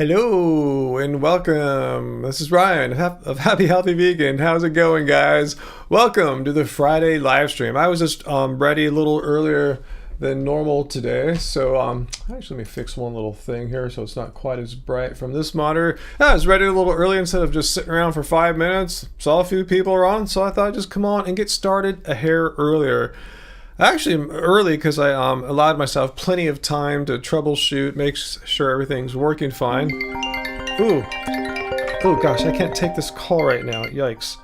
Hello and welcome. This is Ryan of Happy Healthy Vegan. How's it going, guys? Welcome to the Friday live stream. I was just ready a little earlier than normal today, so actually let me fix one little thing here so it's not quite as bright from this monitor. I was ready a little early instead of just sitting around for 5 minutes. Saw a few people are on, so I thought I'd just come on and get started a hair earlier. Actually, early because I allowed myself plenty of time to troubleshoot, make sure everything's working fine. Ooh. Oh gosh, I can't take this call right now. Yikes.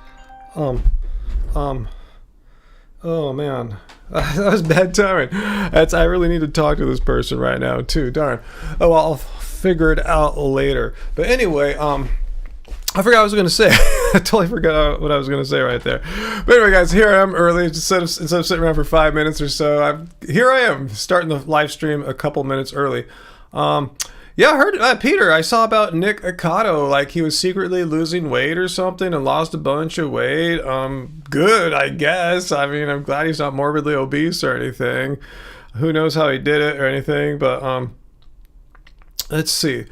Oh man. That was bad timing. I really need to talk to this person right now too. Darn. Oh, well, I'll figure it out later. But anyway, I forgot what I was going to say. I totally forgot what I was going to say right there. But anyway, guys, here I am early. Instead of sitting around for 5 minutes or so, here I am starting the live stream a couple minutes early. Yeah, I heard Peter. I saw about Nick Ocado, like he was secretly losing weight or something and lost a bunch of weight. Good, I guess. I mean, I'm glad he's not morbidly obese or anything. Who knows how he did it or anything? But let's see.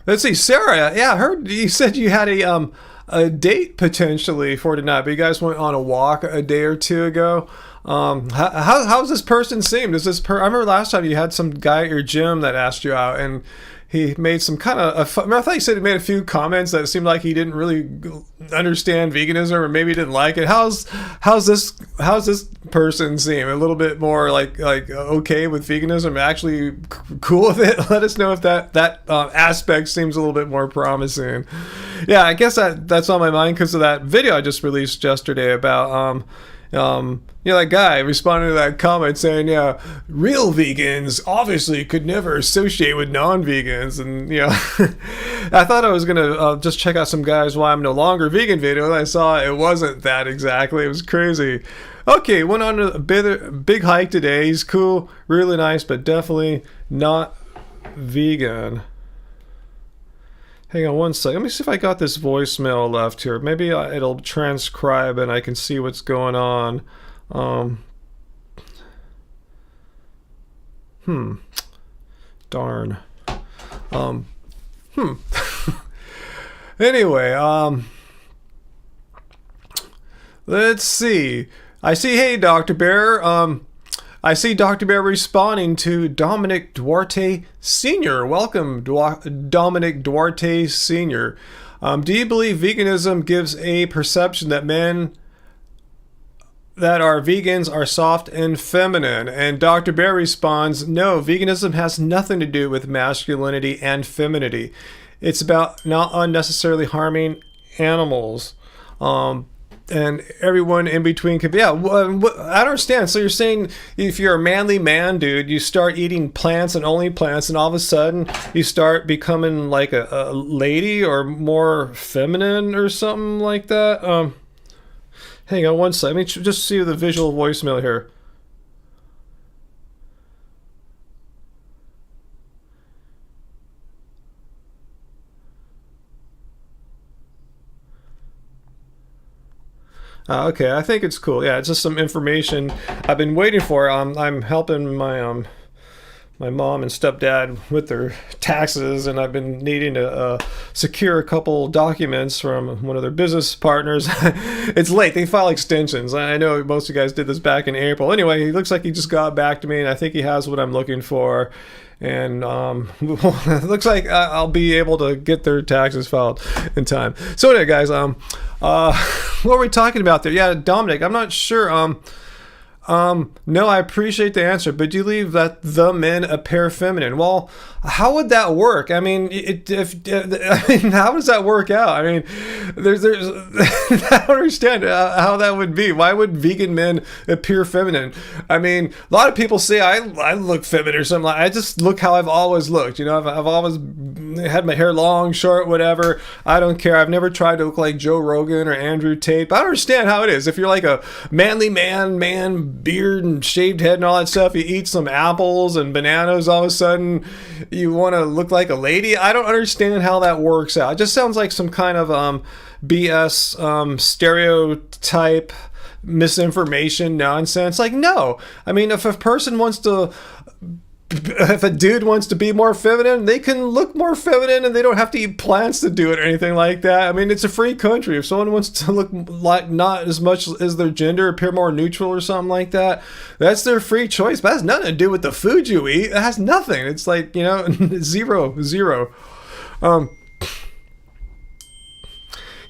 Let's see, Sarah. Yeah, I heard you said you had a date potentially for tonight, but you guys went on a walk a day or two ago. How's this person seem? I remember last time you had some guy at your gym that asked you out, and he made some kind of I thought you said he made a few comments that seemed like he didn't really understand veganism, or maybe didn't like it. How's this person seem? A little bit more like okay with veganism, actually cool with it? Let us know if that aspect seems a little bit more promising. Yeah, I guess that's on my mind because of that video I just released yesterday about that guy responded to that comment saying, yeah, real vegans obviously could never associate with non-vegans. And, I thought I was going to just check out some guys why I'm no longer vegan video, and I saw it wasn't that exactly. It was crazy. Okay, went on a big hike today. He's cool, really nice, but definitely not vegan. Hang on one second. Let me see if I got this voicemail left here. Maybe it'll transcribe and I can see what's going on. Darn. Anyway, let's see. I see, hey, Dr. Bear. I see Dr. Bear responding to Dominic Duarte Sr. Welcome, Dominic Duarte Sr. Do you believe veganism gives a perception that men that are vegans are soft and feminine? And Dr. Bear responds, no, veganism has nothing to do with masculinity and femininity. It's about not unnecessarily harming animals. And everyone in between could be, yeah, I don't understand. So you're saying if you're a manly man, dude, you start eating plants and only plants, and all of a sudden you start becoming like a lady or more feminine or something like that? Hang on one second. Let me just see the visual voicemail here. Okay, I think it's cool. Yeah, it's just some information I've been waiting for. I'm helping my my mom and stepdad with their taxes, and I've been needing to secure a couple documents from one of their business partners. It's late. They file extensions. I know most of you guys did this back in April. Anyway, he looks like he just got back to me, and I think he has what I'm looking for. And it looks like I'll be able to get their taxes filed in time. So anyway, guys, what were we talking about there? Yeah, Dominic, I'm not sure. No, I appreciate the answer, but do you believe that the men appear feminine? Well, how would that work? I mean, how does that work out? I mean, there's I don't understand how that would be. Why would vegan men appear feminine? I mean, a lot of people say I look feminine or something. I just look how I've always looked. I've always had my hair long, short, whatever. I don't care. I've never tried to look like Joe Rogan or Andrew Tate, but I don't understand how it is. If you're like a manly man, beard and shaved head and all that stuff, you eat some apples and bananas, all of a sudden you want to look like a lady. I don't understand how that works out. It just sounds like some kind of BS stereotype misinformation nonsense. Like, no, I mean, if a person wants to if a dude wants to be more feminine, they can look more feminine, and they don't have to eat plants to do it or anything like that. I mean, it's a free country. If someone wants to look like not as much as their gender, appear more neutral or something like that, that's their free choice. But that has nothing to do with the food you eat. It has nothing. It's like, you know, zero.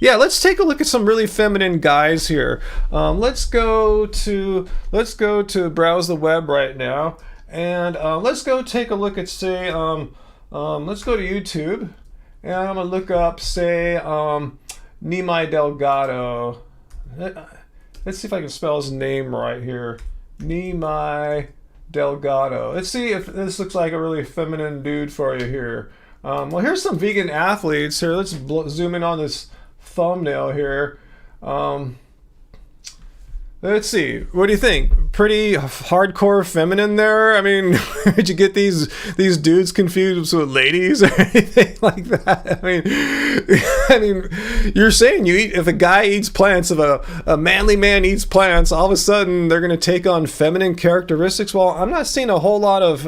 Yeah, let's take a look at some really feminine guys here. Let's go to browse the web right now. And let's go take a look at, say, let's go to YouTube, and I'm going to look up, say, Nimai Delgado. Let's see if I can spell his name right here. Nimai Delgado. Let's see if this looks like a really feminine dude for you here. Well, here's some vegan athletes here. Let's zoom in on this thumbnail here. Let's see. What do you think? Pretty hardcore feminine there? I mean, did you get these dudes confused with ladies or anything like that? I mean, you're saying if a guy eats plants, if a manly man eats plants, all of a sudden they're going to take on feminine characteristics? Well, I'm not seeing a whole lot of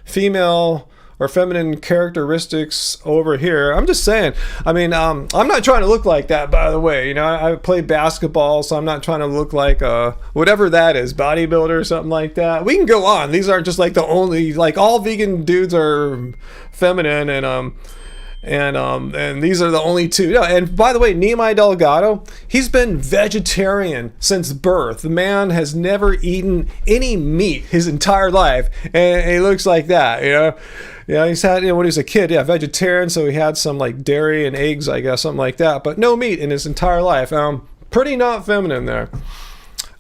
female or feminine characteristics over here. I'm just saying. I mean, I'm not trying to look like that, by the way. You know, I play basketball, so I'm not trying to look like whatever that is, bodybuilder or something like that. We can go on. These aren't just like the only, like, all vegan dudes are feminine, and these are the only two. No, and by the way, Nimai Delgado, he's been vegetarian since birth. The man has never eaten any meat his entire life, and he looks like that, you know. Yeah, he's had, when he was a kid, vegetarian, so he had some like dairy and eggs, I guess, something like that, but no meat in his entire life. Pretty not feminine there.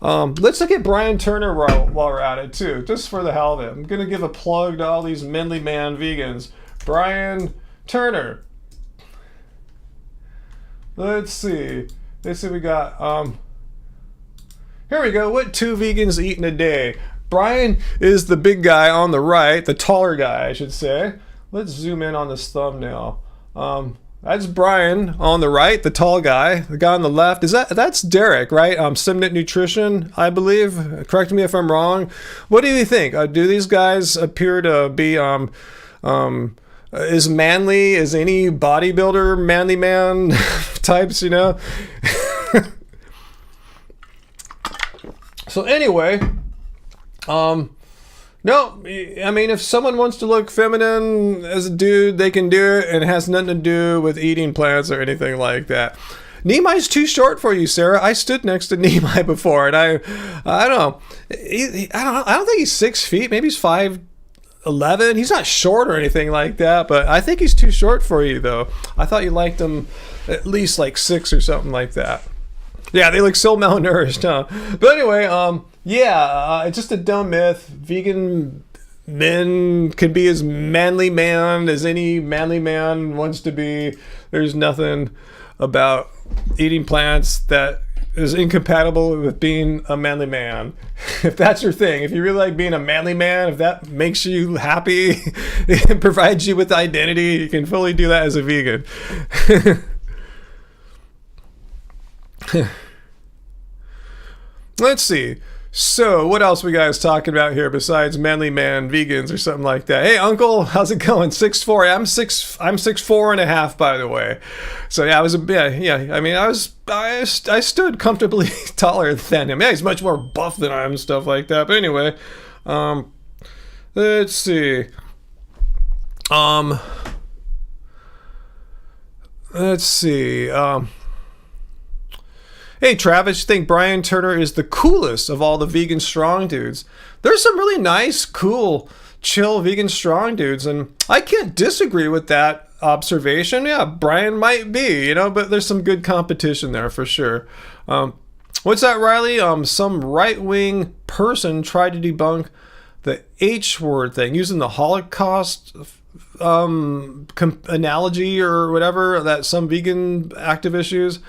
Let's look at Brian Turner while we're at it too, just for the hell of it. I'm gonna give a plug to all these manly man vegans. Brian Turner. Let's see we got, here we go. What 2 vegans eat in a day? Brian is the big guy on the right, the taller guy, I should say. Let's zoom in on this thumbnail. That's Brian on the right, the tall guy. The guy on the left, that's Derek, right? Simnit Nutrition, I believe. Correct me if I'm wrong. What do you think? Do these guys appear to be as manly as any bodybuilder, manly man types, you know? So anyway, no, I mean, if someone wants to look feminine as a dude, they can do it, and it has nothing to do with eating plants or anything like that. Nimai's too short for you, Sarah. I stood next to Nimai before, and I don't know. I don't think he's 6 feet. Maybe he's 5'11". He's not short or anything like that, but I think he's too short for you, though. I thought you liked him at least like 6 or something like that. Yeah, they look so malnourished, huh? But anyway, it's just a dumb myth. Vegan men can be as manly man as any manly man wants to be. There's nothing about eating plants that is incompatible with being a manly man. If that's your thing, if you really like being a manly man, if that makes you happy, it provides you with identity, you can fully do that as a vegan. Let's see. So, what else we guys talking about here besides manly man vegans or something like that? Hey, Uncle, how's it going? 6'4". I'm 6'4.5", by the way. So yeah, I mean, I stood comfortably taller than him. Yeah, he's much more buff than I am and stuff like that. But anyway, let's see. Hey Travis, you think Brian Turner is the coolest of all the vegan strong dudes? There's some really nice, cool, chill vegan strong dudes, and I can't disagree with that observation. Yeah, Brian might be, you know, but there's some good competition there for sure. What's that, Riley? Some right-wing person tried to debunk the H word thing using the Holocaust analogy or whatever that some vegan activists use.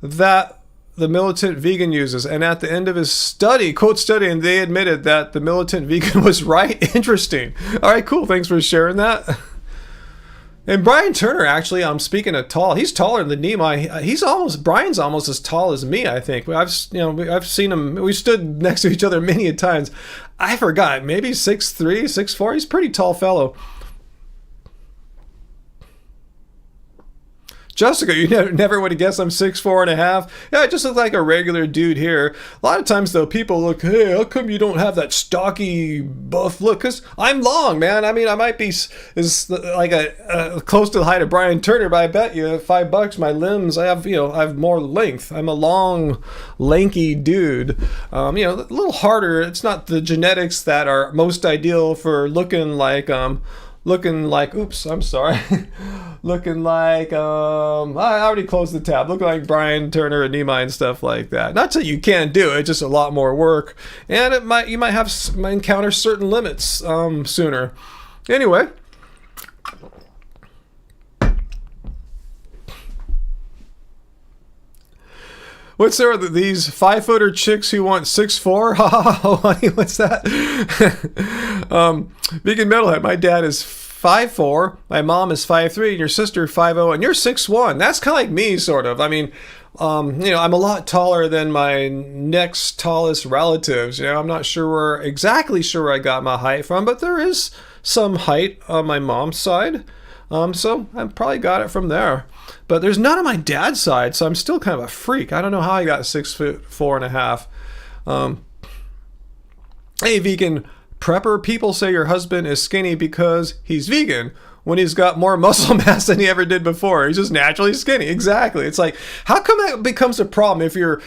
That the militant vegan uses, and at the end of his study, and they admitted that the militant vegan was right. Interesting. All right, cool. Thanks for sharing that. And Brian Turner, actually, I'm speaking of tall. He's taller than Nehemiah. Brian's almost as tall as me, I think. I've seen him. We stood next to each other many a times. I forgot, maybe 6'3", 6'4". He's a pretty tall fellow. Jessica, you never would have guessed I'm 6'4.5". Yeah, I just look like a regular dude here. A lot of times, though, people look, hey, how come you don't have that stocky, buff look? Because I'm long, man. I mean, I might be close to the height of Brian Turner, but I bet you $5, my limbs, I have more length. I'm a long, lanky dude. A little harder. It's not the genetics that are most ideal for looking like oops, I'm sorry. Looking like, I already closed the tab. Looking like Brian Turner and Nehemiah and stuff like that. Not that you can't do it, just a lot more work. And you might encounter certain limits sooner. Anyway. What's there with these 5-footer chicks who want 6'4"? Honey, what's that? Vegan Metalhead, my dad is 5'4", my mom is 5'3", and your sister 5'0", and you're 6'1". That's kind of like me, sort of. I mean, I'm a lot taller than my next tallest relatives. I'm not exactly sure where I got my height from, but there is some height on my mom's side. So I probably got it from there. But there's none on my dad's side, so I'm still kind of a freak. I don't know how I got 6'4.5". Hey, vegan prepper, people say your husband is skinny because he's vegan, when he's got more muscle mass than he ever did before. He's just naturally skinny. Exactly. It's like, how come that becomes a problem? If you're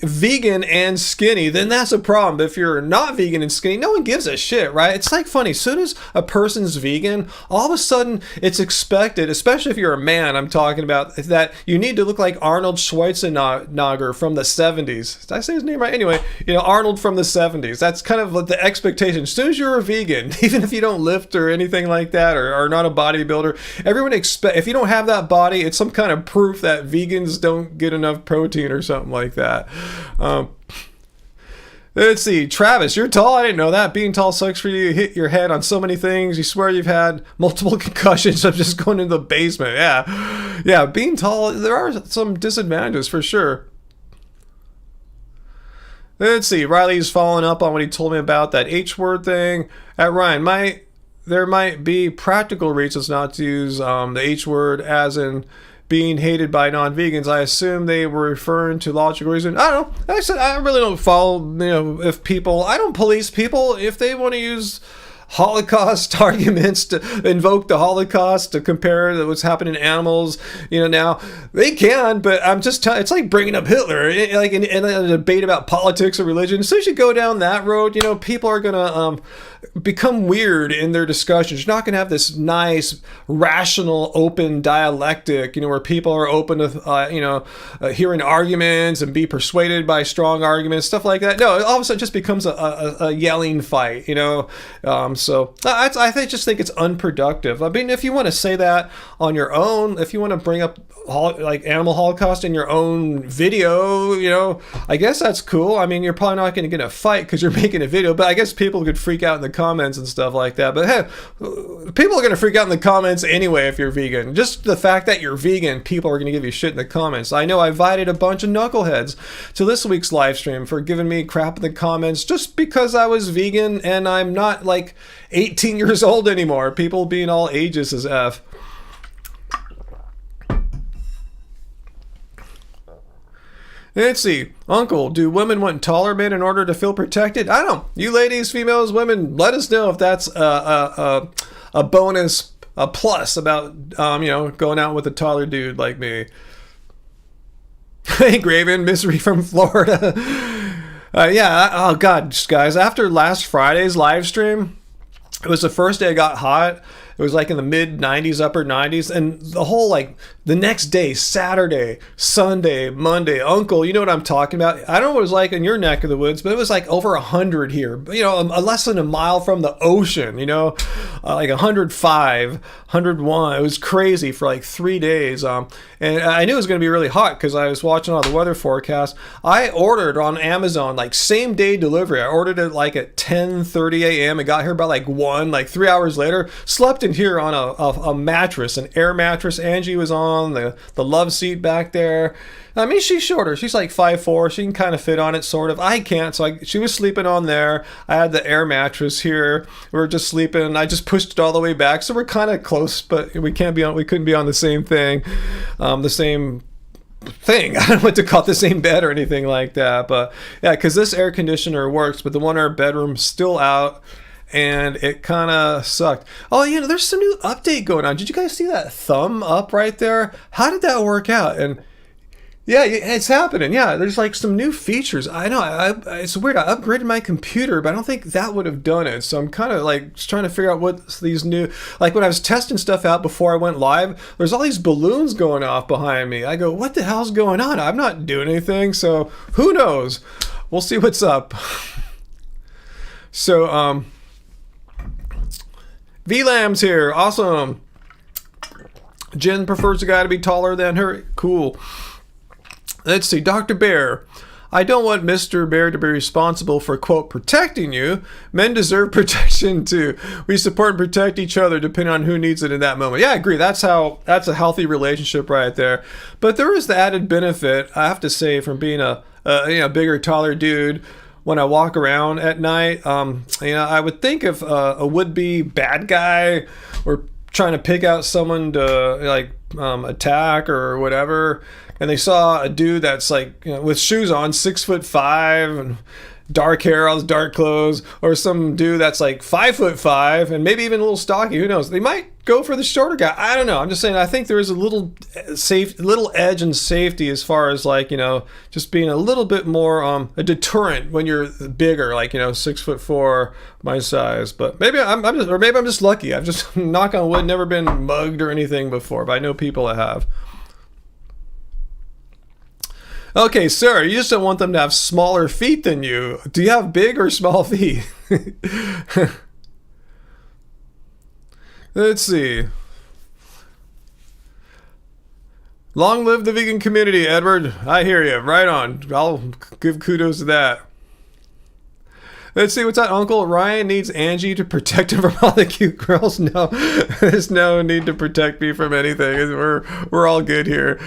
vegan and skinny, then that's a problem. But if you're not vegan and skinny, no one gives a shit, right? It's like funny. As soon as a person's vegan, all of a sudden it's expected, especially if you're a man, I'm talking about, that you need to look like Arnold Schwarzenegger from the 70s. Did I say his name right? Anyway, Arnold from the 70s. That's kind of the expectation. As soon as you're a vegan, even if you don't lift or anything like that, or not a bodybuilder, everyone if you don't have that body, it's some kind of proof that vegans don't get enough protein or something like that. Let's see, Travis, you're tall. I didn't know that. Being tall sucks for you. You hit your head on so many things. You swear you've had multiple concussions of just going into the basement. Yeah, being tall, there are some disadvantages for sure. Let's see, Riley's following up on what he told me about that H-word thing. Ryan, there might be practical reasons not to use the H-word, as in being hated by non-vegans. I assume they were referring to logical reason. I don't know. Like I said, I really don't follow, I don't police people if they want to use Holocaust arguments to invoke the Holocaust to compare what's happening to animals. Now they can, but I'm just it's like bringing up Hitler, like in a debate about politics or religion. As soon as you go down that road, people are gonna become weird in their discussions. You're not gonna have this nice, rational, open dialectic, where people are open to hearing arguments and be persuaded by strong arguments, stuff like that. No, all of a sudden it just becomes a yelling fight. So I just think it's unproductive. I mean, if you want to say that on your own, if you want to bring up like animal holocaust in your own video, I guess that's cool. I mean, you're probably not going to get in a fight because you're making a video, but I guess people could freak out in the comments and stuff like that. But hey, people are going to freak out in the comments anyway if you're vegan. Just the fact that you're vegan, people are going to give you shit in the comments. I know I invited a bunch of knuckleheads to this week's live stream for giving me crap in the comments just because I was vegan and I'm not like 18 years old anymore. People being all ageist as F. Let's see. Uncle, do women want taller men in order to feel protected? I don't know. You ladies, females, women, let us know if that's a bonus, a plus about, going out with a taller dude like me. Hey, Graven, misery from Florida. Oh God, guys, after last Friday's live stream, it was the first day I got hot. It was like in the mid 90s, upper 90s. And the whole, the next day, Saturday, Sunday, Monday, Uncle, you know what I'm talking about? I don't know what it was like in your neck of the woods, but it was like over 100 here. Less than a mile from the ocean, like 105, 101. It was crazy for like 3 days. And I knew it was going to be really hot because I was watching all the weather forecasts. I ordered on Amazon, same day delivery. I ordered it at 10:30 a.m. It got here by 1, 3 hours later. Slept in here on a mattress, an air mattress. Angie was on the love seat back there. I mean, she's shorter. She's like 5'4". She can kind of fit on it, sort of. I can't. So she was sleeping on there. I had the air mattress here. We were just sleeping. I just pushed it all the way back. So we're kind of close, but we couldn't be on the same thing, the same thing. I don't know what to call it, the same bed or anything like that. But yeah, because this air conditioner works, but the one in our bedroom's still out. And it kind of sucked. Oh, there's some new update going on. Did you guys see that thumb up right there? How did that work out? And yeah, it's happening. Yeah, there's like some new features. I know. It's weird. I upgraded my computer, but I don't think that would have done it. So I'm kind of like just trying to figure out what these new... Like when I was testing stuff out before I went live, there's all these balloons going off behind me. I go, what the hell's going on? I'm not doing anything. So who knows? We'll see what's up. So, VLAM's here. Awesome. Jen prefers a guy to be taller than her. Cool. Let's see. Dr. Bear. I don't want Mr. Bear to be responsible for, quote, protecting you. Men deserve protection too. We support and protect each other depending on who needs it in that moment. Yeah, I agree. That's a healthy relationship right there. But there is the added benefit, I have to say, from being a bigger, taller dude. When I walk around at night, I would think if a would-be bad guy or trying to pick out someone to attack or whatever, and they saw a dude that's like with shoes on, 6'5" and dark hair, all his dark clothes, or some dude that's like 5'5" and maybe even a little stocky. Who knows? They might go for the shorter guy. I don't know. I'm just saying. I think there is a little edge and safety as far as just being a little bit more a deterrent when you're bigger, 6'4", my size. But maybe I'm just lucky. I've just knock on wood, never been mugged or anything before. But I know people that have. Okay, sir, you just don't want them to have smaller feet than you. Do you have big or small feet? Let's see. Long live the vegan community, Edward. I hear you. Right on. I'll give kudos to that. Let's see, what's that? Uncle Ryan needs Angie to protect him from all the cute girls? No, there's no need to protect me from anything. We're all good here.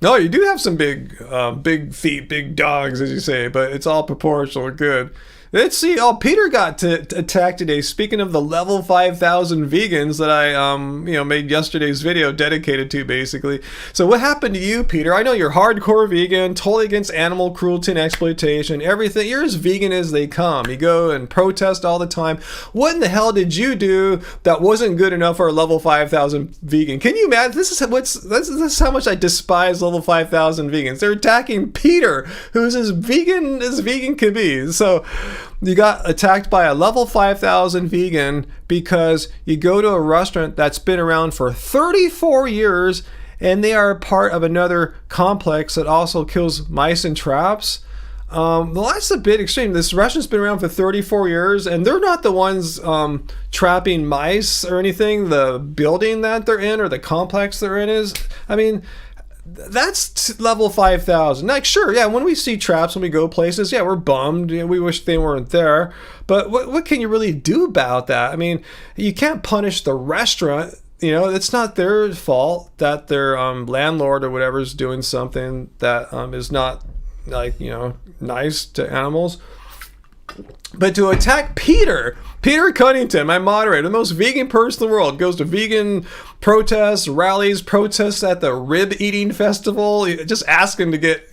No, you do have some big feet, big dogs, as you say, but it's all proportional. Good. Let's see. Oh, Peter got attacked today. Speaking of the level 5,000 vegans that I made yesterday's video dedicated to, basically. So what happened to you, Peter? I know you're hardcore vegan, totally against animal cruelty and exploitation, everything. You're as vegan as they come. You go and protest all the time. What in the hell did you do that wasn't good enough for a level 5,000 vegan? Can you imagine? This is how much I despise level 5,000 vegans. They're attacking Peter, who's as vegan can be. So you got attacked by a level 5,000 vegan because you go to a restaurant that's been around for 34 years and they are part of another complex that also kills mice and traps. Well, that's a bit extreme. This restaurant's been around for 34 years and they're not the ones trapping mice or anything. The building that they're in or the complex they're in is, that's level 5,000. Like, sure, yeah, when we see traps, when we go places, yeah, we're bummed. We wish they weren't there. But what can you really do about that? You can't punish the restaurant. It's not their fault that their landlord or whatever is doing something that is not, nice to animals. But to attack Peter Cunnington, my moderator, the most vegan person in the world, goes to vegan protests, rallies, protests at the rib eating festival, just asking to get,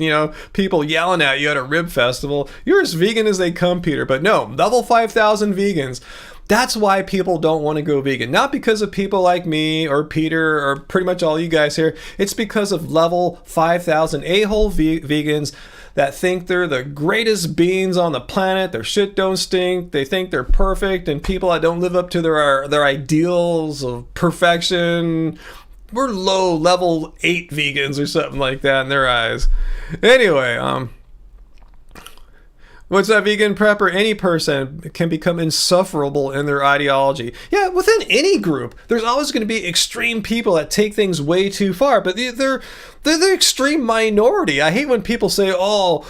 people yelling at you at a rib festival. You're as vegan as they come, Peter. But no, level 5,000 vegans. That's why people don't want to go vegan. Not because of people like me or Peter or pretty much all you guys here. It's because of level 5,000 a-hole vegans that think they're the greatest beings on the planet. Their shit don't stink. They think they're perfect, and people that don't live up to their ideals of perfection. We're low level 8 vegans or something like that in their eyes. Anyway, what's that vegan prepper? Any person can become insufferable in their ideology. Yeah, within any group, there's always going to be extreme people that take things way too far, but they're the extreme minority. I hate when people say, oh,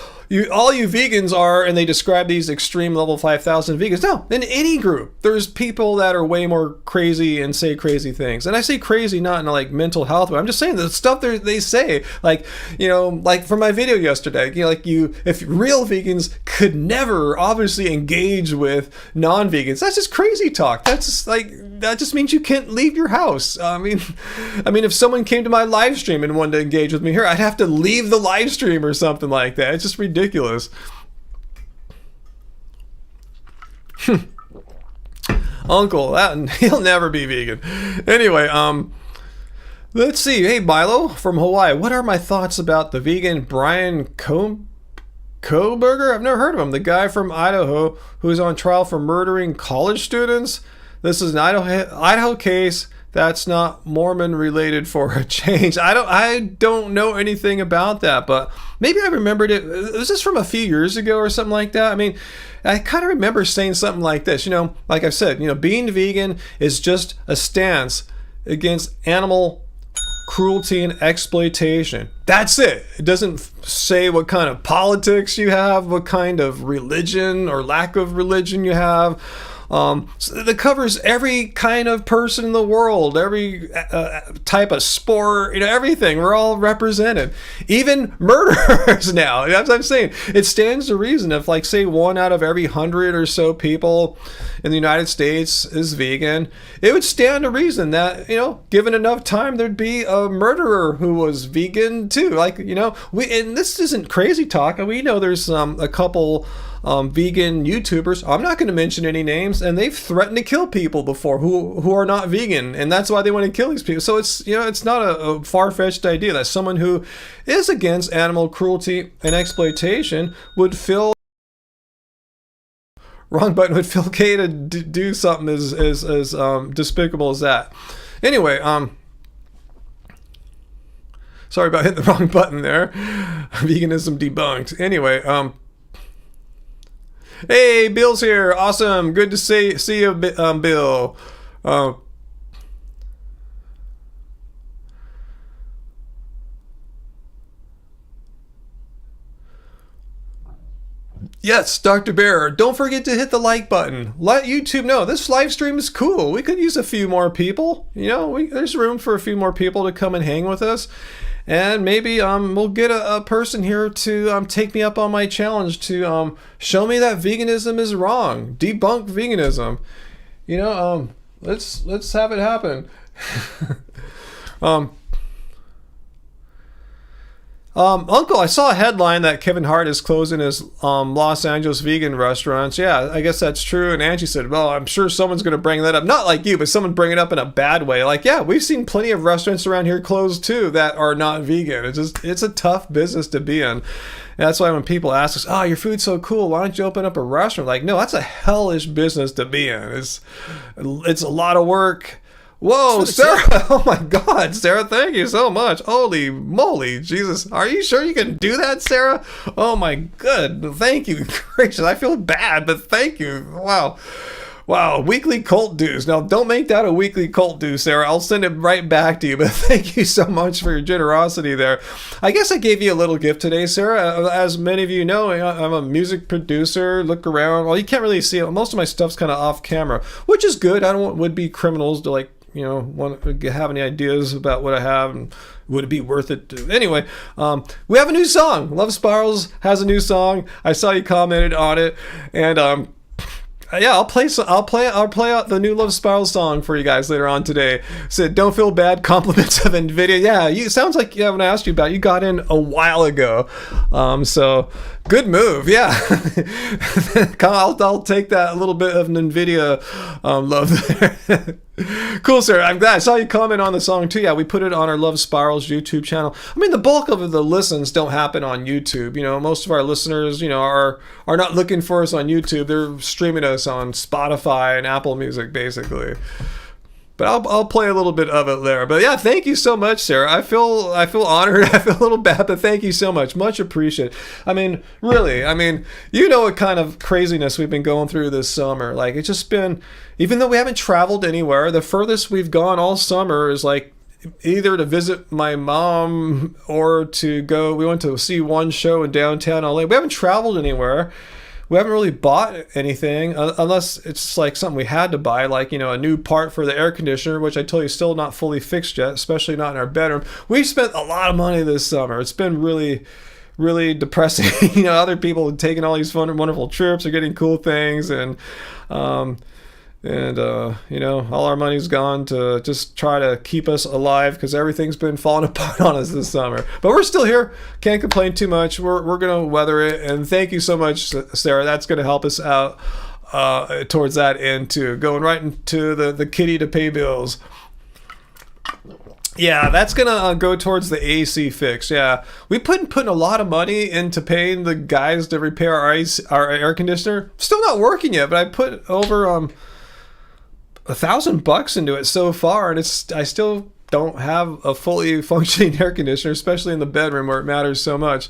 all you vegans are, and they describe these extreme level 5,000 vegans. No, in any group, there's people that are way more crazy and say crazy things. And I say crazy not in like mental health, but I'm just saying the stuff they say, like, you know, like for my video yesterday, you know, like if real vegans could never obviously engage with non-vegans, that's just crazy talk. That's just like, that just means you can't leave your house. I mean, if someone came to my live stream and wanted to engage with me here, I'd have to leave the live stream or something like that. It's just ridiculous. Uncle, he'll never be vegan. Anyway, let's see. Hey, Milo from Hawaii. What are my thoughts about the vegan Brian Koberger? I've never heard of him. The guy from Idaho who's on trial for murdering college students. This is an Idaho case that's not Mormon related for a change. I don't know anything about that, but maybe I remembered it. Was this from a few years ago or something like that? I mean, I kind of remember saying something like this. You know, like I said, you know, being vegan is just a stance against animal cruelty and exploitation. That's it. It doesn't say what kind of politics you have, what kind of religion or lack of religion you have. So that covers every kind of person in the world, every type of sport, you know, everything. We're all represented, even murderers now. As I'm saying, it stands to reason if, like, say 1 out of every 100 or so people in the United States is vegan, it would stand to reason that, you know, given enough time, there'd be a murderer who was vegan too. Like, you know, and this isn't crazy talk. We know there's a couple vegan YouTubers, I'm not going to mention any names, and they've threatened to kill people before who are not vegan, and that's why they want to kill these people. So it's, you know, it's not a far-fetched idea that someone who is against animal cruelty and exploitation would feel okay to do something as despicable as that. Anyway, sorry about hitting the wrong button there. Veganism debunked. Anyway, hey, Bill's here. Awesome. Good to see you, Bill. Yes, Dr. Bear. Don't forget to hit the like button. Let YouTube know this live stream is cool. We could use a few more people. You know, there's room for a few more people to come and hang with us. And maybe we'll get a person here to take me up on my challenge to show me that veganism is wrong, debunk veganism. You know, let's have it happen. Uncle, I saw a headline that Kevin Hart is closing his Los Angeles vegan restaurants. Yeah, I guess that's true. And Angie said, well, I'm sure someone's going to bring that up. Not like you, but someone bring it up in a bad way. Like, yeah, we've seen plenty of restaurants around here closed too that are not vegan. It's a tough business to be in. And that's why when people ask us, oh, your food's so cool, why don't you open up a restaurant? Like, no, that's a hellish business to be in. It's a lot of work. Whoa, Sarah. Oh my God, Sarah, thank you so much. Holy moly, Jesus. Are you sure you can do that, Sarah? Oh my God, thank you. Gracious, I feel bad, but thank you. Wow, weekly cult dues. Now, don't make that a weekly cult due, Sarah. I'll send it right back to you, but thank you so much for your generosity there. I guess I gave you a little gift today, Sarah. As many of you know, I'm a music producer. Look around. Well, you can't really see it. Most of my stuff's kind of off camera, which is good. I don't want would-be criminals to, like, you know, want to have any ideas about what I have and would it be worth it to... Anyway, we have a new song. Love Spirals has a new song. I saw you commented on it, and yeah, I'll play out the new Love Spiral song for you guys later on today. Said, don't feel bad, compliments of NVIDIA. Yeah, it sounds like, yeah, when I asked you about it, you got in a while ago. So good move. Yeah. I'll take that little bit of an NVIDIA love there. Cool, sir. I'm glad. I saw you comment on the song too. Yeah, we put it on our Love Spirals YouTube channel. I mean, the bulk of the listens don't happen on YouTube. You know, most of our listeners, you know, are not looking for us on YouTube. They're streaming us on Spotify and Apple Music, basically. But I'll play a little bit of it there. But yeah, thank you so much, Sarah. I feel honored. I feel a little bad, but thank you so much. Much appreciated. I mean, really, you know what kind of craziness we've been going through this summer. Like, it's just been, even though we haven't traveled anywhere, the furthest we've gone all summer is like either to visit my mom or to go. We went to see one show in downtown LA. We haven't traveled anywhere. We haven't really bought anything unless it's like something we had to buy, like, you know, a new part for the air conditioner, which I told you still not fully fixed yet, especially not in our bedroom. We spent a lot of money this summer. It's been really, really depressing. You know, other people are taking all these fun, wonderful trips, are getting cool things, and you know, all our money's gone to just try to keep us alive because everything's been falling apart on us this summer. But we're still here. Can't complain too much. We're going to weather it. And thank you so much, Sarah. That's going to help us out towards that end, too. Going right into the kitty to pay bills. Yeah, that's going to go towards the AC fix. Yeah, we putting a lot of money into paying the guys to repair our air conditioner. Still not working yet, but I put over $1,000 into it so far, and I still don't have a fully functioning air conditioner, especially in the bedroom where it matters so much.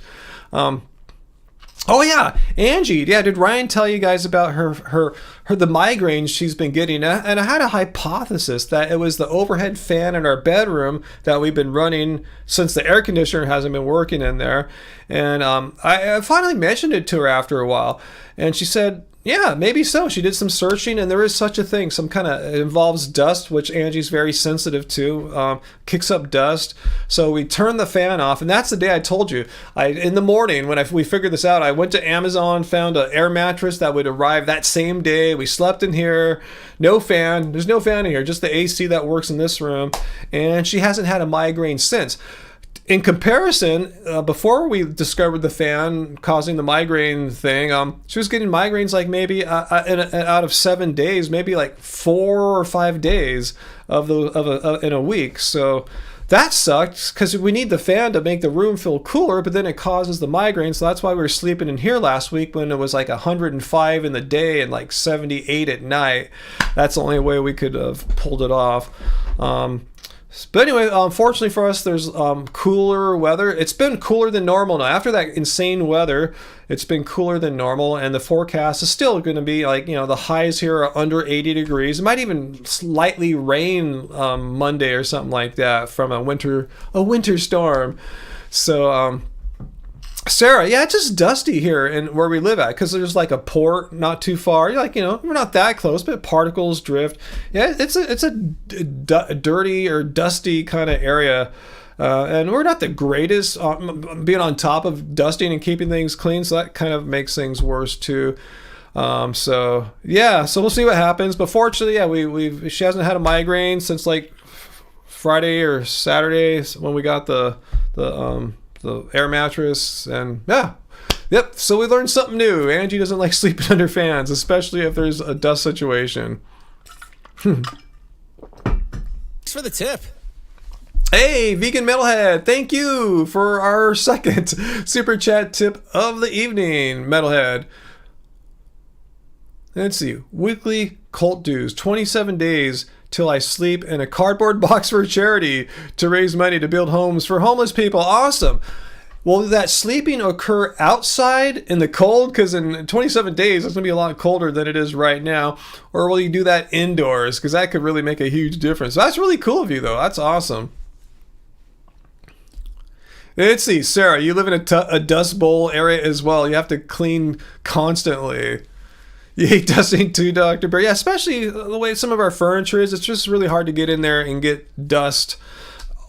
Oh yeah, Angie. Yeah, did Ryan tell you guys about her the migraines she's been getting? And I had a hypothesis that it was the overhead fan in our bedroom that we've been running since the air conditioner hasn't been working in there. And I finally mentioned it to her after a while, and she said, yeah, maybe so. She did some searching, and there is such a thing. Some kind of, it involves dust, which Angie's very sensitive to, kicks up dust. So we turned the fan off, and that's the day I told you. In the morning, when we figured this out, I went to Amazon, found an air mattress that would arrive that same day. We slept in here, no fan. There's no fan in here, just the AC that works in this room. And she hasn't had a migraine since. In comparison, before we discovered the fan causing the migraine thing, she was getting migraines like maybe out of 7 days, maybe like 4 or 5 days in a week. So that sucked because we need the fan to make the room feel cooler, but then it causes the migraine. So that's why we were sleeping in here last week when it was like 105 in the day and like 78 at night. That's the only way we could have pulled it off. But anyway, fortunately for us, there's cooler weather. It's been cooler than normal now. After that insane weather, it's been cooler than normal, and the forecast is still going to be like, you know, the highs here are under 80 degrees. It might even slightly rain Monday or something like that from a winter storm. So, Sarah, yeah, it's just dusty here and where we live at because there's like a port not too far. You're like, you know, we're not that close, but particles drift. Yeah, it's a dirty or dusty kind of area, and we're not the greatest being on top of dusting and keeping things clean. So that kind of makes things worse too. So yeah, so we'll see what happens. But fortunately, yeah, she hasn't had a migraine since like Friday or Saturday when we got the air mattress, and yep, so we learned something new. Angie doesn't like sleeping under fans, especially if there's a dust situation. Thanks for the tip. Hey, Vegan Metalhead, thank you for our second super chat tip of the evening, Metalhead. Let's see, weekly cult dues, 27 days till I sleep in a cardboard box for charity to raise money to build homes for homeless people. Awesome. Will that sleeping occur outside in the cold? Because in 27 days, it's going to be a lot colder than it is right now. Or will you do that indoors? Because that could really make a huge difference. That's really cool of you, though. That's awesome. Let's see, Sarah, you live in a dust bowl area as well. You have to clean constantly. You hate dusting too, Dr. Bear. Yeah, especially the way some of our furniture is. It's just really hard to get in there and get dust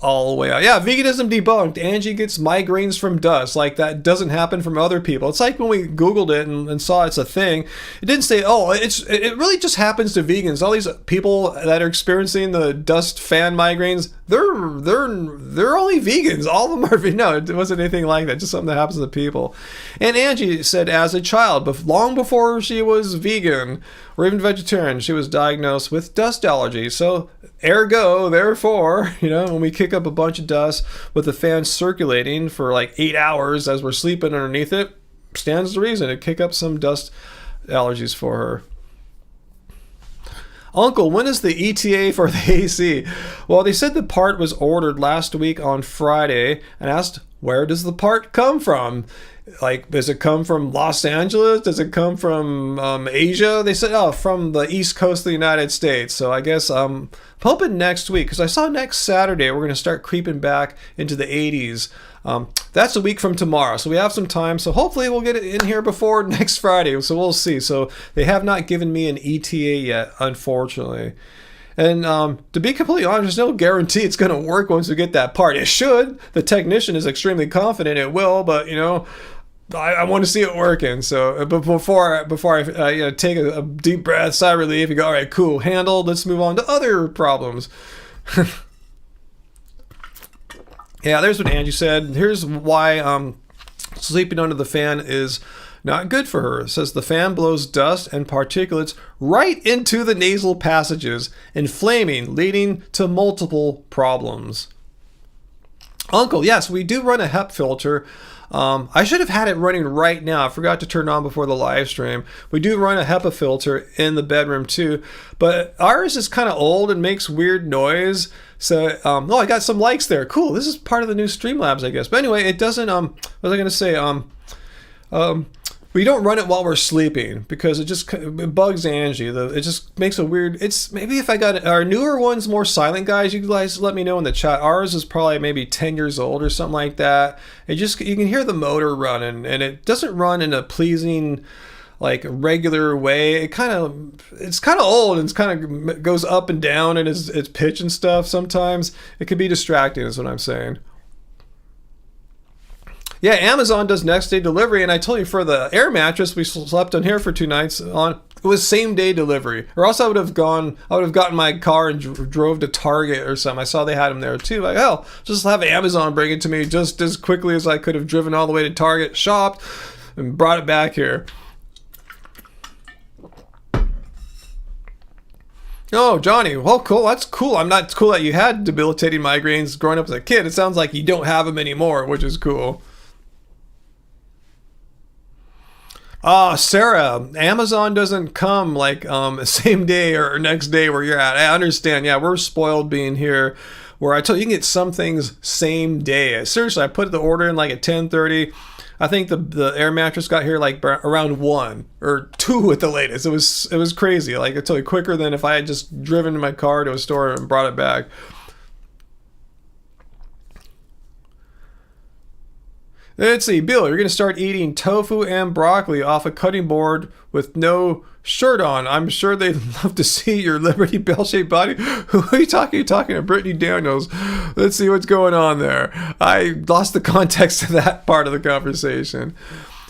all the way out. Yeah, veganism debunked. Angie gets migraines from dust. Like, that doesn't happen from other people. It's like when we Googled it and saw it's a thing. It didn't say, oh, it really just happens to vegans. All these people that are experiencing the dust fan migraines, they're only vegans. All of them are no, it wasn't anything like that. Just something that happens to people. And Angie said as a child, long before she was vegan or even vegetarian, she was diagnosed with dust allergy. So ergo, therefore, you know, when we kick up a bunch of dust with the fan circulating for like 8 hours as we're sleeping underneath it, stands to reason to kick up some dust allergies for her. Uncle, when is the ETA for the AC? Well, they said the part was ordered last week on Friday and asked where does the part come from? Like, does it come from Los Angeles? Does it come from Asia? They said, oh, from the East Coast of the United States. So I guess I'm hoping next week, because I saw next Saturday we're going to start creeping back into the 80s. That's a week from tomorrow, so we have some time. So hopefully we'll get it in here before next Friday. So we'll see. So they have not given me an ETA yet, unfortunately. And to be completely honest, there's no guarantee it's going to work once we get that part. It should. The technician is extremely confident it will, but I want to see it working. So, but before I take a deep breath, sigh of relief, you go, all right, cool, handled. Let's move on to other problems. Yeah, there's what Angie said. Here's why sleeping under the fan is not good for her. It says the fan blows dust and particulates right into the nasal passages, inflaming, leading to multiple problems. Uncle, yes, we do run a HEP filter. I should have had it running right now. I forgot to turn it on before the live stream. We do run a HEPA filter in the bedroom too, but ours is kind of old and makes weird noise. So, I got some likes there. Cool. This is part of the new Streamlabs, I guess. But anyway, it doesn't, what was I going to say? We don't run it while we're sleeping because it bugs Angie. It just makes a weird, maybe if I got our newer ones, more silent guys, you guys let me know in the chat. Ours is probably maybe 10 years old or something like that. You can hear the motor running, and it doesn't run in a pleasing, like, regular way. It's kind of old, and it's kind of goes up and down in its pitch and stuff. Sometimes it can be distracting, is what I'm saying. Yeah, Amazon does next day delivery, and I told you for the air mattress we slept on here for 2 nights on, it was same day delivery. Or else I would have gotten my car and drove to Target or something. I saw they had them there too. Like, hell, just have Amazon bring it to me just as quickly as I could have driven all the way to Target, shopped, and brought it back here. Oh, Johnny. Well, cool. That's cool. It's cool that you had debilitating migraines growing up as a kid. It sounds like you don't have them anymore, which is cool. Sarah, Amazon doesn't come like same day or next day where you're at. I understand. Yeah, we're spoiled being here where I tell you can get some things same day. Seriously, I put the order in like at 10:30. I think the air mattress got here like around 1 or 2 at the latest. It was crazy. Like I tell you, quicker than if I had just driven in my car to a store and brought it back. Let's see, Bill, you're going to start eating tofu and broccoli off a cutting board with no shirt on. I'm sure they'd love to see your Liberty Bell-shaped body. Who are you talking? You're talking to Brittany Daniels. Let's see what's going on there. I lost the context of that part of the conversation.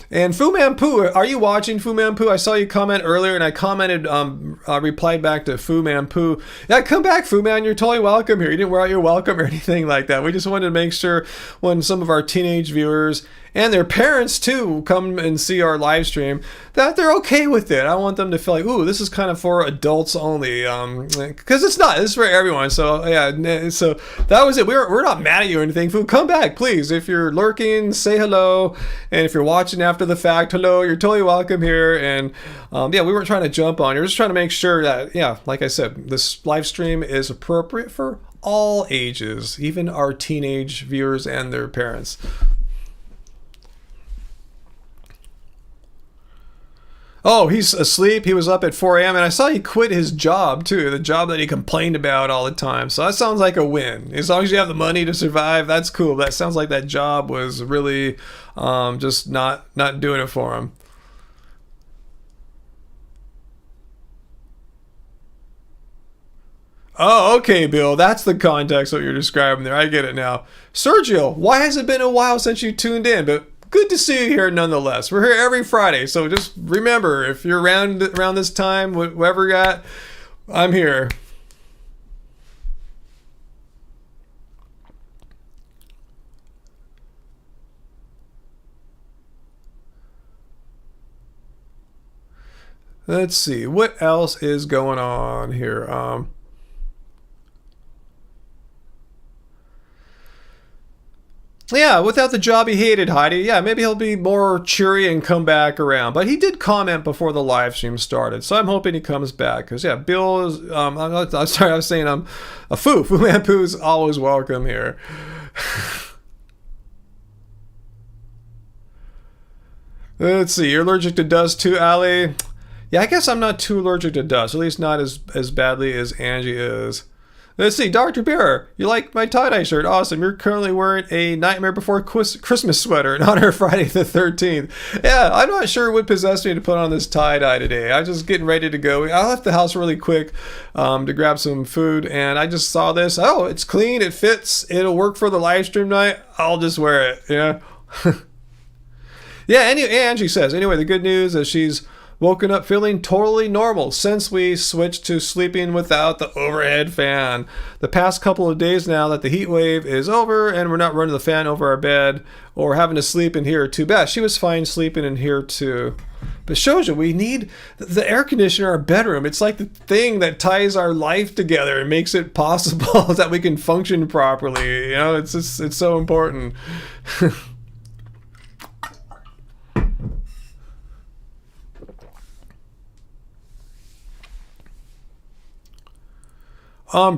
And Fu Man Poo, are you watching Fu Man Poo? I saw you comment earlier, and I commented, replied back to Fu Man Poo. Yeah, come back, Fu Man. You're totally welcome here. You didn't wear out your welcome or anything like that. We just wanted to make sure when some of our teenage viewers and their parents too come and see our live stream that they're okay with it. I want them to feel like, ooh, this is kind of for adults only, because it's not. This is for everyone. So yeah, so that was it. We're not mad at you or anything. Fu, come back, please. If you're lurking, say hello, and if you're watching after the fact, hello. You're totally welcome here. And yeah, we weren't trying to jump on. We're just trying to make sure that, yeah, like I said, this live stream is appropriate for all ages, even our teenage viewers and their parents. Oh, he's asleep. He was up at 4 a.m. and I saw he quit his job too, the job that he complained about all the time. So that sounds like a win. As long as you have the money to survive, that's cool. That sounds like that job was really just not doing it for him. Oh, okay, Bill. That's the context what you're describing there. I get it now. Sergio, why has it been a while since you tuned in? But good to see you here nonetheless. We're here every Friday, so just remember, if you're around this time, wherever you're at, I'm here. Let's see, what else is going on here? Yeah, without the job he hated, Heidi. Yeah, maybe he'll be more cheery and come back around. But he did comment before the live stream started, so I'm hoping he comes back. Because, yeah, Bill is... I'm sorry, I was saying a Fu Man Poo's always welcome here. Let's see. You're allergic to dust too, Ali? Yeah, I guess I'm not too allergic to dust. At least not as badly as Angie is. Let's see. Dr. Bear, you like my tie-dye shirt? Awesome. You're currently wearing a Nightmare Before Christmas sweater in honor of Friday the 13th. Yeah, I'm not sure what possessed me to put on this tie-dye today. I'm just getting ready to go. I left the house really quick to grab some food, and I just saw this. Oh, it's clean. It fits. It'll work for the live stream night. I'll just wear it. Yeah. Yeah, Angie says, anyway, the good news is she's woken up feeling totally normal since we switched to sleeping without the overhead fan. The past couple of days now that the heat wave is over and we're not running the fan over our bed or having to sleep in here too bad. She was fine sleeping in here too. But it shows you we need the air conditioner in our bedroom. It's like the thing that ties our life together and makes it possible that we can function properly. You know, it's so important.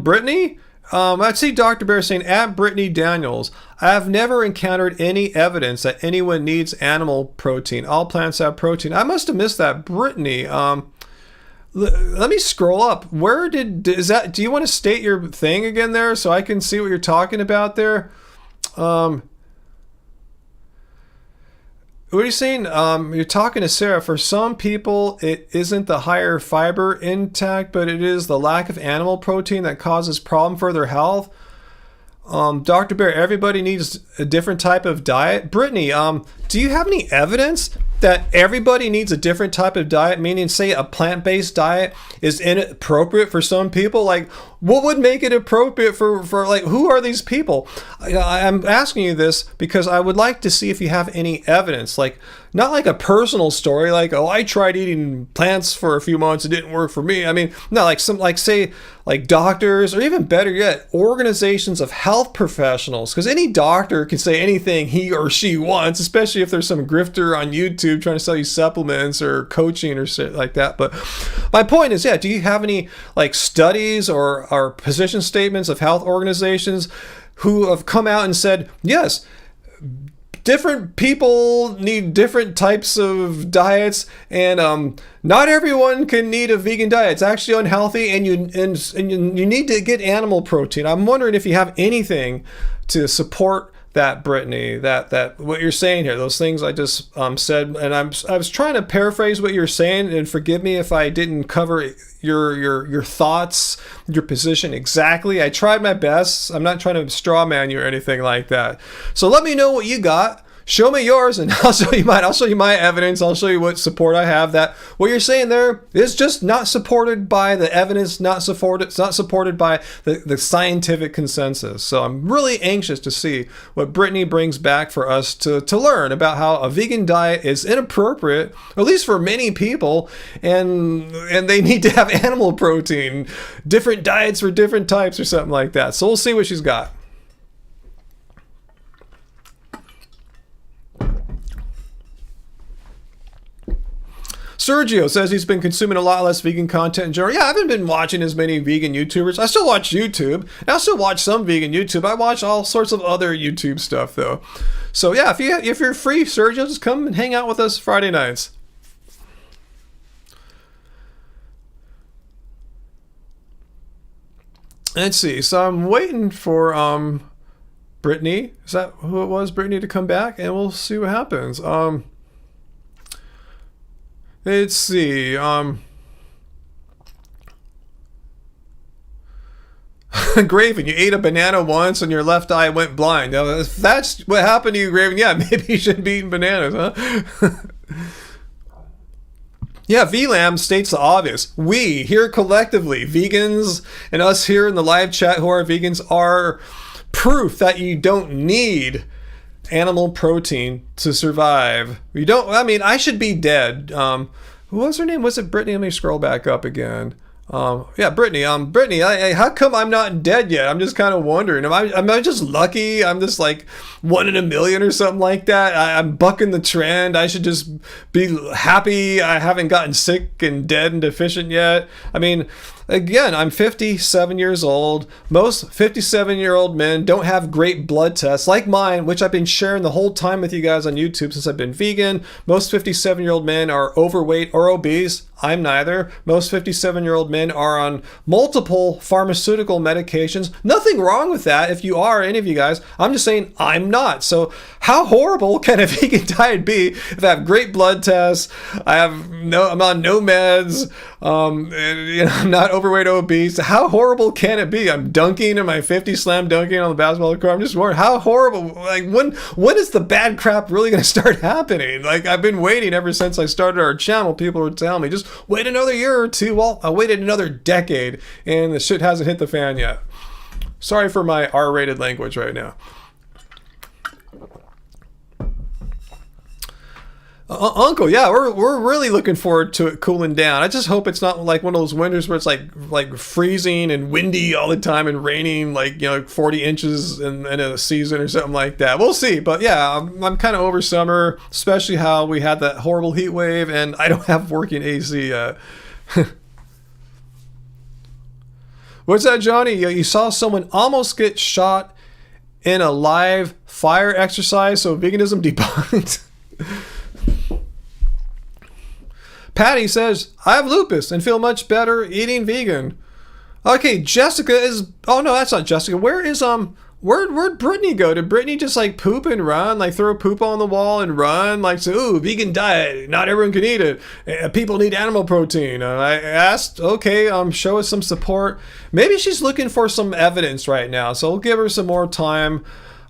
Brittany? I see Dr. Bear saying, at Brittany Daniels, I have never encountered any evidence that anyone needs animal protein. All plants have protein. I must have missed that. Brittany, let me scroll up. Is that, do you want to state your thing again there so I can see what you're talking about there? What are you saying? You're talking to Sarah. For some people, it isn't the higher fiber intake, but it is the lack of animal protein that causes problem for their health. Dr. Bear, everybody needs a different type of diet. Brittany, do you have any evidence that everybody needs a different type of diet? Meaning, say, a plant-based diet is inappropriate for some people. Like, what would make it appropriate for like, who are these people? I'm asking you this because I would like to see if you have any evidence, like, not like a personal story, like, oh, I tried eating plants for a few months, it didn't work for me. I mean, no, like say doctors, or even better yet, organizations of health professionals, because any doctor can say anything he or she wants, especially if there's some grifter on YouTube trying to sell you supplements or coaching or shit like that. But my point is, yeah, do you have any like studies or position statements of health organizations who have come out and said, yes, different people need different types of diets, and not everyone can need a vegan diet. It's actually unhealthy, and you need to get animal protein. I'm wondering if you have anything to support that, Brittany, that what you're saying here, those things I just said, and I was trying to paraphrase what you're saying, and forgive me if I didn't cover your thoughts, your position exactly. I tried my best. I'm not trying to straw man you or anything like that. So let me know what you got. Show me yours and I'll show you mine. I'll show you my evidence. I'll show you what support I have. That what you're saying there is just not supported by the evidence, it's not supported by the scientific consensus. So I'm really anxious to see what Brittany brings back for us to learn about how a vegan diet is inappropriate, at least for many people, and they need to have animal protein, different diets for different types or something like that. So we'll see what she's got. Sergio says he's been consuming a lot less vegan content in general. Yeah, I haven't been watching as many vegan YouTubers. I still watch YouTube, and I still watch some vegan YouTube. I watch all sorts of other YouTube stuff, though. So yeah, if you're free, Sergio, just come and hang out with us Friday nights. Let's see. So I'm waiting for Brittany. Is that who it was? Brittany to come back, and we'll see what happens. Let's see. Graven, you ate a banana once and your left eye went blind. Now, if that's what happened to you, Graven, yeah, maybe you shouldn't be eating bananas, huh? Yeah, VLAM states the obvious. We, here collectively, vegans, and us here in the live chat who are vegans, are proof that you don't need animal protein to survive. You don't, I mean, I should be dead. Who was her name? Was it Brittany? Let me scroll back up again. Yeah, Brittany. Brittany, how come I'm not dead yet? I'm just kind of wondering. Am I just lucky? I'm just like 1 in a million or something like that. I'm bucking the trend. I should just be happy I haven't gotten sick and dead and deficient yet. I mean, again, I'm 57 years old. Most 57-year-old men don't have great blood tests like mine, which I've been sharing the whole time with you guys on YouTube since I've been vegan. Most 57-year-old men are overweight or obese. I'm neither. Most 57-year-old men are on multiple pharmaceutical medications. Nothing wrong with that if you are, any of you guys. I'm just saying I'm not. So how horrible can a vegan diet be if I have great blood tests, I'm on no meds, and, I'm not overweight or obese? How horrible can it be? I'm dunking in my 50 slam dunking on the basketball court. I'm just wondering how horrible, like when is the bad crap really going to start happening? Like I've been waiting ever since I started our channel. People were telling me, just wait another year or two. Well, I waited another decade and the shit hasn't hit the fan yet. Sorry for my R-rated language right now. Uncle, yeah, we're really looking forward to it cooling down. I just hope it's not like one of those winters where it's like freezing and windy all the time and raining 40 inches in a season or something like that. We'll see, but yeah, I'm kind of over summer, especially how we had that horrible heat wave and I don't have working AC yet. What's that, Johnny? You saw someone almost get shot in a live fire exercise, so veganism debunked. Patty says, I have lupus and feel much better eating vegan. Okay, Jessica is... Oh, no, that's not Jessica. Where is, where'd Brittany go? Did Brittany just, poop and run? Throw poop on the wall and run? Say, ooh, vegan diet. Not everyone can eat it. People need animal protein. I asked, okay, show us some support. Maybe she's looking for some evidence right now, so we'll give her some more time.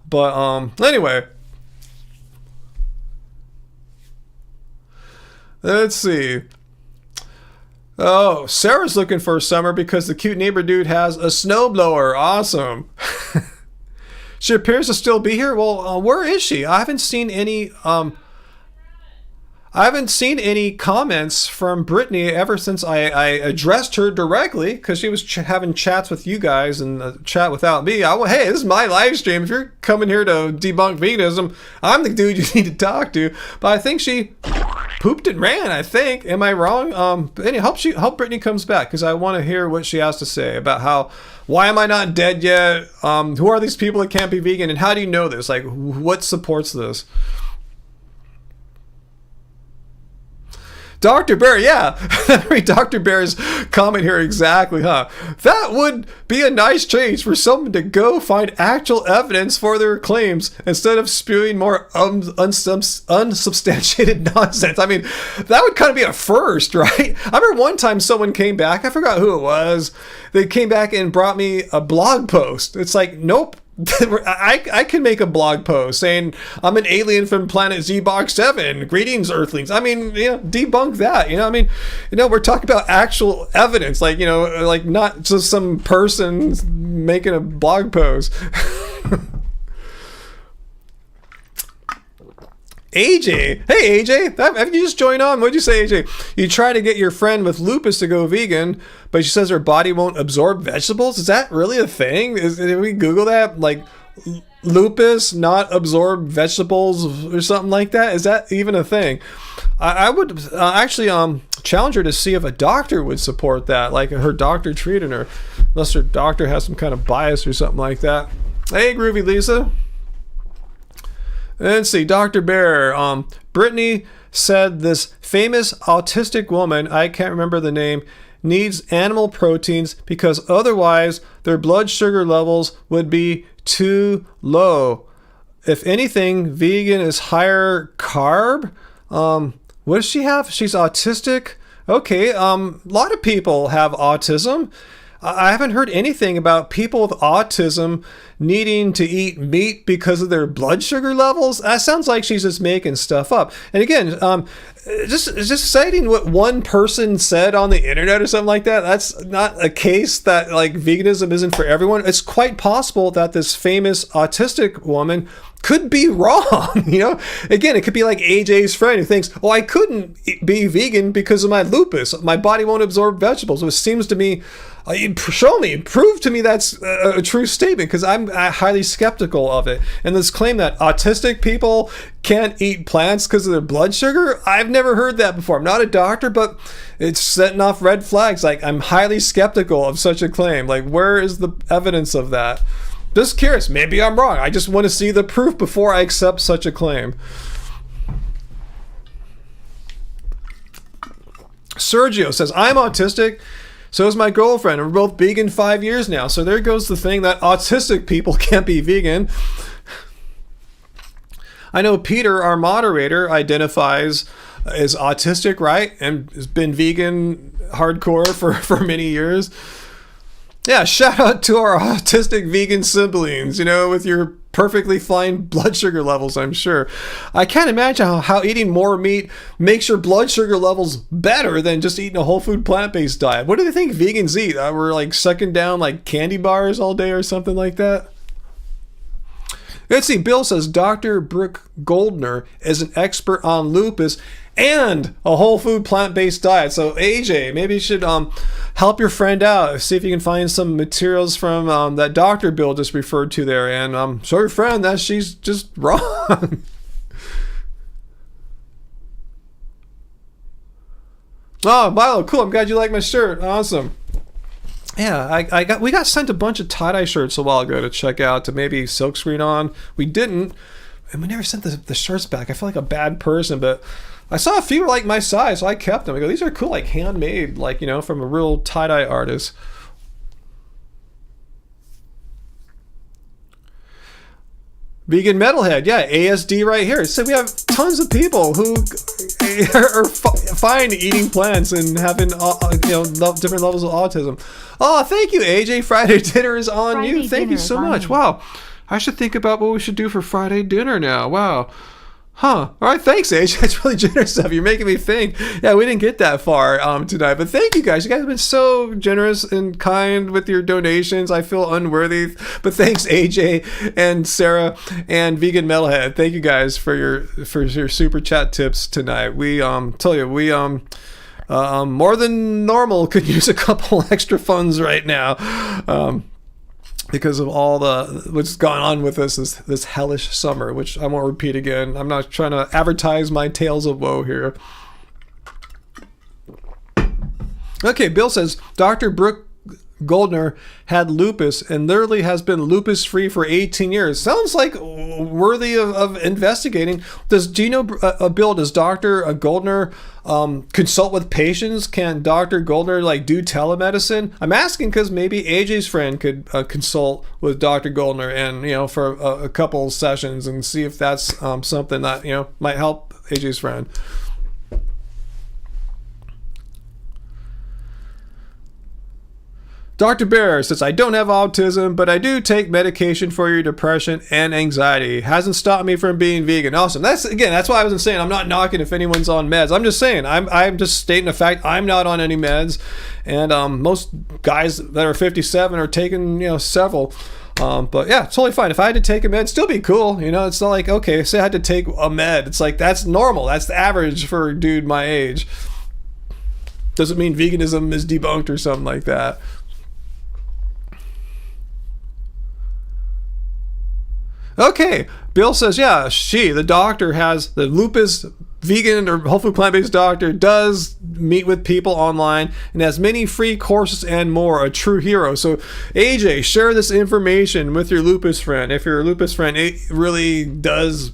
But, anyway... Let's see. Oh, Sarah's looking for summer because the cute neighbor dude has a snowblower. Awesome. She appears to still be here. Well, where is she? I haven't seen any comments from Brittany ever since I addressed her directly, because she was having chats with you guys and chat without me. Hey, this is my live stream. If you're coming here to debunk veganism, I'm the dude you need to talk to. But I think she pooped and ran, I think. Am I wrong? Anyway, help Brittany comes back, because I want to hear what she has to say about why am I not dead yet? Who are these people that can't be vegan? And how do you know this? What supports this? Dr. Bear, yeah. Read Dr. Bear's comment here exactly, huh? That would be a nice change for someone to go find actual evidence for their claims instead of spewing more unsubstantiated nonsense. I mean, that would kind of be a first, right? I remember one time someone came back, I forgot who it was. They came back and brought me a blog post. It's like, nope. I can make a blog post saying I'm an alien from planet Z-Box 7. Greetings, Earthlings. I mean, debunk that. We're talking about actual evidence, not just some person making a blog post. AJ, hey AJ, have you just joined on? What'd you say, AJ? You try to get your friend with lupus to go vegan, but she says her body won't absorb vegetables. Is that really a thing? Did we Google that? Lupus not absorb vegetables or something like that? Is that even a thing? I would actually challenge her to see if a doctor would support that, like her doctor treating her, unless her doctor has some kind of bias or something like that. Hey, Groovy Lisa. Let's see, Dr. Bear. Brittany said this famous autistic woman, I can't remember the name, needs animal proteins because otherwise their blood sugar levels would be too low. If anything, vegan is higher carb. What does she have? She's autistic. Okay, a lot of people have autism. I haven't heard anything about people with autism needing to eat meat because of their blood sugar levels? That sounds like she's just making stuff up. And again, just citing what one person said on the internet or something like that, that's not a case that like veganism isn't for everyone. It's quite possible that this famous autistic woman could be wrong. Again, it could be like AJ's friend who thinks, oh, I couldn't be vegan because of my lupus. My body won't absorb vegetables. It seems to me, prove to me that's a true statement, because I'm highly skeptical of it. And this claim that autistic people can't eat plants because of their blood sugar, I've never heard that before. I'm not a doctor, but it's setting off red flags. Like, I'm highly skeptical of such a claim. Like, where is the evidence of that? Just curious. Maybe I'm wrong. I just want to see the proof before I accept such a claim. Sergio says, I'm autistic. So is my girlfriend. We're both vegan 5 years now. So there goes the thing that autistic people can't be vegan. I know Peter, our moderator, identifies as autistic, right? And has been vegan hardcore for many years. Yeah, shout out to our autistic vegan siblings, with your perfectly fine blood sugar levels, I'm sure. I can't imagine how eating more meat makes your blood sugar levels better than just eating a whole food plant-based diet. What do they think vegans eat? We're like sucking down like candy bars all day or something like that? Let's see, Bill says Dr. Brooke Goldner is an expert on lupus and a whole food plant-based diet. So AJ, maybe you should help your friend out. See if you can find some materials from that Dr. Bill just referred to there, and show your friend that she's just wrong. Oh, Milo, cool. I'm glad you like my shirt. Awesome. Yeah, we got sent a bunch of tie-dye shirts a while ago to check out, to maybe silkscreen on. We didn't, and we never sent the shirts back. I feel like a bad person, but I saw a few like my size, so I kept them. I go, these are cool, like handmade, like, from a real tie-dye artist. Vegan Metalhead, yeah, ASD right here. So we have tons of people who are fine eating plants and having different levels of autism. Oh, thank you, AJ. Friday dinner is on Friday you. Thank you so much. Wow, I should think about what we should do for Friday dinner now. Wow. Huh. All right. Thanks, AJ. That's really generous of you. You're making me think. Yeah, we didn't get that far tonight, but thank you guys. You guys have been so generous and kind with your donations. I feel unworthy, but thanks, AJ and Sarah and Vegan Metalhead. Thank you guys for your super chat tips tonight. We tell you more than normal could use a couple extra funds right now. Because of all what's gone on with us this hellish summer, which I won't repeat again. I'm not trying to advertise my tales of woe here. Okay, Bill says, Dr. Brooke Goldner had lupus and literally has been lupus-free for 18 years. Sounds like worthy of investigating. Do you know, Bill, does Dr. Goldner consult with patients? Can Dr. Goldner do telemedicine? I'm asking because maybe AJ's friend could consult with Dr. Goldner and, for a couple sessions and see if that's something that, might help AJ's friend. Dr. Bear says, I don't have autism, but I do take medication for your depression and anxiety. Hasn't stopped me from being vegan. Awesome. That's why I wasn't saying I'm not knocking if anyone's on meds. I'm just saying, I'm just stating the fact I'm not on any meds. And most guys that are 57 are taking, several. But yeah, totally fine. If I had to take a med, it'd still be cool. It's not like, okay, say I had to take a med. It's like, that's normal. That's the average for a dude my age. Doesn't mean veganism is debunked or something like that. Okay, Bill says, yeah, the doctor has the lupus vegan or whole food plant-based doctor does meet with people online and has many free courses and more. A true hero. So AJ, share this information with your lupus friend. If your lupus friend, it really does.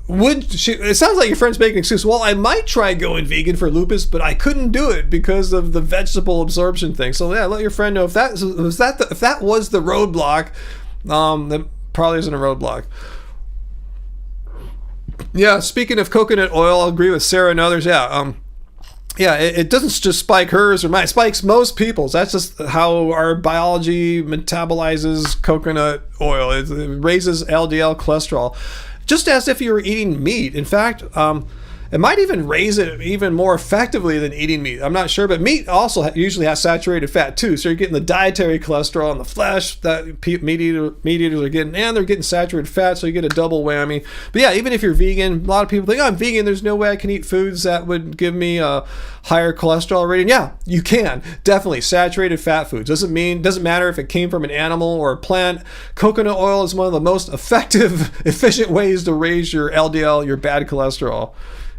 It sounds like your friend's making an excuse. Well, I might try going vegan for lupus, but I couldn't do it because of the vegetable absorption thing. So yeah, let your friend know if that was the roadblock. That probably isn't a roadblock. Yeah, speaking of coconut oil, I'll agree with Sarah and others. Yeah, Yeah, it doesn't just spike hers or mine. It spikes most people's. That's just how our biology metabolizes coconut oil. It raises LDL cholesterol, just as if you were eating meat. In fact, it might even raise it even more effectively than eating meat. I'm not sure, but meat also usually has saturated fat too. So you're getting the dietary cholesterol in the flesh that meat eaters are getting, and they're getting saturated fat, so you get a double whammy. But yeah, even if you're vegan, a lot of people think, oh, I'm vegan, there's no way I can eat foods that would give me a higher cholesterol rating. Yeah, you can. Definitely. Saturated fat foods. Doesn't matter if it came from an animal or a plant. Coconut oil is one of the most effective, efficient ways to raise your LDL, your bad cholesterol.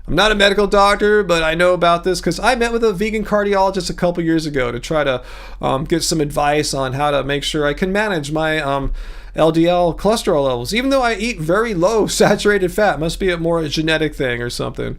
I'm not a medical doctor, but I know about this because I met with a vegan cardiologist a couple years ago to try to get some advice on how to make sure I can manage my LDL cholesterol levels. Even though I eat very low saturated fat, must be a genetic thing or something.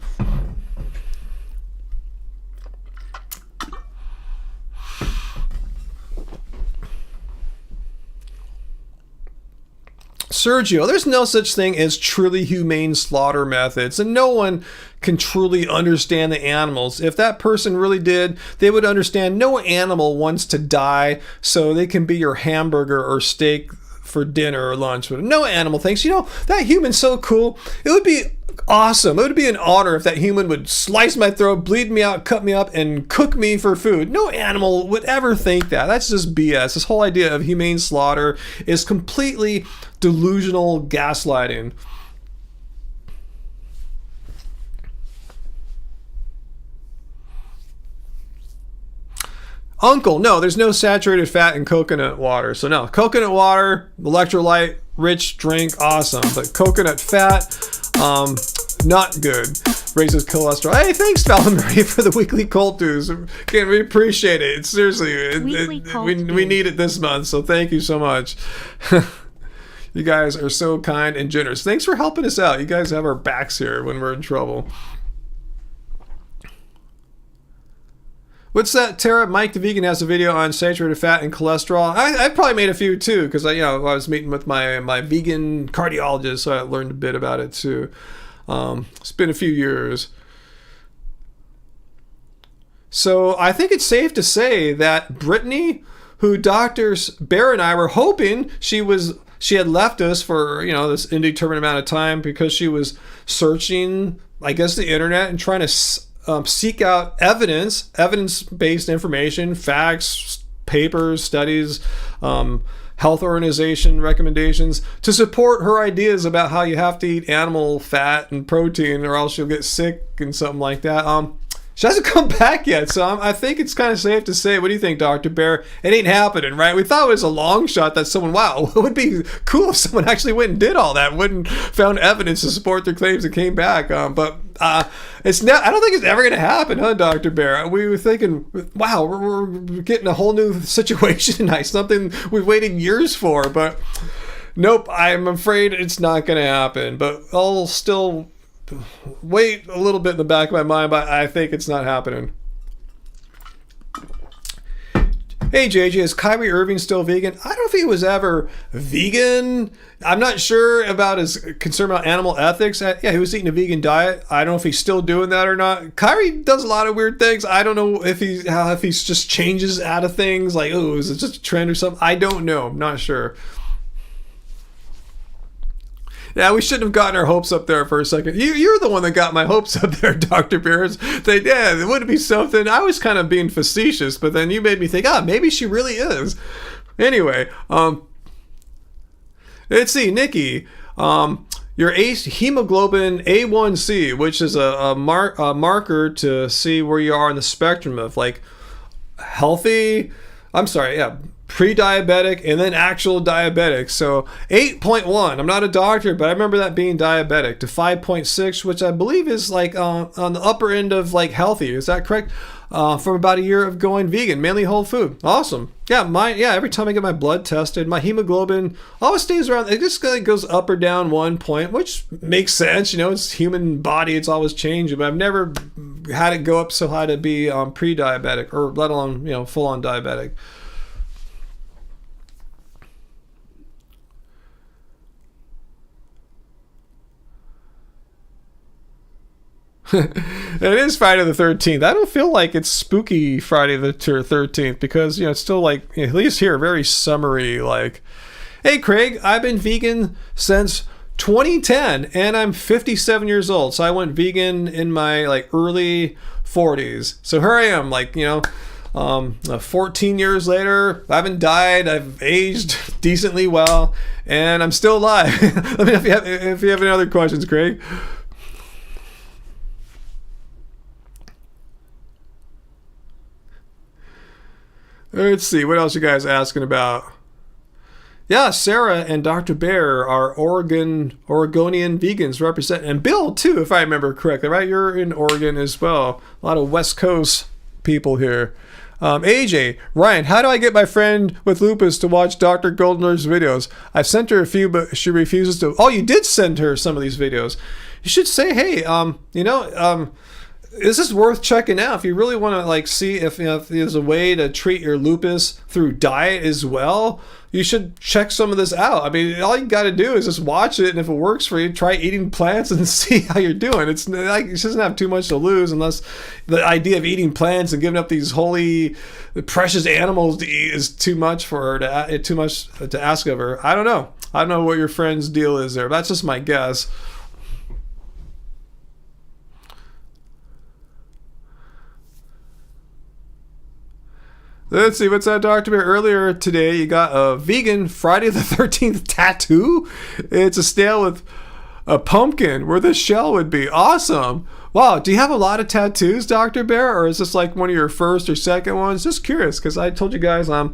Sergio, there's no such thing as truly humane slaughter methods, and no one can truly understand the animals. If that person really did, they would understand no animal wants to die so they can be your hamburger or steak for dinner or lunch. No animal thinks, that human's so cool. It would be awesome. It would be an honor if that human would slice my throat, bleed me out, cut me up, and cook me for food. No animal would ever think that. That's just BS. This whole idea of humane slaughter is completely delusional gaslighting. Uncle, no, there's no saturated fat in coconut water. So no, coconut water, electrolyte, rich drink, awesome. But coconut fat, not good. Raises cholesterol. Hey, thanks, Valerie, for the weekly cult dues. Again, we appreciate it. Seriously, we need it this month, so thank you so much. You guys are so kind and generous. Thanks for helping us out. You guys have our backs here when we're in trouble. What's that, Tara? Mike the Vegan has a video on saturated fat and cholesterol. I probably made a few too, because I was meeting with my vegan cardiologist, so I learned a bit about it too. It's been a few years. So I think it's safe to say that Brittany, who Doctors Bear and I were hoping she had left us for this indeterminate amount of time because she was searching, I guess, the internet and trying to seek out evidence-based information, facts, papers, studies, health organization recommendations to support her ideas about how you have to eat animal fat and protein or else you'll get sick and something like that. She hasn't come back yet, so I think it's kind of safe to say, what do you think, Dr. Bear? It ain't happening, right? We thought it was a long shot that someone, it would be cool if someone actually went and did all that, found evidence to support their claims and came back. But it's not. I don't think it's ever going to happen, huh, Dr. Bear? We were thinking, wow, we're getting a whole new situation tonight, something we've waited years for, but nope, I'm afraid it's not going to happen. But I'll still wait a little bit in the back of my mind, but I think it's not happening. Hey JJ, is Kyrie Irving still vegan? I don't think he was ever vegan. I'm not sure about his concern about animal ethics. Yeah, he was eating a vegan diet. I don't know if he's still doing that or not. Kyrie does a lot of weird things. I don't know if he's just changes out of things, like, is it just a trend or something? I don't know. I'm not sure. Yeah, we shouldn't have gotten our hopes up there for a second. You're the one that got my hopes up there, Dr. Beers. It would be something. I was kind of being facetious, but then you made me think, maybe she really is. Anyway, let's see, Nikki. Your hemoglobin A1C, which is a marker to see where you are on the spectrum of pre-diabetic and then actual diabetic. So 8.1, I'm not a doctor, but I remember that being diabetic, to 5.6, which I believe is on the upper end of healthy. Is that correct? From about a year of going vegan, mainly whole food. Awesome. Yeah, every time I get my blood tested, my hemoglobin always stays around. It just goes up or down 1 point, which makes sense. It's human body. It's always changing, but I've never had it go up so high to be pre-diabetic or let alone, full-on diabetic. It is Friday the 13th. I don't feel like it's spooky Friday the 13th because, it's still like, at least here, very summery. Like, hey, Craig, I've been vegan since 2010 and I'm 57 years old. So I went vegan in my early 40s. So here I am, 14 years later. I haven't died. I've aged decently well, and I'm still alive. Let me know if you have any other questions, Craig. Let's see, what else you guys asking about? Yeah, Sarah and Dr. Bear are Oregonian vegans represent, and Bill too, if I remember correctly, right? You're in Oregon as well. A lot of West Coast people here. AJ, Ryan, how do I get my friend with lupus to watch Dr. Goldner's videos? I've sent her a few, but she refuses to. Oh, you did send her some of these videos. You should say, hey, this is worth checking out if you really want to see if there's a way to treat your lupus through diet as well. You should check some of this out. I mean, all you got to do is just watch it, and if it works for you, try eating plants and see how you're doing. It doesn't have too much to lose, unless the idea of eating plants and giving up these holy, precious animals to eat is too much for her too much to ask of her. I don't know. I don't know what your friend's deal is there. That's just my guess. Let's see, what's that, Dr. Bear? Earlier today, you got a vegan Friday the 13th tattoo. It's a snail with a pumpkin where the shell would be. Awesome. Wow, do you have a lot of tattoos, Dr. Bear? Or is this one of your first or second ones? Just curious, because I told you guys I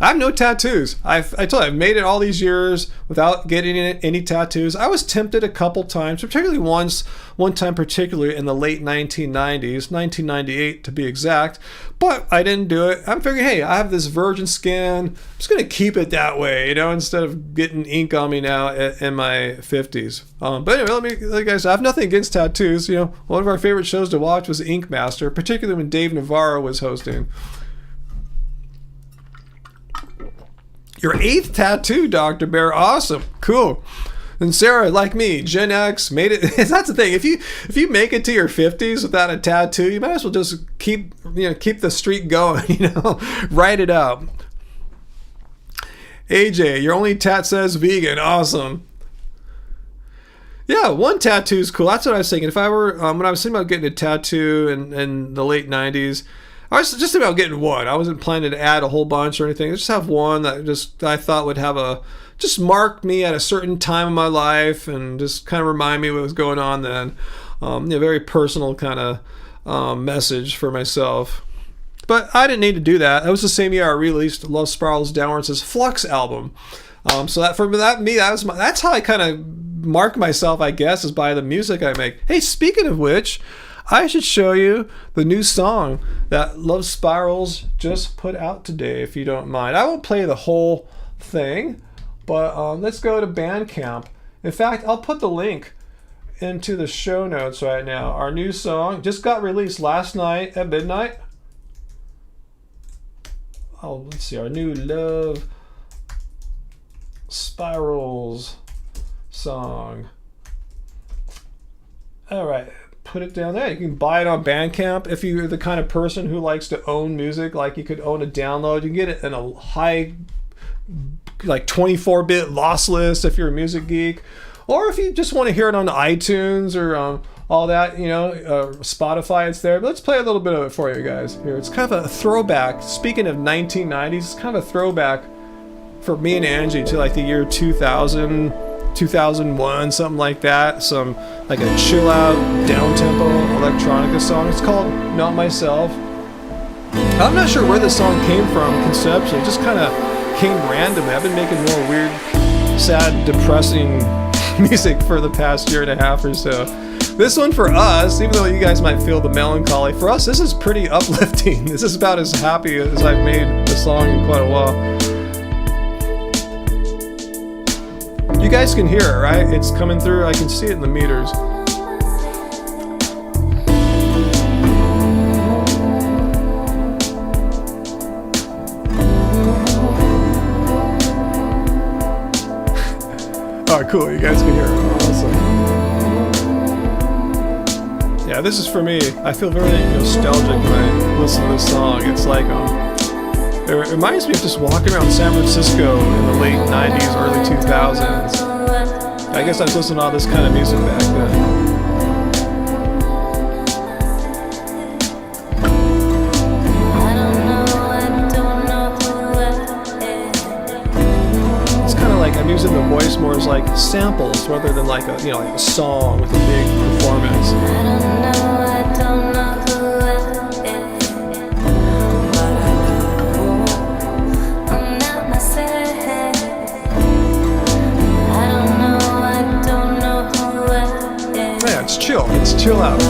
have no tattoos. I told you, I've made it all these years without getting any tattoos. I was tempted a couple times, particularly one time particularly in the late 1990s, 1998 to be exact, but I didn't do it. I'm figuring, hey, I have this virgin skin. I'm just going to keep it that way, instead of getting ink on me now in my 50s. But anyway, let me guys, I have nothing against tattoos. One of our favorite shows to watch was Ink Master, particularly when Dave Navarro was hosting. Your 8th tattoo, Dr. Bear. Awesome. Cool. And Sarah, like me, Gen X, made it. That's the thing. If you make it to your 50s without a tattoo, you might as well just keep the streak going, Write it out. AJ, your only tat says vegan. Awesome. Yeah, one tattoo is cool. That's what I was thinking. If I were, when I was thinking about getting a tattoo in the late 90s, I was just about getting one. I wasn't planning to add a whole bunch or anything. I just have one that I thought would have just mark me at a certain time in my life and just kind of remind me what was going on then. Very personal kind of message for myself. But I didn't need to do that. It was the same year I released Love Spirals Downwards' Flux album. So that's how I kind of mark myself, I guess, is by the music I make. Hey, speaking of which, I should show you the new song that Love Spirals just put out today, if you don't mind. I won't play the whole thing, but let's go to Bandcamp. In fact, I'll put the link into the show notes right now. Our new song just got released last night at midnight. Oh, let's see. Our new Love Spirals song. All right. Put it down there. You can buy it on Bandcamp. If you're the kind of person who likes to own music, you could own a download. You can get it in a high, 24-bit lossless if you're a music geek. Or if you just want to hear it on iTunes or all that, Spotify, it's there. But let's play a little bit of it for you guys here. It's kind of a throwback. Speaking of 1990s, it's kind of a throwback for me and Angie to the year 2000, 2001, something like that. Some a chill out, down-tempo electronica song. It's called Not Myself. I'm not sure where this song came from conceptually. It just kind of came randomly. I've been making more weird, sad, depressing music for the past year and a half or so. This one for us, even though you guys might feel the melancholy, for us this is pretty uplifting. This is about as happy as I've made a song in quite a while. You guys can hear it, right? It's coming through. I can see it in the meters. Oh, cool. You guys can hear it. Awesome. Yeah, this is for me. I feel very nostalgic when I listen to this song. It's like, it reminds me of just walking around San Francisco in the late 90s, early 2000s. I guess I was listening to all this kind of music back then. I'm using the voice more as like samples rather than like a like a song with a big performance. Yeah, it's chill. It's chill out.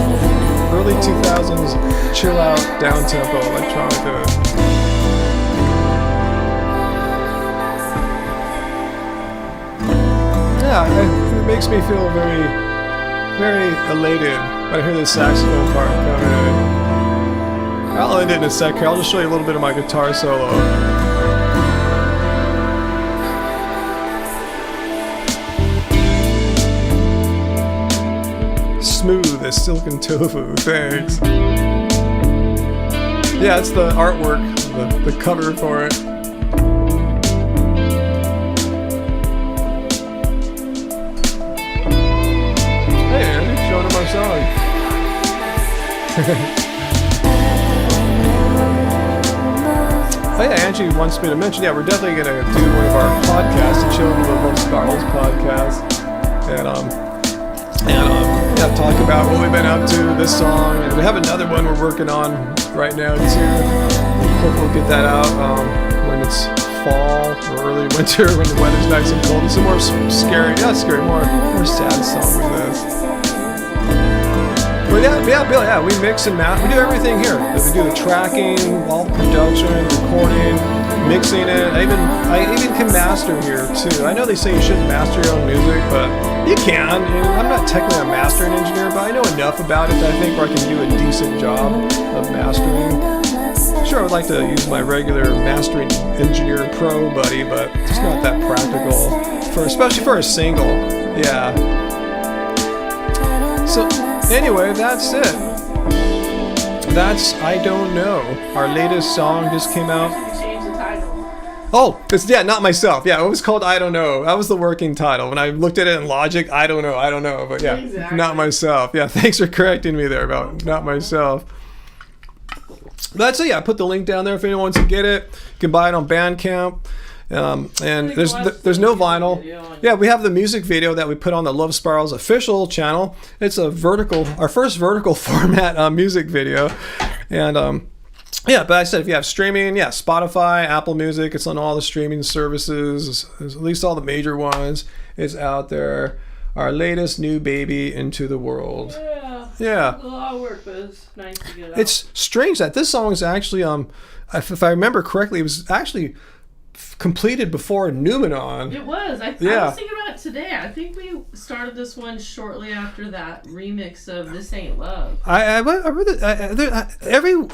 Early 2000s chill out, down tempo electronic. Yeah, it makes me feel very, very elated when I hear this saxophone part coming in. I'll end it in a sec here. I'll just show you a little bit of my guitar solo. Smooth as silken tofu, thanks. Yeah, it's the artwork, the cover for it. Song. Oh yeah, Angie wants me to mention, yeah, we're definitely going to do one of our podcasts, the Children of Love Spirals podcast, and talk about what we've been up to, this song, and we have another one we're working on right now too. Hope we'll get that out when it's fall or early winter, when the weather's nice and cold. It's a more scary, not scary, more sad song than this. But yeah, we mix and master. We do everything here. We do the tracking, all the production, recording, mixing it. I even can master here too. I know they say you shouldn't master your own music, but you can. I'm not technically a mastering engineer, but I know enough about it that I think where I can do a decent job of mastering. Sure, I would like to use my regular mastering engineer pro buddy, but it's not that practical, especially for a single. Yeah. So. Anyway, that's it. That's I Don't Know. Our latest song just came out. Oh, it's not myself. Yeah, it was called I Don't Know. That was the working title. When I looked at it in Logic, I don't know. But yeah, exactly. Not myself. Yeah, thanks for correcting me there about not myself. That's it. Yeah, I put the link down there if anyone wants to get it. You can buy it on Bandcamp. And there's no vinyl. Yeah, we have the music video that we put on the Love Spirals official channel. It's our first vertical format music video. And yeah, but I said if you have streaming, yeah, Spotify, Apple Music, it's on all the streaming services, at least all the major ones. It's out there. Our latest new baby into the world. Yeah. It's a lot of work, but it's nice to get out. It's strange that this song is actually if I remember correctly, it was actually completed before Numenon. It was. I was thinking about it today. I think we started this one shortly after that remix of This Ain't Love.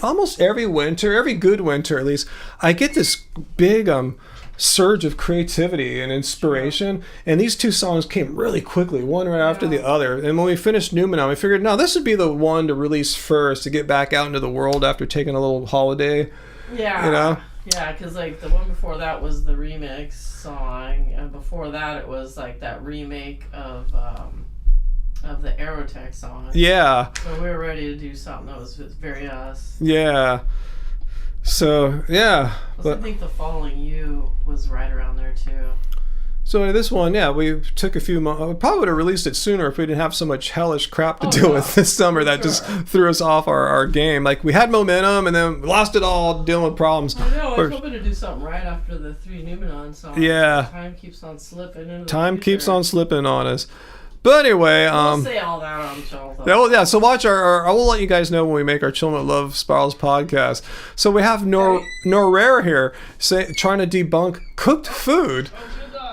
Almost every winter, every good winter at least, I get this big surge of creativity and inspiration, and these two songs came really quickly, one right after the other. And when we finished Numenon, we figured, no, this would be the one to release first to get back out into the world after taking a little holiday. Yeah. You know? Yeah, because like the one before that was the remix song, and before that it was like that remake of the Aerotech song. Yeah. So we were ready to do something that was very us. Yeah. So yeah. I think The Following You was right around there too. So this one, yeah, we took a few months. We probably would have released it sooner if we didn't have so much hellish crap to deal with this summer that just threw us off our game. Like, we had momentum and then we lost it all dealing with problems. I know. I was hoping to do something right after the 3 Numenon songs. Yeah. Time keeps on slipping. Time keeps on slipping on us. But anyway, we'll say all that on Children. Yeah, so watch I will let you guys know when we make our Children of Love Spirals podcast. So we have Norrare here trying to debunk cooked food.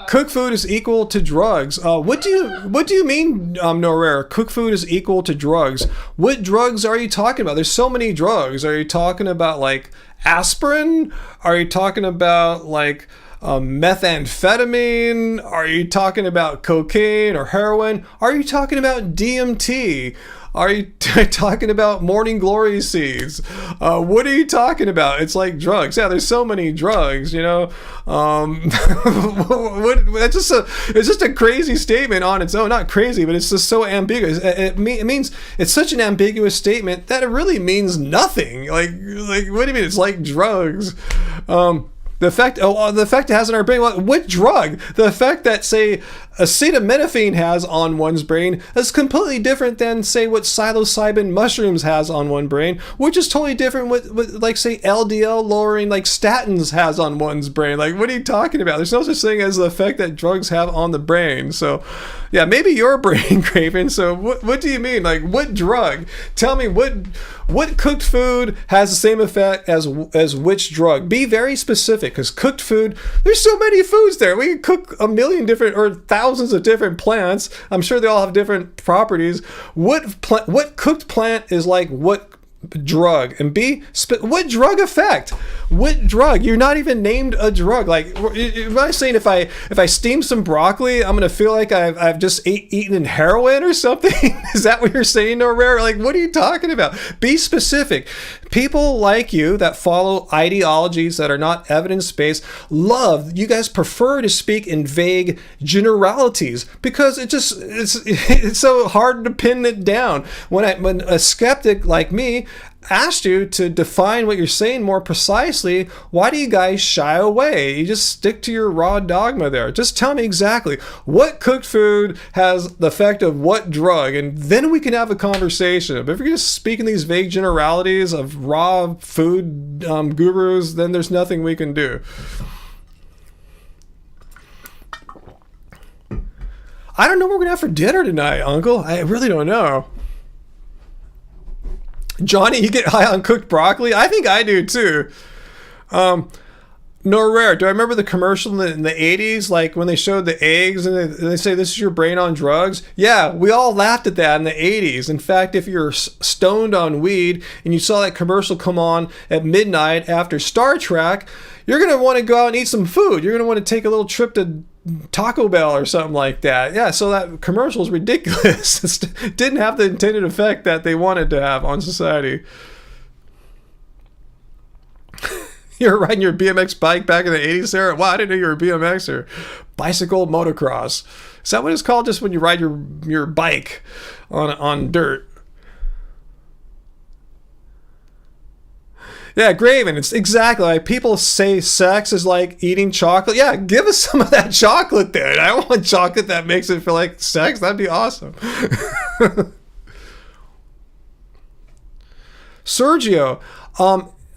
Cooked food is equal to drugs. What do you mean, Norrare? Cooked food is equal to drugs. What drugs are you talking about? There's so many drugs. Are you talking about like aspirin? Are you talking about like methamphetamine? Are you talking about cocaine or heroin? Are you talking about DMT? Are you talking about morning glory seeds? What are you talking about? It's like drugs. Yeah, there's so many drugs, you know. It's just a crazy statement on its own. Not crazy, but it's just so ambiguous. It means it's such an ambiguous statement that it really means nothing. Like what do you mean? It's like drugs. The effect it has on our brain. What drug? The effect that, say, acetaminophen has on one's brain is completely different than, say, what psilocybin mushrooms has on one brain, which is totally different with like, say, LDL lowering, like statins has on one's brain. Like, what are you talking about? There's no such thing as the effect that drugs have on the brain. So, yeah, maybe you're brain craving. So, what do you mean? Like, what drug? Tell me what cooked food has the same effect as which drug? Be very specific, because cooked food, there's so many foods there. We can cook a million different or thousands of different plants. I'm sure they all have different properties. What cooked plant is like what drug? And what drug effect? What drug? You're not even named a drug. Like, am I saying if I steam some broccoli, I'm gonna feel like I've just eaten heroin or something? Is that what you're saying, No Rare? Like, what are you talking about? Be specific. People like you that follow ideologies that are not evidence-based you guys prefer to speak in vague generalities because it's so hard to pin it down. When a skeptic like me asked you to define what you're saying more precisely, why do you guys shy away? You just stick to your raw dogma there. Just tell me exactly what cooked food has the effect of what drug, and then we can have a conversation. But if you're just speaking these vague generalities of raw food gurus, then there's nothing we can do. I don't know what we're gonna have for dinner tonight, Uncle. I really don't know. Johnny, you get high on cooked broccoli? I think I do too. No Rare, do I remember the commercial in the 80s, like when they showed the eggs and they say this is your brain on drugs? Yeah, we all laughed at that in the 80s. In fact, if you're stoned on weed and you saw that commercial come on at midnight after Star Trek, you're going to want to go out and eat some food. You're going to want to take a little trip to Taco Bell or something like that. Yeah, so that commercial is ridiculous. It didn't have the intended effect that they wanted to have on society. You were riding your BMX bike back in the 80s, Sarah? Wow, I didn't know you were a BMXer. Bicycle motocross. Is that what it's called? Just when you ride your bike on dirt? Yeah, Graven, it's exactly like people say sex is like eating chocolate. Yeah, give us some of that chocolate then. I want chocolate that makes it feel like sex. That'd be awesome. Sergio,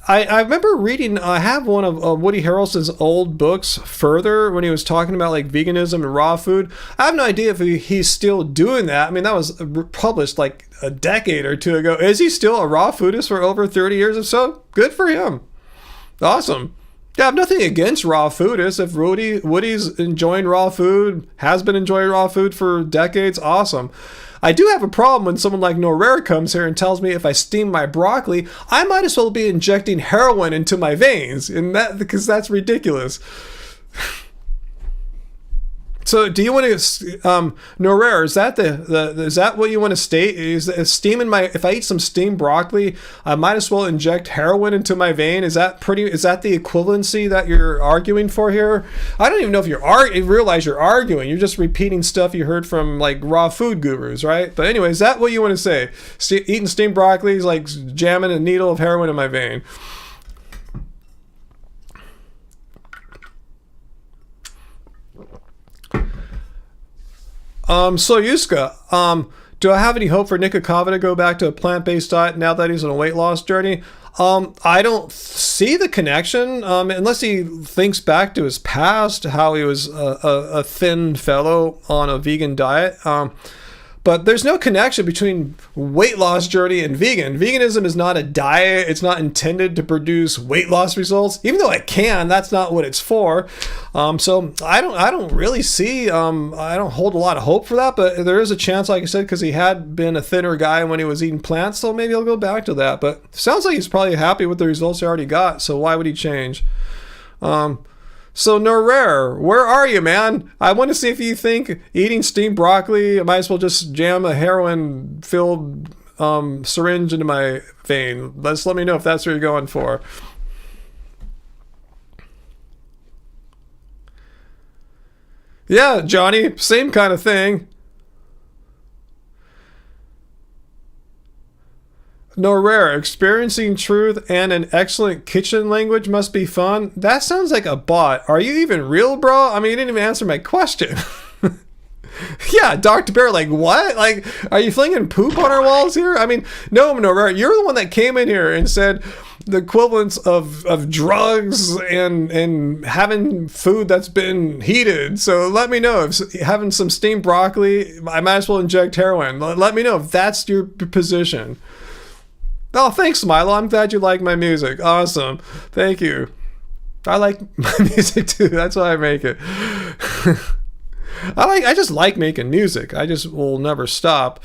I remember reading, I have one of Woody Harrelson's old books further when he was talking about like veganism and raw food. I have no idea if he's still doing that. I mean, that was published like a decade or two ago. Is he still a raw foodist for over 30 years or so? Good for him. Awesome. Yeah, I have nothing against raw foodists. If Woody's enjoying raw food, has been enjoying raw food for decades, awesome. I do have a problem when someone like Norrera comes here and tells me if I steam my broccoli, I might as well be injecting heroin into my veins, and because that's ridiculous. So, do you want to, Norrera? Is that is that what you want to state? Is steaming if I eat some steamed broccoli, I might as well inject heroin into my vein? Is that the equivalency that you're arguing for here? I don't even know if you realize you're arguing. You're just repeating stuff you heard from like raw food gurus, right? But anyway, is that what you want to say? Eating steamed broccoli is like jamming a needle of heroin in my vein. Soyuska, do I have any hope for Nikokava to go back to a plant-based diet now that he's on a weight loss journey? I don't see the connection, unless he thinks back to his past, how he was a thin fellow on a vegan diet. But there's no connection between weight loss journey and vegan. Veganism is not a diet. It's not intended to produce weight loss results. Even though it can, that's not what it's for. So I don't really see, I don't hold a lot of hope for that, but there is a chance, like I said, because he had been a thinner guy when he was eating plants, so maybe he'll go back to that. But it sounds like he's probably happy with the results he already got, so why would he change? So Norrera, where are you, man? I want to see if you think eating steamed broccoli, I might as well just jam a heroin-filled syringe into my vein. Let me know if that's what you're going for. Yeah, Johnny, same kind of thing. No rare. Experiencing truth and an excellent kitchen language must be fun. That sounds like a bot. Are you even real, bro? I mean, you didn't even answer my question. Yeah, Dr. Bear, like, what? Like, are you flinging poop on our walls here? I mean, no, rare. You're the one that came in here and said the equivalence of drugs and having food that's been heated. So let me know if having some steamed broccoli, I might as well inject heroin. Let me know if that's your position. Oh, thanks, Milo. I'm glad you like my music. Awesome. Thank you. I like my music too. That's why I make it. I just like making music. I just will never stop.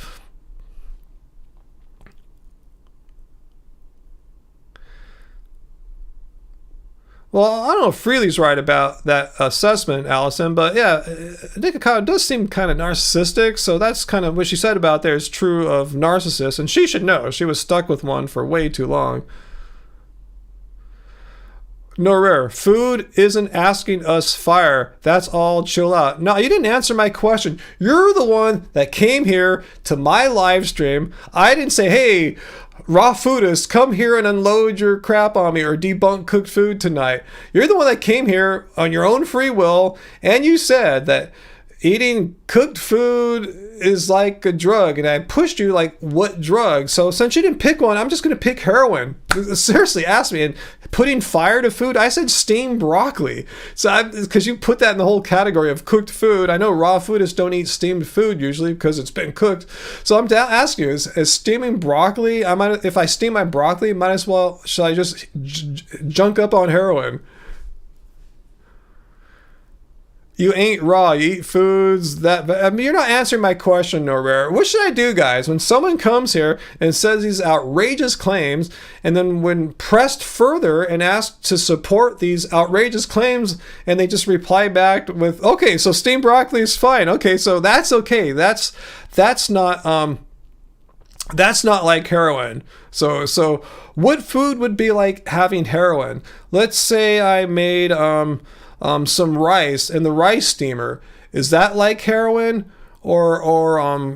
Well, I don't know if Freely's right about that assessment, Allison, but yeah, I think it kind of does seem kind of narcissistic. So that's kind of what she said about there is true of narcissists, and she should know. She was stuck with one for way too long. No rare. Food isn't asking us fire. That's all. Chill out. No, you didn't answer my question. You're the one that came here to my live stream. I didn't say, hey, raw foodists, come here and unload your crap on me or debunk cooked food tonight. You're the one that came here on your own free will, and you said that eating cooked food is like a drug, and I pushed you like, what drug? So since you didn't pick one, I'm just going to pick heroin. Seriously, ask me. And putting fire to food, I said steamed broccoli. So because you put that in the whole category of cooked food. I know raw foodists don't eat steamed food usually because it's been cooked. So I'm asking you, is steaming broccoli, if I steam my broccoli, might as well, should I just junk up on heroin? You ain't raw. You eat foods that... I mean, you're not answering my question, no rare. What should I do, guys? When someone comes here and says these outrageous claims, and then when pressed further and asked to support these outrageous claims, and they just reply back with, okay, so steamed broccoli is fine. Okay, so that's okay. That's not like heroin. So what food would be like having heroin? Let's say I made... some rice in the rice steamer. Is that like heroin? Or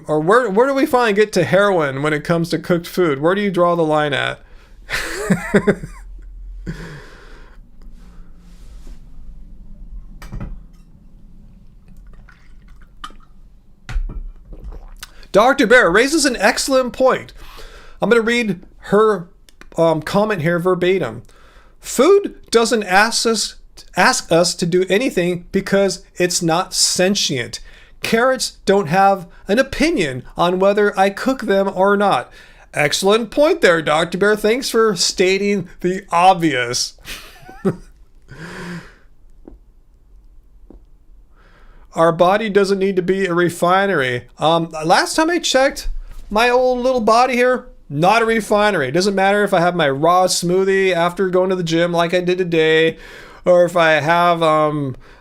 where do we finally get to heroin when it comes to cooked food? Where do you draw the line at? Dr. Bear raises an excellent point. I'm going to read her comment here verbatim. Food doesn't ask us to do anything because it's not sentient. Carrots don't have an opinion on whether I cook them or not. Excellent point there, Dr. Bear. Thanks for stating the obvious. Our body doesn't need to be a refinery. Last time I checked, my old little body here, not a refinery. It doesn't matter if I have my raw smoothie after going to the gym like I did today, or if I have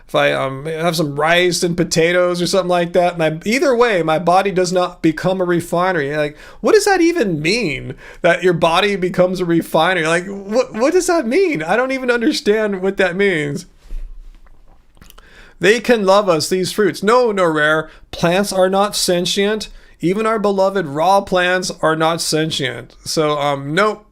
some rice and potatoes or something like that. Either way, my body does not become a refinery. Like, what does that even mean? That your body becomes a refinery? Like, what does that mean? I don't even understand what that means. They can love us, these fruits. No rare. Plants are not sentient. Even our beloved raw plants are not sentient. So, nope.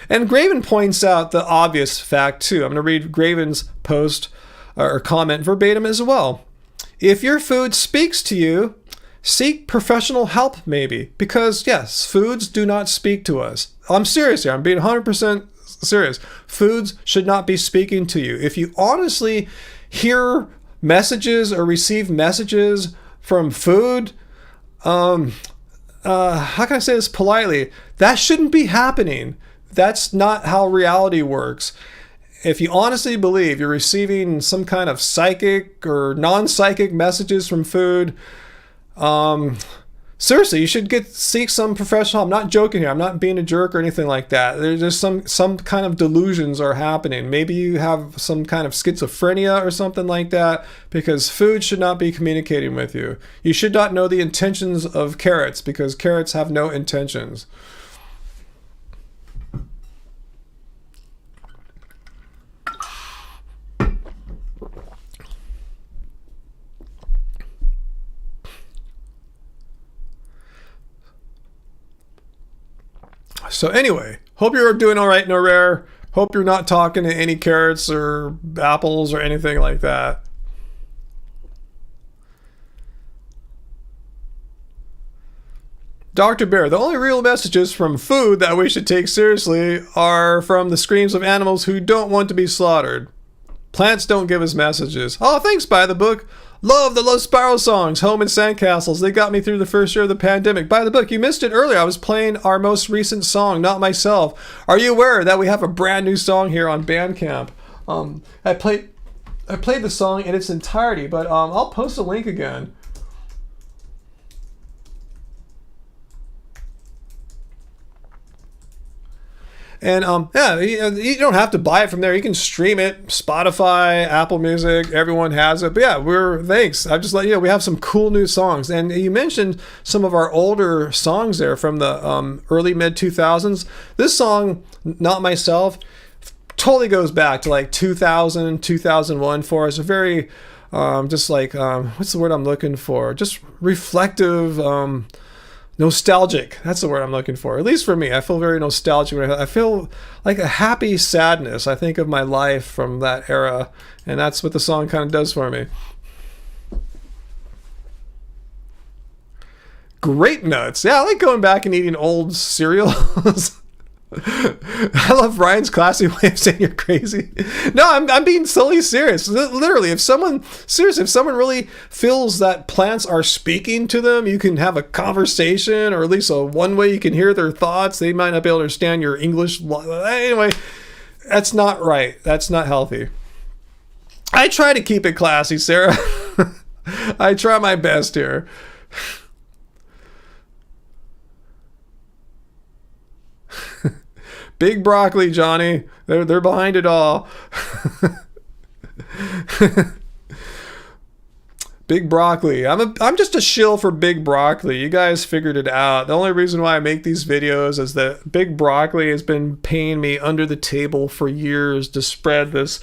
And Graven points out the obvious fact too. I'm going to read Graven's post or comment verbatim as well. If your food speaks to you, seek professional help maybe. Because yes, foods do not speak to us. I'm serious here. I'm being 100% serious. Foods should not be speaking to you. If you honestly hear messages or receive messages from food, how can I say this politely? That shouldn't be happening. That's not how reality works. If you honestly believe you're receiving some kind of psychic or non-psychic messages from food, seriously, you should seek some professional. I'm not joking here. I'm not being a jerk or anything like that. There's just some kind of delusions are happening. Maybe you have some kind of schizophrenia or something like that, because food should not be communicating with you. You should not know the intentions of carrots, because carrots have no intentions. So anyway, hope you're doing all right, No Rare. Hope you're not talking to any carrots or apples or anything like that. Dr. Bear, the only real messages from food that we should take seriously are from the screams of animals who don't want to be slaughtered. Plants don't give us messages. Oh, thanks, By the Book. Love the Love Spiral songs, Home and Sandcastles. They got me through the first year of the pandemic. By the Book, you missed it earlier. I was playing our most recent song, Not Myself. Are you aware that we have a brand new song here on Bandcamp? I played the song in its entirety, but I'll post a link again. And yeah, you don't have to buy it from there. You can stream it, Spotify, Apple Music, everyone has it. But yeah, thanks. I just let you know we have some cool new songs. And you mentioned some of our older songs there from the early mid 2000s. This song, Not Myself, totally goes back to like 2000, 2001 for us. A very just like what's the word I'm looking for? Just reflective. Nostalgic. That's the word I'm looking for. At least for me, I feel very nostalgic. I feel like a happy sadness. I think of my life from that era, and that's what the song kind of does for me. Grape nuts. Yeah, I like going back and eating old cereals. I love Ryan's classy way of saying you're crazy. No, I'm being solely serious. Literally, if someone really feels that plants are speaking to them, you can have a conversation, or at least one way you can hear their thoughts. They might not be able to understand your English. Anyway, that's not right. That's not healthy. I try to keep it classy, Sarah. I try my best here. Big broccoli, Johnny. They're behind it all. Big broccoli. I'm just a shill for big broccoli. You guys figured it out. The only reason why I make these videos is that big broccoli has been paying me under the table for years to spread this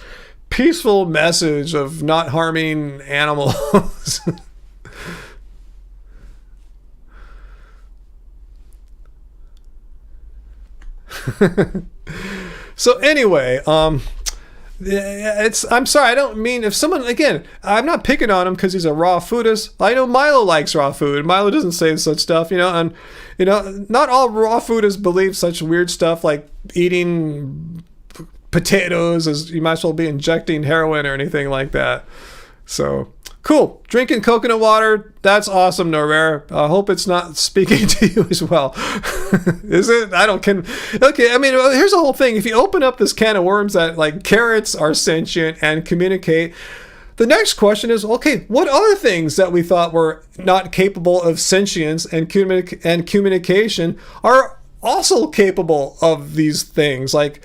peaceful message of not harming animals. So anyway, I'm sorry, I don't mean, if someone, again, I'm not picking on him because he's a raw foodist. I know Milo likes raw food. Milo doesn't say such stuff, and not all raw foodists believe such weird stuff like eating potatoes as you might as well be injecting heroin or anything like that. So cool. Drinking coconut water. That's awesome, No Rare. I hope it's not speaking to you as well. Is it? Okay, I mean, here's the whole thing. If you open up this can of worms that like carrots are sentient and communicate, the next question is, okay, what other things that we thought were not capable of sentience and communication are also capable of these things? Like,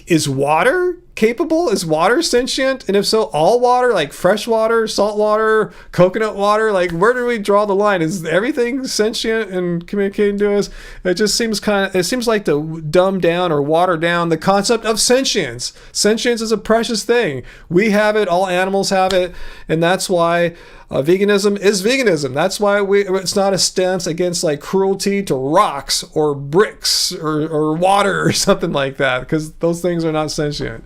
is water capable? Is water sentient? And if so, all water, like fresh water, salt water, coconut water, like where do we draw the line? Is everything sentient and communicating to us? It just seems like to dumb down or water down the concept of sentience. Sentience is a precious thing. We have it, all animals have it, and that's why veganism is veganism. That's why it's not a stance against like cruelty to rocks or bricks or water or something like that, because those things are not sentient.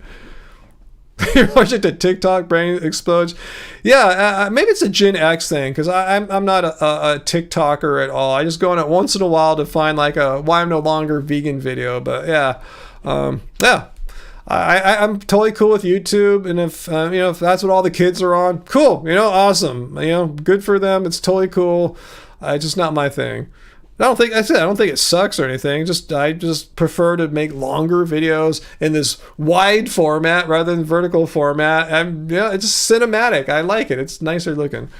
You're watching the TikTok brain explodes. Yeah, maybe it's a Gen X thing, because I'm not a TikToker at all. I just go on it once in a while to find like a why I'm no longer vegan video. But yeah, I'm totally cool with YouTube, and if if that's what all the kids are on, cool. Awesome. Good for them. It's totally cool. It's just not my thing. I don't think it sucks or anything. I just prefer to make longer videos in this wide format rather than vertical format. And it's just cinematic. I like it. It's nicer looking.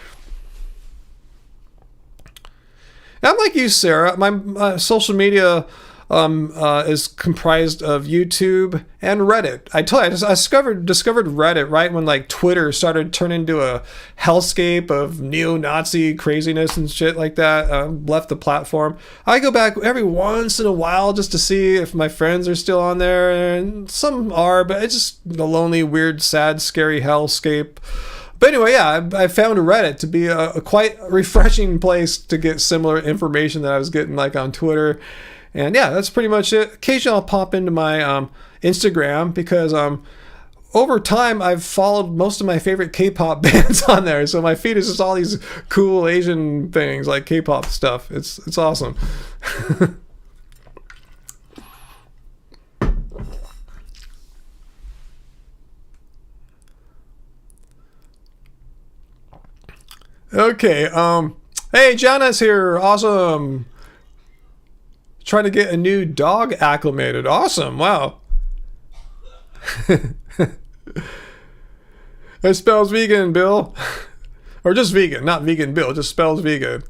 I'm like you, Sarah. My social media is comprised of YouTube and Reddit. I discovered Reddit right when like Twitter started turning into a hellscape of neo-Nazi craziness and shit like that. Left the platform. I go back every once in a while just to see if my friends are still on there, and some are, but it's just a lonely, weird, sad, scary hellscape. But anyway, yeah, I found Reddit to be a quite refreshing place to get similar information that I was getting like on Twitter. And yeah, that's pretty much it. Occasionally I'll pop into my Instagram because over time I've followed most of my favorite K-pop bands on there. So my feed is just all these cool Asian things like K-pop stuff. It's awesome. Okay, hey, Jana's here. Awesome. Trying to get a new dog acclimated. Awesome. Wow. It spells vegan, Bill. Or just vegan, not vegan, Bill. It just spells vegan.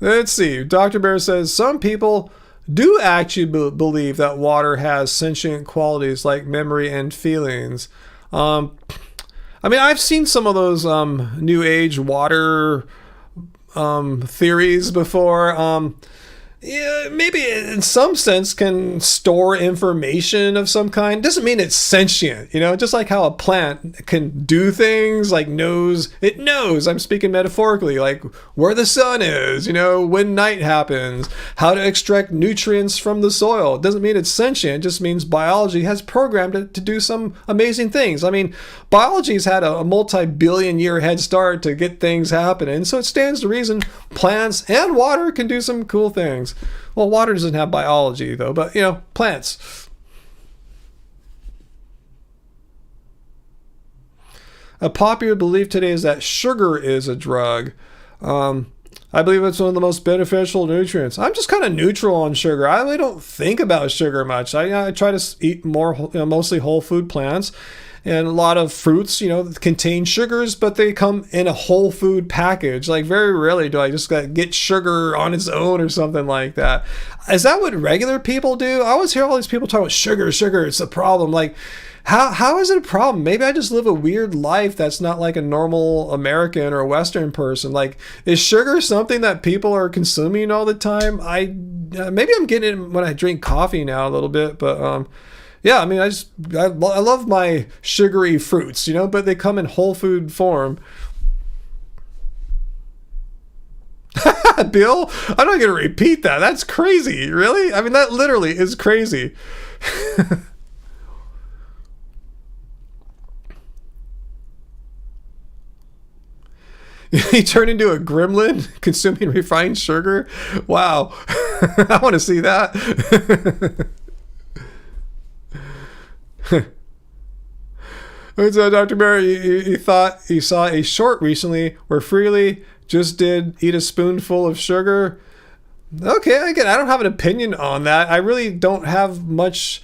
Let's see. Dr. Bear says some people do actually believe that water has sentient qualities like memory and feelings. I mean, I've seen some of those new age water theories before. Yeah, maybe in some sense can store information of some kind. Doesn't mean it's sentient, you know, just like how a plant can do things, like it knows, I'm speaking metaphorically, like where the sun is, you know, when night happens, how to extract nutrients from the soil. It doesn't mean it's sentient, it just means biology has programmed it to do some amazing things. I mean, biology's had a multi-billion year head start to get things happening, so it stands to reason plants and water can do some cool things. Well, water doesn't have biology though, but you know, plants. A popular belief today is that sugar is a drug. I believe it's one of the most beneficial nutrients. I'm just kind of neutral on sugar. I really don't think about sugar much. I try to eat more, mostly whole food plants. And a lot of fruits, you know, contain sugars, but they come in a whole food package. Like very rarely do I just get sugar on its own or something like that. Is that what regular people do? I always hear all these people talk about sugar, it's a problem. Like, how is it a problem? Maybe I just live a weird life that's not like a normal American or a Western person. Like, is sugar something that people are consuming all the time? Maybe I'm getting it when I drink coffee now a little bit, but yeah, I mean, I love my sugary fruits, you know, but they come in whole food form. Bill, I'm not going to repeat that. That's crazy. Really? I mean, that literally is crazy. He turned into a gremlin consuming refined sugar. Wow. I want to see that. So Dr. Barry, he thought he saw a short recently where Freely just did eat a spoonful of sugar. Okay, again, I don't have an opinion on that. I really don't have much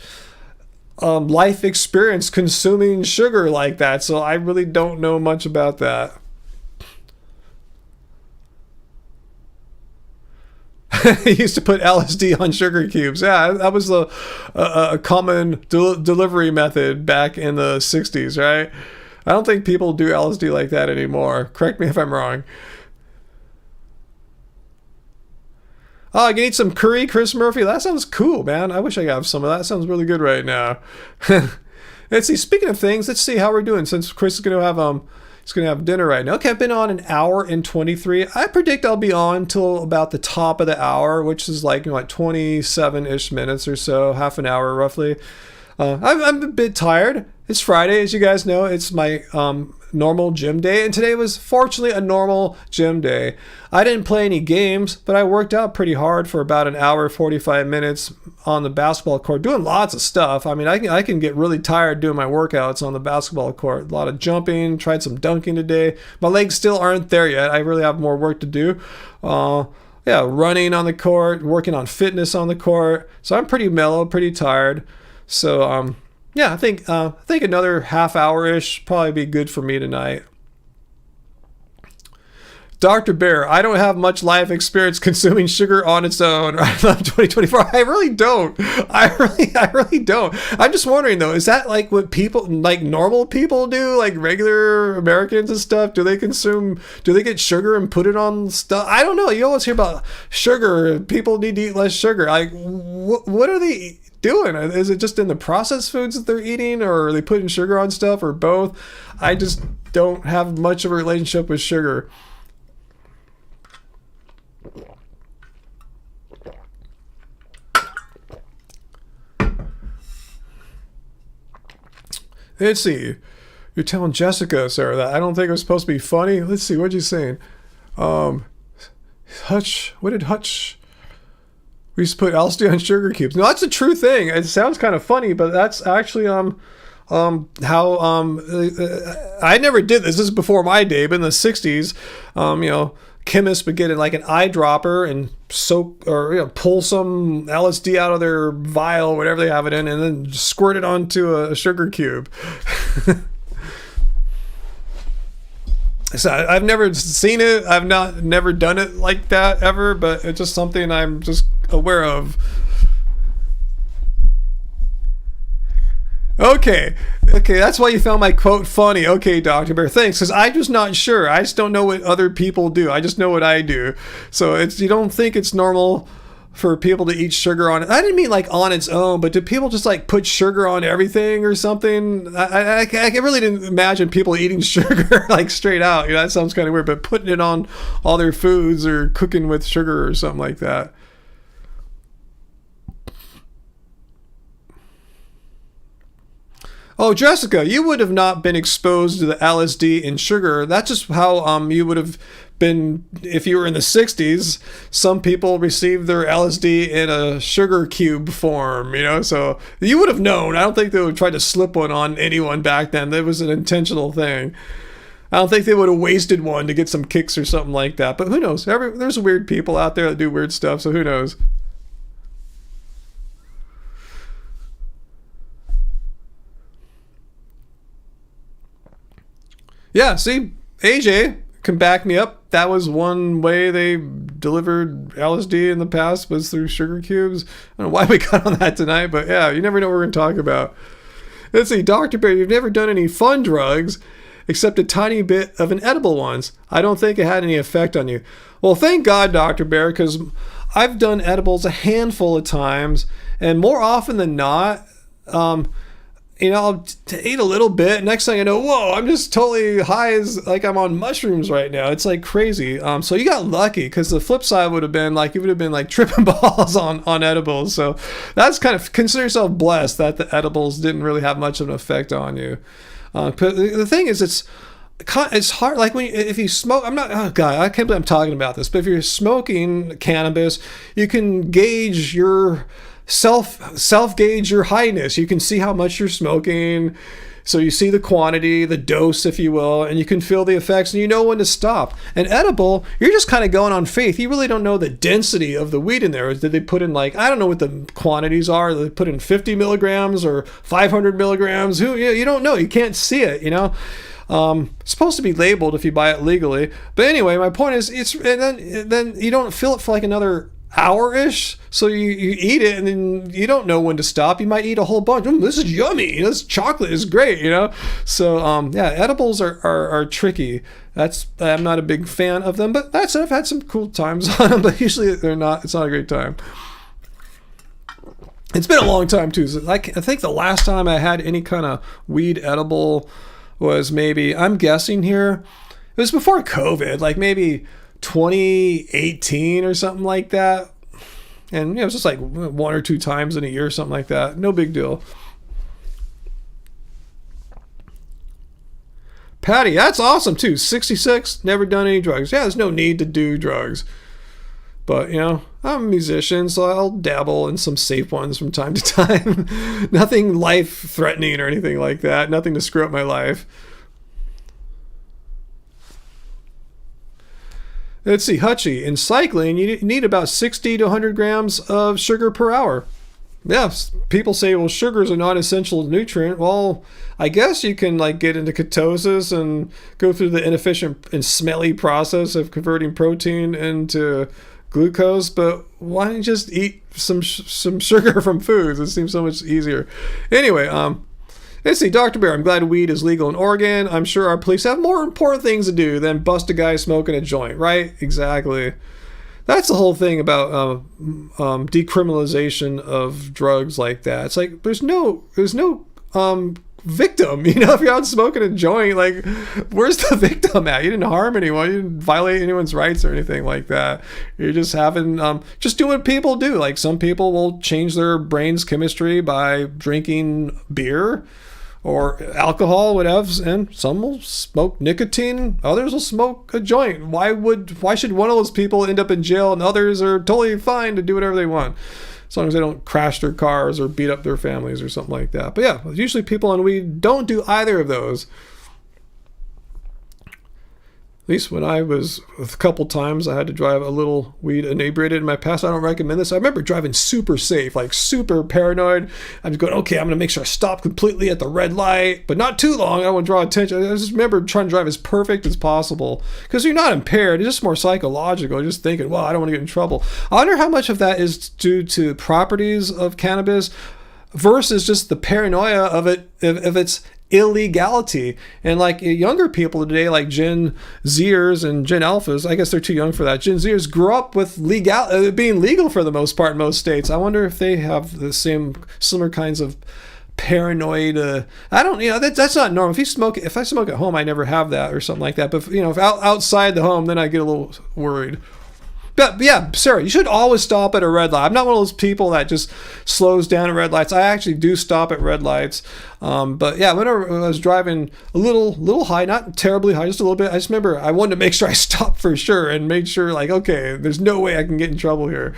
life experience consuming sugar like that, so I really don't know much about that. He used to put LSD on sugar cubes. Yeah, that was a common delivery method back in the 60s, right? I don't think people do LSD like that anymore. Correct me if I'm wrong. Oh, I can eat some curry, Chris Murphy. That sounds cool, man. I wish I could have some of that. Sounds really good right now. Let's see. Speaking of things, let's see how we're doing since Chris is going to have he's going to have dinner right now. Okay, I've been on an hour and 23. I predict I'll be on till about the top of the hour, which is like 27-ish minutes or so, half an hour roughly. I'm a bit tired. It's Friday, as you guys know. It's my normal gym day, and today was fortunately a normal gym day. I didn't play any games, but I worked out pretty hard for about an hour, 45 minutes on the basketball court, doing lots of stuff. I mean, I can get really tired doing my workouts on the basketball court. A lot of jumping, tried some dunking today. My legs still aren't there yet. I really have more work to do. Yeah, running on the court, working on fitness on the court. So I'm pretty mellow, pretty tired. So yeah, I think another half hour-ish probably be good for me tonight. Dr. Bear, I don't have much life experience consuming sugar on its own. I love 2024. I really don't. I really don't. I'm just wondering though, is that like what people, like normal people do, like regular Americans and stuff? Do they get sugar and put it on stuff? I don't know. You always hear about sugar. People need to eat less sugar. Like, what are they doing? Is it just in the processed foods that they're eating, or are they putting sugar on stuff, or both? I just don't have much of a relationship with sugar. Let's see. You're telling Jessica, Sarah, that I don't think it was supposed to be funny. Let's see. What you saying? Hutch. What did Hutch? We used to put LSD on sugar cubes. No, that's a true thing. It sounds kind of funny, but that's actually how I never did this. This is before my day, but in the 60s, chemists would get like an eyedropper and soak or pull some LSD out of their vial, whatever they have it in, and then squirt it onto a sugar cube. So I've never seen it. I've never done it like that ever, but it's just something I'm just aware of. Okay, that's why you found my quote funny. Okay, Dr. Bear, thanks, because I'm just not sure. I just don't know what other people do. I just know what I do. So you don't think it's normal for people to eat sugar on it. I didn't mean like on its own, but do people just like put sugar on everything or something? I really didn't imagine people eating sugar like straight out. That sounds kind of weird, but putting it on all their foods or cooking with sugar or something like that. Oh, Jessica, you would have not been exposed to the LSD and sugar. That's just how you would have been if you were in the 60s. Some people received their LSD in a sugar cube form, so you would have known. I don't think they would try to slip one on anyone back then. That was an intentional thing. I don't think they would have wasted one to get some kicks or something like that. But who knows? There's weird people out there that do weird stuff, so who knows? Yeah, see, AJ can back me up. That was one way they delivered LSD in the past, was through sugar cubes. I don't know why we got on that tonight, but yeah, you never know what we're going to talk about. Let's see, Dr. Bear, you've never done any fun drugs except a tiny bit of an edible ones. I don't think it had any effect on you. Well, thank God, Dr. Bear, because I've done edibles a handful of times, and more often than not, I'll eat a little bit. Next thing I know, whoa, I'm just totally high as like I'm on mushrooms right now. It's like crazy. So you got lucky, because the flip side would have been like you would have been like tripping balls on edibles. So that's kind of, consider yourself blessed that the edibles didn't really have much of an effect on you. But the thing is, it's hard. Like if you smoke, oh God, I can't believe I'm talking about this, but if you're smoking cannabis, you can gauge your self gauge your highness. You can see how much you're smoking, so you see the quantity, the dose, if you will, and you can feel the effects, and you know when to stop. An edible, you're just kind of going on faith. You really don't know the density of the weed in there. Did they put in like, I don't know what the quantities are. Did they put in 50 milligrams or 500 milligrams? You don't know. You can't see it. It's supposed to be labeled if you buy it legally. But anyway, my point is, and then you don't feel it for like another hour-ish, so you eat it and then you don't know when to stop. You might eat a whole bunch. This is yummy, this chocolate is great, so edibles are tricky. I'm not a big fan of them, but that said, I've had some cool times on them, but usually it's not a great time. It's been a long time too, so I think the last time I had any kind of weed edible was maybe, I'm guessing here, it was before COVID, like maybe 2018 or something like that. And it was just like one or two times in a year or something like that. No big deal. Patty, that's awesome too. 66, never done any drugs. Yeah, there's no need to do drugs. But, I'm a musician, so I'll dabble in some safe ones from time to time. Nothing life-threatening or anything like that. Nothing to screw up my life. Let's see, Hutchie, in cycling, you need about 60 to 100 grams of sugar per hour. yeah, people say, well, sugar is a non-essential nutrient. Well, I guess you can like get into ketosis and go through the inefficient and smelly process of converting protein into glucose, but why don't you just eat some sugar from foods? It seems so much easier. Anyway, let's see, Dr. Bear, I'm glad weed is legal in Oregon. I'm sure our police have more important things to do than bust a guy smoking a joint, right? Exactly. That's the whole thing about decriminalization of drugs like that. It's like there's no victim. If you're out smoking a joint, like where's the victim at? You didn't harm anyone. You didn't violate anyone's rights or anything like that. You're just having just doing what people do. Like some people will change their brain's chemistry by drinking beer or alcohol, whatever, and some will smoke nicotine, others will smoke a joint. Why should one of those people end up in jail and others are totally fine to do whatever they want, as long as they don't crash their cars or beat up their families or something like that? But yeah, usually people on weed don't do either of those. At least when I was, a couple times I had to drive a little weed inebriated in my past. I don't recommend this. I remember driving super safe, like super paranoid. I'm just going, okay, I'm going to make sure I stop completely at the red light, but not too long. I don't want to draw attention. I just remember trying to drive as perfect as possible, because you're not impaired. It's just more psychological. You're just thinking, well, I don't want to get in trouble. I wonder how much of that is due to properties of cannabis versus just the paranoia of it, if it's illegality. And like younger people today, like Gen Zers and Gen Alphas, I guess they're too young for that. Gen Zers grew up with being legal for the most part in most states. I wonder if they have the similar kinds of paranoid. I don't, that's not normal. If I smoke at home, I never have that or something like that. But if outside the home, then I get a little worried. But yeah, Sarah, you should always stop at a red light. I'm not one of those people that just slows down at red lights. I actually do stop at red lights. But yeah, whenever I was driving a little high, not terribly high, just a little bit, I just remember I wanted to make sure I stopped for sure and made sure, like, okay, there's no way I can get in trouble here.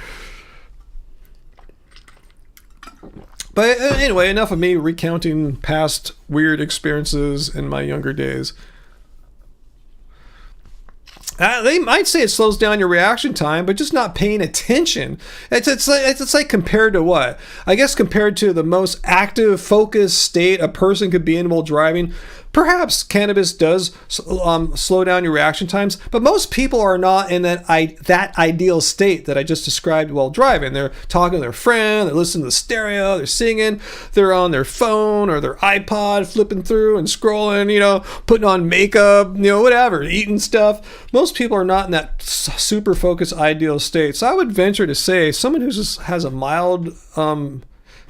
But anyway, enough of me recounting past weird experiences in my younger days. They might say it slows down your reaction time, but just not paying attention. It's like compared to what? I guess compared to the most active, focused state a person could be in while driving, perhaps cannabis does slow down your reaction times, but most people are not in that ideal state that I just described while driving. They're talking to their friend, they're listening to the stereo, they're singing, they're on their phone or their iPod flipping through and scrolling, putting on makeup, whatever, eating stuff. Most people are not in that super focused ideal state. So I would venture to say someone who just has a mild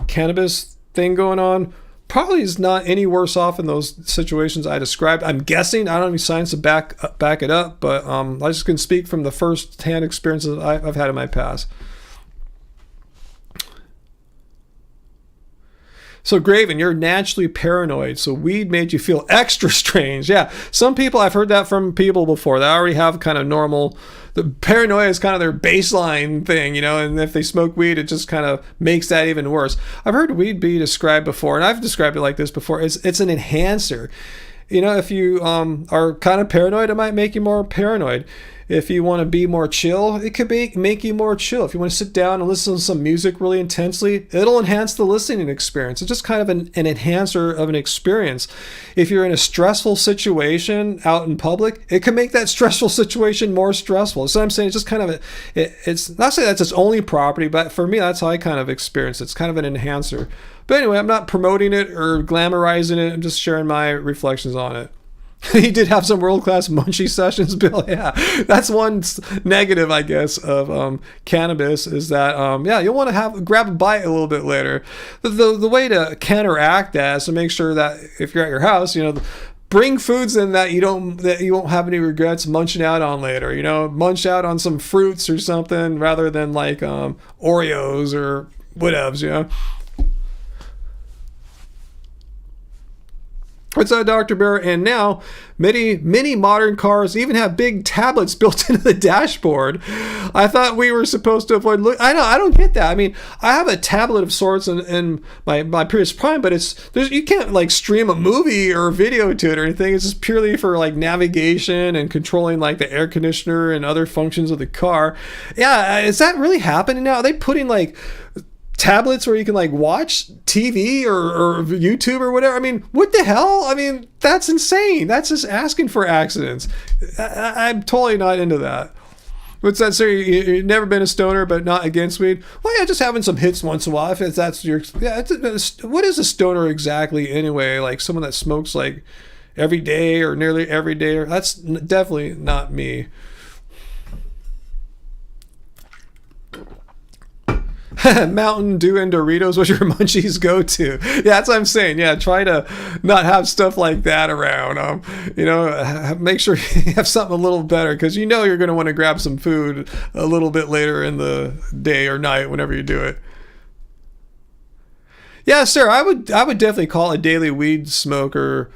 cannabis thing going on probably is not any worse off in those situations I described. I'm guessing. I don't have any science to back it up, but I just can speak from the first-hand experiences I've had in my past. So Graven, you're naturally paranoid, so weed made you feel extra strange. Yeah, some people, I've heard that from people before. They already have kind of normal, the paranoia is kind of their baseline thing, and if they smoke weed, it just kind of makes that even worse. I've heard weed be described before, and I've described it like this before. It's an enhancer. If you are kind of paranoid, it might make you more paranoid. If you want to be more chill, it could make you more chill. If you want to sit down and listen to some music really intensely, it'll enhance the listening experience. It's just kind of an enhancer of an experience. If you're in a stressful situation out in public, it can make that stressful situation more stressful. So I'm saying it's just kind of it's not saying that's its only property, but for me, that's how I kind of experience it. It's kind of an enhancer. But anyway, I'm not promoting it or glamorizing it. I'm just sharing my reflections on it. He did have some world-class munchie sessions, Bill. Yeah, that's one negative, I guess, of cannabis is that, you'll want to grab a bite a little bit later. The way to counteract that is to make sure that if you're at your house, bring foods in that you won't have any regrets munching out on later. Munch out on some fruits or something rather than like Oreos or whatevs. What's that, Dr. Bear? And now, many modern cars even have big tablets built into the dashboard. I thought we were supposed to avoid. I don't get that. I mean, I have a tablet of sorts in my Prius Prime, but you can't like stream a movie or a video to it or anything. It's just purely for like navigation and controlling like the air conditioner and other functions of the car. Yeah, is that really happening now? Are they putting like tablets where you can like watch TV or YouTube or whatever. I mean, what the hell? I mean, that's insane. That's just asking for accidents. I'm totally not into that. What's that say? You've never been a stoner, but not against weed? Well, yeah, just having some hits once in a while. If that's your, yeah. What is a stoner exactly anyway? Like someone that smokes like every day or nearly every day. Or that's definitely not me. Mountain Dew and Doritos was your munchies go to. Yeah, that's what I'm saying. Yeah, try to not have stuff like that around. Make sure you have something a little better, because you know you're going to want to grab some food a little bit later in the day or night whenever you do it. Yeah, sir, I would definitely call a daily weed smoker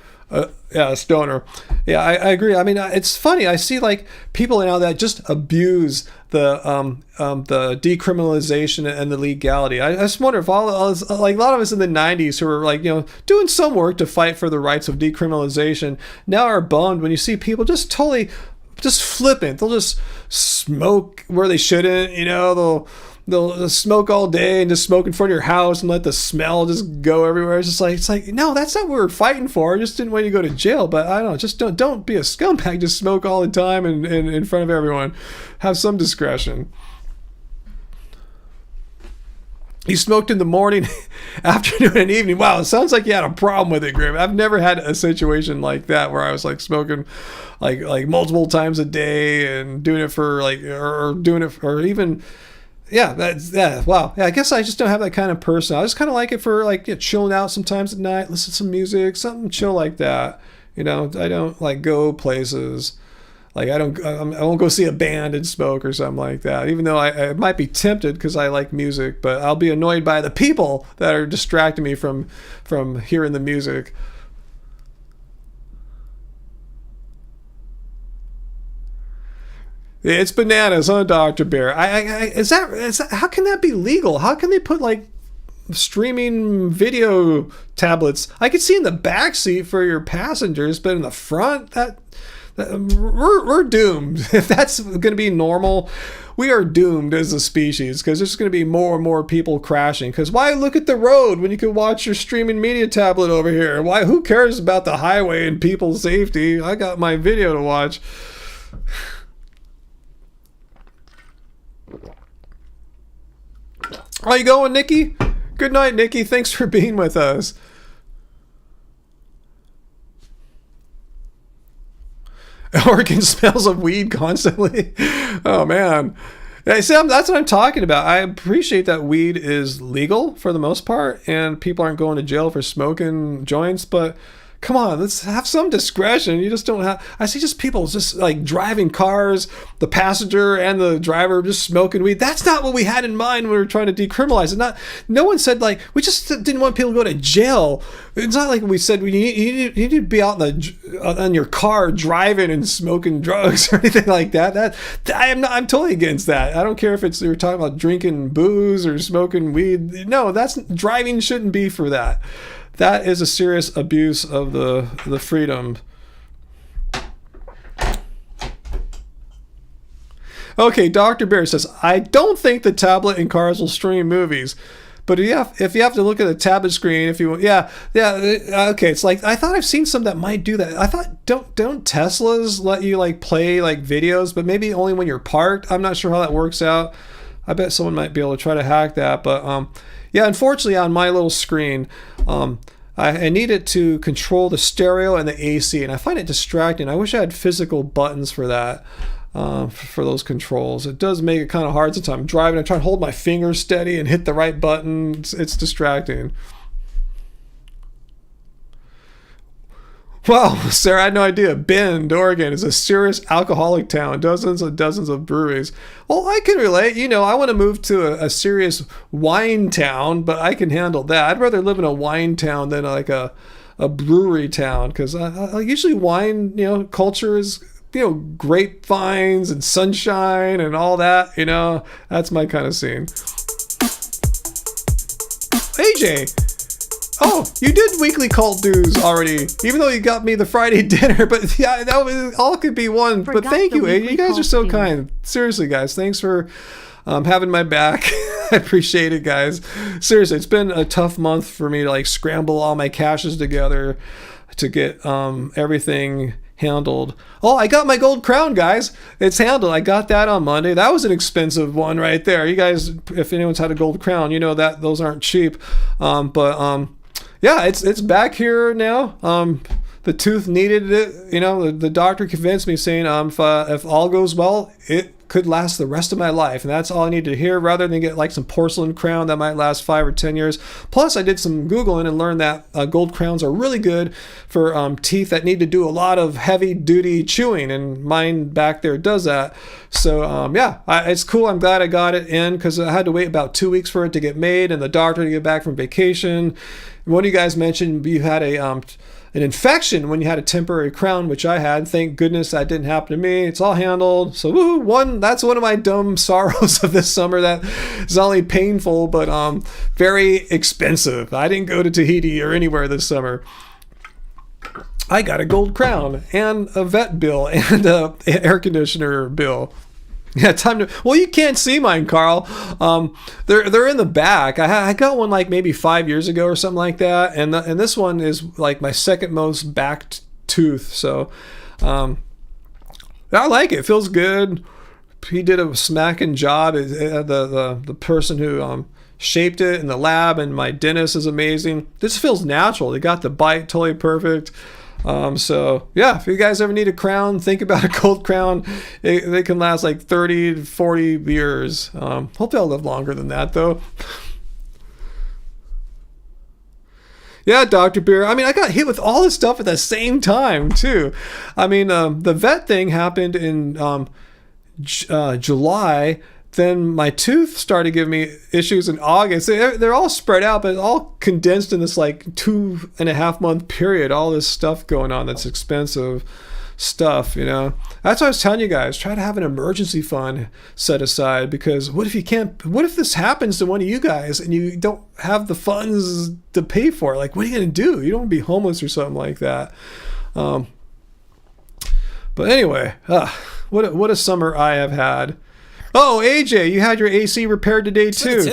a stoner. Yeah, I agree. I mean, it's funny. I see like people now that just abuse the decriminalization and the legality. I just wonder if all like a lot of us in the 90s who were like, doing some work to fight for the rights of decriminalization now are bummed when you see people just totally just flippant. They'll just smoke where they shouldn't, they'll smoke all day and just smoke in front of your house and let the smell just go everywhere. It's like, no, that's not what we're fighting for. I just didn't want you to go to jail, but I don't know, just don't be a scumbag. Just smoke all the time and in front of everyone. Have some discretion. You smoked in the morning, afternoon, and evening. Wow, it sounds like you had a problem with it, Grim. I've never had a situation like that where I was like smoking like multiple times a day and doing it for like, or doing it for even. Yeah, wow. Yeah, I guess I just don't have that kind of person. I just kind of like it for like chilling out sometimes at night, listen to some music, something chill like that. I don't like go places. Like I won't go see a band and smoke or something like that. Even though I might be tempted because I like music, but I'll be annoyed by the people that are distracting me from hearing the music. It's bananas, huh, Dr. Bear? Is that how can that be legal? How can they put like streaming video tablets? I could see in the back seat for your passengers, but in the front, that we're doomed. If that's going to be normal, we are doomed as a species, because there's going to be more and more people crashing. Because why look at the road when you can watch your streaming media tablet over here? Why? Who cares about the highway and people's safety? I got my video to watch. How you going, Nikki? Good night, Nikki. Thanks for being with us. Oregon smells of weed constantly. Oh, man. Yeah, see, that's what I'm talking about. I appreciate that weed is legal for the most part, and people aren't going to jail for smoking joints, but come on, let's have some discretion. You just don't have. I see just people just like driving cars, the passenger and the driver just smoking weed. That's not what we had in mind when we were trying to decriminalize it. No one said like we just didn't want people to go to jail. It's not like we said you need to be out on your car driving and smoking drugs or anything like that. I'm totally against that. I don't care if you're talking about drinking booze or smoking weed. No, driving shouldn't be for that. That is a serious abuse of the freedom. Okay, Dr. Bear says, I don't think the tablet and cars will stream movies. But if you have to look at the tablet screen, if you want, okay. It's like I thought I've seen some that might do that. I thought don't Teslas let you like play like videos, but maybe only when you're parked. I'm not sure how that works out. I bet someone might be able to try to hack that, but yeah, unfortunately on my little screen, I need it to control the stereo and the AC, and I find it distracting. I wish I had physical buttons for that, for those controls. It does make it kind of hard sometimes. I'm driving, I try to hold my finger steady and hit the right button. It's distracting. Wow, Sarah, I had no idea. Bend, Oregon is a serious alcoholic town. Dozens and dozens of breweries. Well, I can relate. I want to move to a serious wine town, but I can handle that. I'd rather live in a wine town than like a brewery town, because usually wine, culture is, grapevines and sunshine and all that. That's my kind of scene. AJ. Oh, you did weekly cult dues already, even though you got me the Friday dinner. But yeah, that was all could be one. But thank you, AJ. You guys are so kind. Seriously, guys, thanks for having my back. I appreciate it, guys. Seriously, it's been a tough month for me to like scramble all my caches together to get everything handled. Oh, I got my gold crown, guys. It's handled. I got that on Monday. That was an expensive one right there. You guys, if anyone's had a gold crown, you know that those aren't cheap. Yeah, it's back here now. The tooth needed it. You know, the doctor convinced me, saying if all goes well, it could last the rest of my life, and that's all I need to hear, rather than get like some porcelain crown that might last 5 or 10 years. Plus, I did some Googling and learned that gold crowns are really good for teeth that need to do a lot of heavy duty chewing, and mine back there does that. So yeah, it's cool. I'm glad I got it in, because I had to wait about 2 weeks for it to get made and the doctor to get back from vacation. One of you guys mentioned you had an infection when you had a temporary crown, which I had. Thank goodness that didn't happen to me. It's all handled. So woo, that's one of my dumb sorrows of this summer. That is not only painful, but very expensive. I didn't go to Tahiti or anywhere this summer. I got a gold crown and a vet bill and a air conditioner bill. Yeah, time to. Well, you can't see mine, Carl. They're in the back. I got one like maybe 5 years ago or something like that, and this one is like my second most backed tooth. So, I like it. It feels good. He did a smacking job. The person who shaped it in the lab, and my dentist is amazing. This feels natural. They got the bite totally perfect. So yeah, if you guys ever need a crown, think about a gold crown. They can last like 30 to 40 years. Hope they'll live longer than that though. Yeah, Dr. Beer. I mean, I got hit with all this stuff at the same time too. I mean, the vet thing happened in July. Then my tooth started giving me issues in August. They're all spread out, but all condensed in this like 2.5 month period. All this stuff going on that's expensive stuff, you know. That's what I was telling you guys. Try to have an emergency fund set aside, because what if this happens to one of you guys and you don't have the funds to pay for it? Like, what are you going to do? You don't want to be homeless or something like that. But anyway, what a summer I have had. Oh, AJ, you had your AC repaired today too.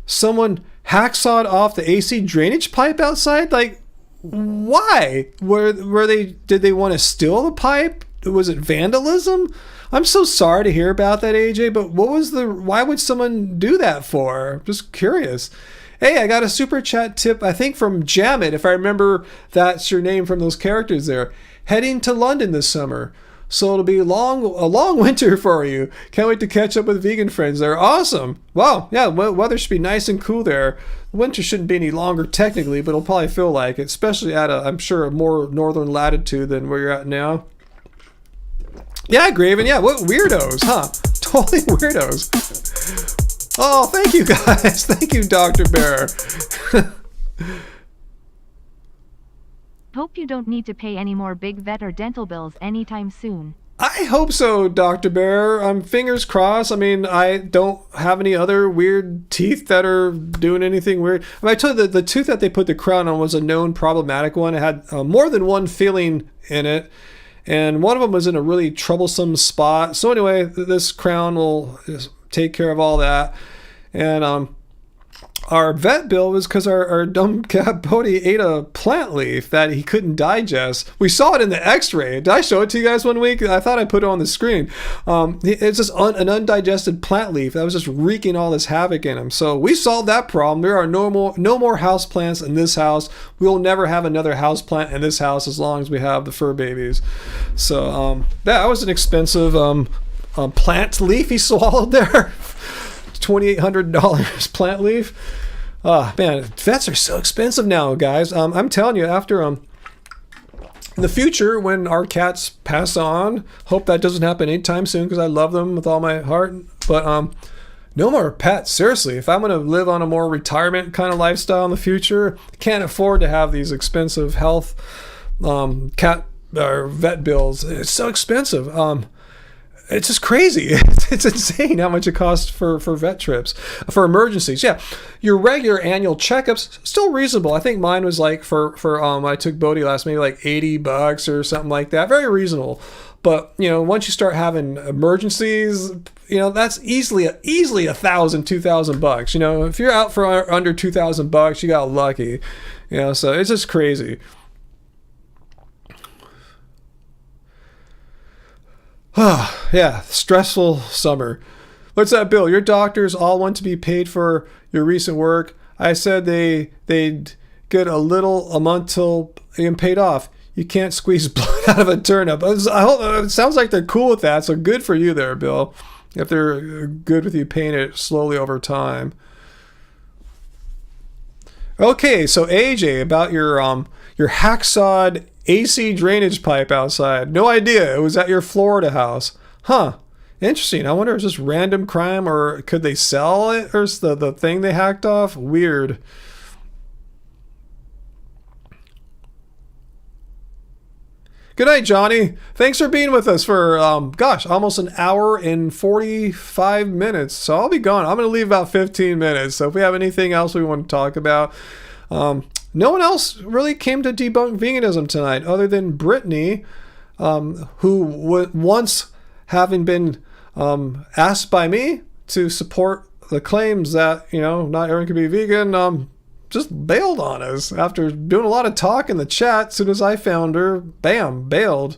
Someone hacksawed off the AC drainage pipe outside. Like, why? Did they want to steal the pipe? Was it vandalism? I'm so sorry to hear about that, AJ. But why would someone do that for? Just curious. Hey, I got a super chat tip, I think from Jamit, if I remember that's your name from those characters there. Heading to London this summer. So it'll be a long winter for you. Can't wait to catch up with vegan friends. They're awesome. Wow, yeah, weather should be nice and cool there. Winter shouldn't be any longer technically, but it'll probably feel like it, especially at I'm sure, a more northern latitude than where you're at now. Yeah, Graven, yeah, what weirdos, huh? Totally weirdos. Oh, thank you guys. Thank you, Dr. Bear. Hope you don't need to pay any more big vet or dental bills anytime soon. I hope so, Dr. Bear. Fingers crossed. I mean, I don't have any other weird teeth that are doing anything weird. I mean, I told you the tooth that they put the crown on was a known problematic one. It had more than one filling in it, and one of them was in a really troublesome spot. So anyway, this crown will take care of all that. And our vet bill was because our dumb cat Bodhi ate a plant leaf that he couldn't digest. We saw it in the x-ray. Did I show it to you guys one week? I thought I put it on the screen. It's just an undigested plant leaf that was just wreaking all this havoc in him. So we solved that problem. There are no more house plants in this house. We'll never have another house plant in this house as long as we have the fur babies. So that was an expensive plant leaf he swallowed there. $2,800 plant leaf. Man, vets are so expensive now, guys. I'm telling you, after in the future, when our cats pass on, hope that doesn't happen anytime soon, because I love them with all my heart. But no more pets. Seriously, if I'm going to live on a more retirement kind of lifestyle in the future, I can't afford to have these expensive health cat or vet bills. It's so expensive. It's just crazy. It's insane how much it costs for vet trips, for emergencies. Yeah, your regular annual checkups still reasonable. I think mine was like for I took Bodhi last, maybe like $80 or something like that. Very reasonable. But, you know, once you start having emergencies, you know, that's easily $1,000, $2,000. You know, if you're out for under $2,000, you got lucky. You know, so it's just crazy. Yeah, stressful summer. What's that, Bill? Your doctors all want to be paid for your recent work. I said they'd get a little a month till you're paid off. You can't squeeze blood out of a turnip. I hope, it sounds like they're cool with that, so good for you there, Bill. If they're good with you paying it slowly over time. Okay, so AJ, about your hacksawed AC drainage pipe outside. No idea. It was at your Florida house. Huh. Interesting. I wonder if it's just random crime, or could they sell it, or is the thing they hacked off? Weird. Good night, Johnny. Thanks for being with us for, almost an hour and 45 minutes. So I'll be gone. I'm going to leave about 15 minutes. So if we have anything else we want to talk about, no one else really came to debunk veganism tonight other than Brittany, who once having been asked by me to support the claims that, you know, not everyone can be vegan, just bailed on us after doing a lot of talk in the chat. As soon as I found her, bam, bailed.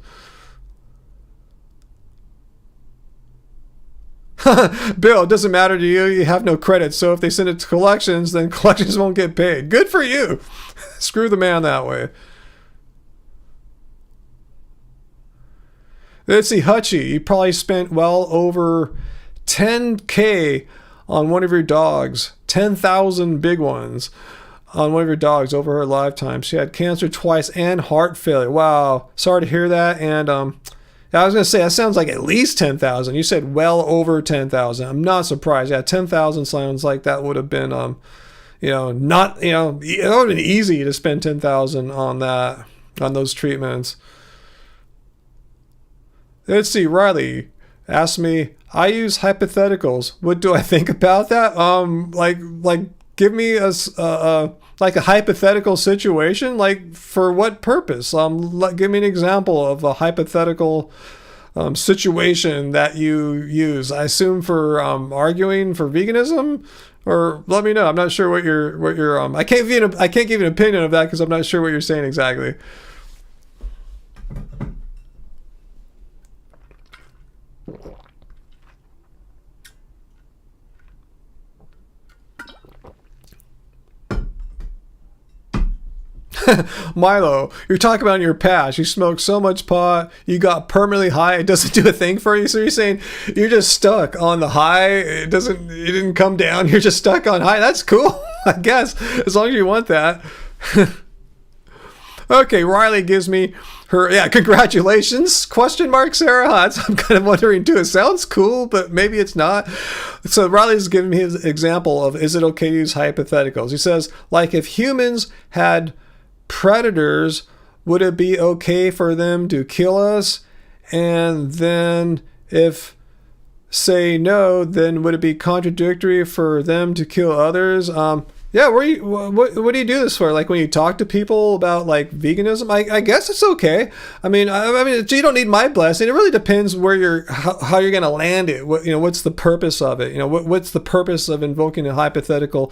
Bill, it doesn't matter to you. You have no credit. So if they send it to collections, then collections won't get paid. Good for you. Screw the man that way. Let's see, Hutchie, you probably spent well over 10K on one of your dogs. 10,000 big ones on one of your dogs over her lifetime. She had cancer twice and heart failure. Wow. Sorry to hear that. And I was going to say, that sounds like at least 10,000. You said well over 10,000. I'm not surprised. Yeah, 10,000 sounds like that would have been, not, it would have been easy to spend 10,000 on that, on those treatments. Let's see, Riley asked me, I use hypotheticals. What do I think about that? Give me a hypothetical situation. Like, for what purpose? Give me an example of a hypothetical situation that you use. I assume for arguing for veganism, or let me know. I'm not sure what your I can't give an opinion of that because I'm not sure what you're saying exactly. Milo, you're talking about in your past. You smoked so much pot, you got permanently high. It doesn't do a thing for you. So you're saying you're just stuck on the high. It didn't come down. You're just stuck on high. That's cool, I guess, as long as you want that. Okay, Riley gives me her, congratulations, ? Sarah. I'm kind of wondering too. It sounds cool, but maybe it's not. So Riley's giving me his example of, is it okay to use hypotheticals? He says, like, if humans had predators, would it be okay for them to kill us? And then if say no, then would it be contradictory for them to kill others? What do you do this for? Like, when you talk to people about like veganism, I guess it's okay. I mean, you don't need my blessing. It really depends where how you're going to land it. What's the purpose of it? What's the purpose of invoking a hypothetical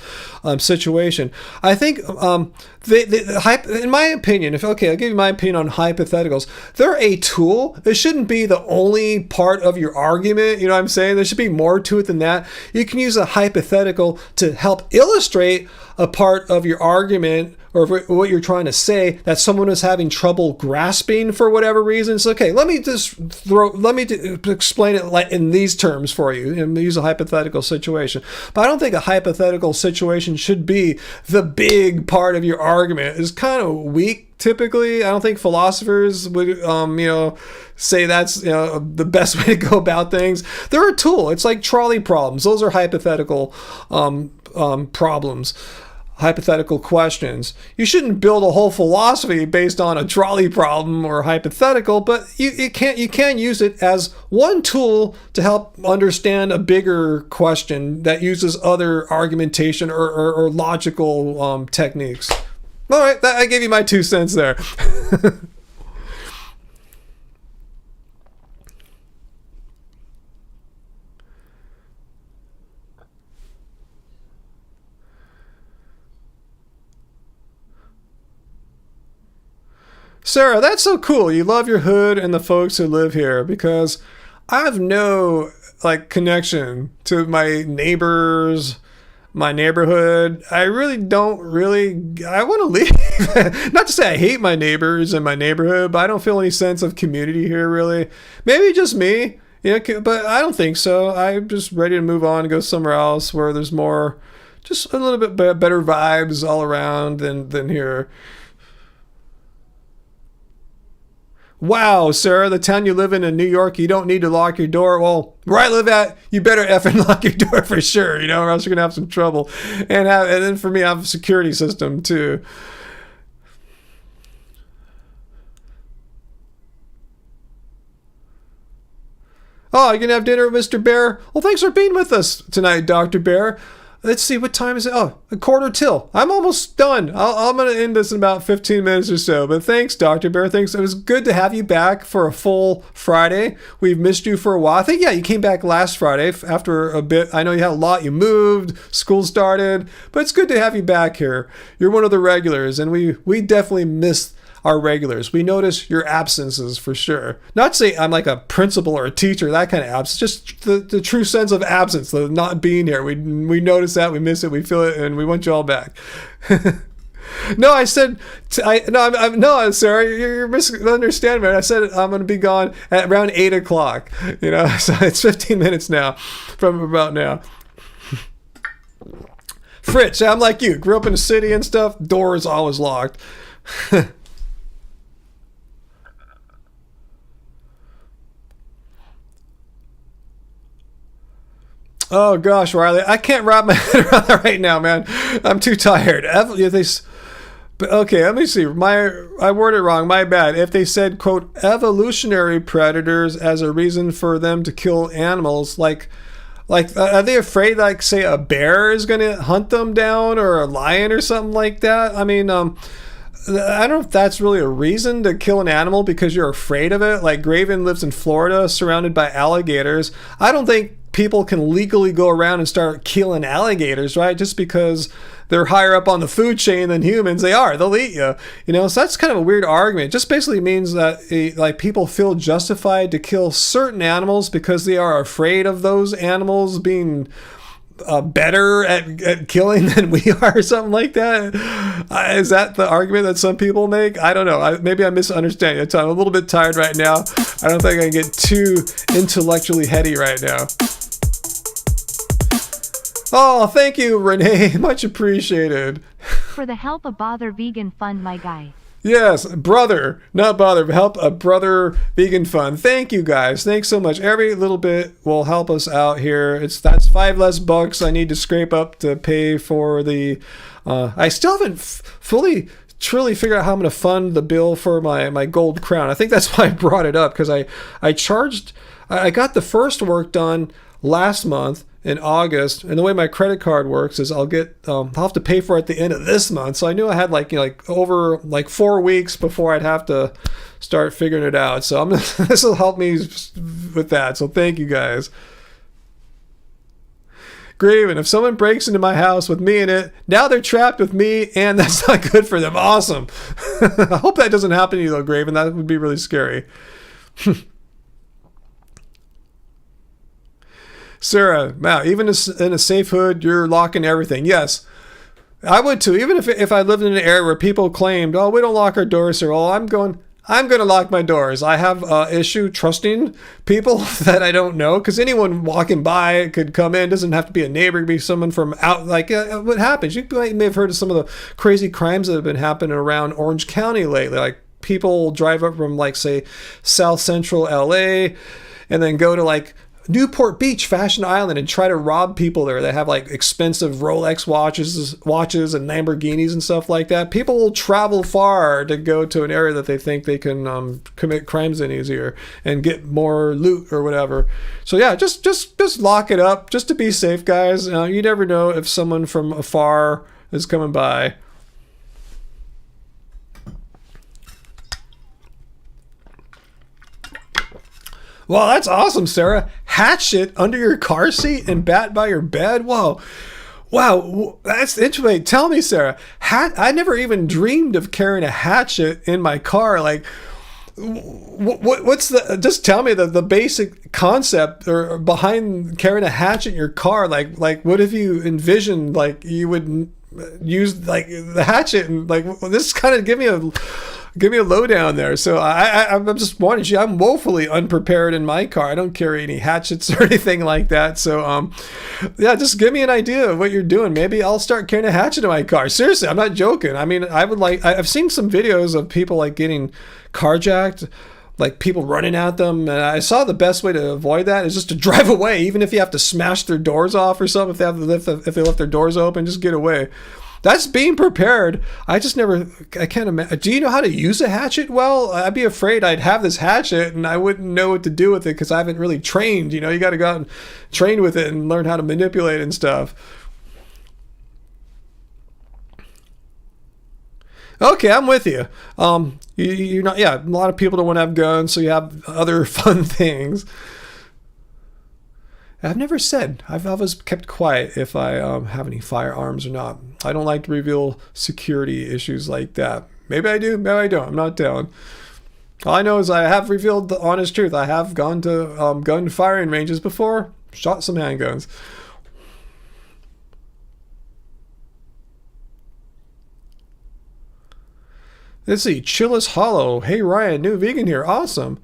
situation? I think in my opinion, I'll give you my opinion on hypotheticals. They're a tool. It shouldn't be the only part of your argument. You know what I'm saying? There should be more to it than that. You can use a hypothetical to help illustrate a part of your argument or what you're trying to say that someone is having trouble grasping for whatever reason. It's okay. Let me explain it like in these terms for you and use a hypothetical situation. But I don't think a hypothetical situation should be the big part of your argument. It's kind of weak. Typically, I don't think philosophers would, say that's the best way to go about things. They're a tool. It's like trolley problems. Those are hypothetical problems, hypothetical questions. You shouldn't build a whole philosophy based on a trolley problem or hypothetical, but you can use it as one tool to help understand a bigger question that uses other argumentation or logical techniques. All right, I gave you my 2 cents there. Sarah, that's so cool. You love your hood and the folks who live here, because I have no like connection to my neighbors, my neighborhood. I really don't I want to leave. Not to say I hate my neighbors and my neighborhood, but I don't feel any sense of community here really. Maybe just me, but I don't think so. I'm just ready to move on and go somewhere else where there's more, just a little bit better vibes all around than here. Wow, Sarah, the town you live in New York, you don't need to lock your door. Well, where I live at, you better effing lock your door for sure, or else you're going to have some trouble. And then for me, I have a security system too. Oh, you're going to have dinner with Mr. Bear? Well, thanks for being with us tonight, Dr. Bear. Let's see, what time is it? Oh, 1:15. I'm almost done. I'm going to end this in about 15 minutes or so. But thanks, Dr. Bear. Thanks. It was good to have you back for a full Friday. We've missed you for a while. I think, you came back last Friday after a bit. I know you had a lot. You moved. School started. But it's good to have you back here. You're one of the regulars, and we definitely missed our regulars. We notice your absences for sure. Not to say I'm like a principal or a teacher, that kind of absence, just the true sense of absence, the not being here. We notice that, we miss it, we feel it, and we want you all back. No, I said, no, Sarah, you're misunderstanding me. I said I'm going to be gone at around 8 o'clock, so it's 15 minutes now from about now. Fritz, I'm like you, grew up in the city and stuff, doors always locked. Oh gosh, Riley, I can't wrap my head around that right now, man. I'm too tired. Okay, let me see. I worded it wrong. My bad. If they said, quote, evolutionary predators as a reason for them to kill animals, like are they afraid, like, say, a bear is going to hunt them down, or a lion or something like that? I mean, I don't know if that's really a reason to kill an animal because you're afraid of it. Like, Graven lives in Florida, surrounded by alligators. I don't think people can legally go around and start killing alligators, right? Just because they're higher up on the food chain than humans. They'll eat you, so that's kind of a weird argument. It just basically means that like people feel justified to kill certain animals because they are afraid of those animals being better at killing than we are, or something like that. Is that the argument that some people make? I don't know. Maybe I'm misunderstanding. I'm a little bit tired right now. I don't think I can get too intellectually heady right now. Oh, thank you, Renee. Much appreciated. For the Help a Bother Vegan Fund, my guy. Yes, brother, not bother. Help a brother vegan fund. Thank you guys. Thanks so much. Every little bit will help us out here. That's $5 less I need to scrape up to pay for the. I still haven't fully truly figured out how I'm going to fund the bill for my gold crown. I think that's why I brought it up, because I got the first work done last month in August, and the way my credit card works is I'll have to pay for it at the end of this month. So I knew I had over 4 weeks before I'd have to start figuring it out. So this will help me with that. So thank you guys. Graven, if someone breaks into my house with me in it, now they're trapped with me, and that's not good for them. Awesome. I hope that doesn't happen to you though, Graven. That would be really scary. Sarah, wow, even in a safe hood, you're locking everything. Yes, I would too. Even if I lived in an area where people claimed, oh, we don't lock our doors, or I'm going to lock my doors. I have an issue trusting people that I don't know, because anyone walking by could come in. It doesn't have to be a neighbor. It could be someone from out. What happens? You may have heard of some of the crazy crimes that have been happening around Orange County lately. Like, people drive up from, say, South Central LA and then go to Newport Beach, Fashion Island, and try to rob people there. They have expensive Rolex watches and Lamborghinis and stuff like that. People will travel far to go to an area that they think they can commit crimes in easier and get more loot or whatever. So yeah, just lock it up just to be safe, guys. You never know if someone from afar is coming by. Well, that's awesome, Sarah. Hatchet under your car seat and bat by your bed? Whoa. Wow, that's interesting. Tell me, Sarah. I never even dreamed of carrying a hatchet in my car. Like, what's the? Just tell me the basic concept or behind carrying a hatchet in your car. Like what have you envisioned? Like you would use like the hatchet and like this kind of give me a lowdown there. So I'm just wondering. Gee, I'm woefully unprepared in my car. I don't carry any hatchets or anything like that. So yeah, just give me an idea of what you're doing. Maybe I'll start carrying a hatchet in my car. Seriously, I'm not joking. I mean, I've seen some videos of people like getting carjacked, like people running at them, and I saw the best way to avoid that is just to drive away, even if you have to smash their doors off or something. If they left their doors open, just get away. That's being prepared. I can't imagine. Do you know how to use a hatchet well? I'd be afraid I'd have this hatchet and I wouldn't know what to do with it because I haven't really trained. You know, you got to go out and train with it and learn how to manipulate and stuff. Okay, I'm with you. You're not. Yeah, a lot of people don't want to have guns, so you have other fun things. I've never said. I've always kept quiet if I have any firearms or not. I don't like to reveal security issues like that. Maybe I do, maybe I don't. I'm not telling. All I know is I have revealed the honest truth. I have gone to gun firing ranges before, shot some handguns. Let's see, Chillis Hollow. Hey Ryan, new vegan here. Awesome.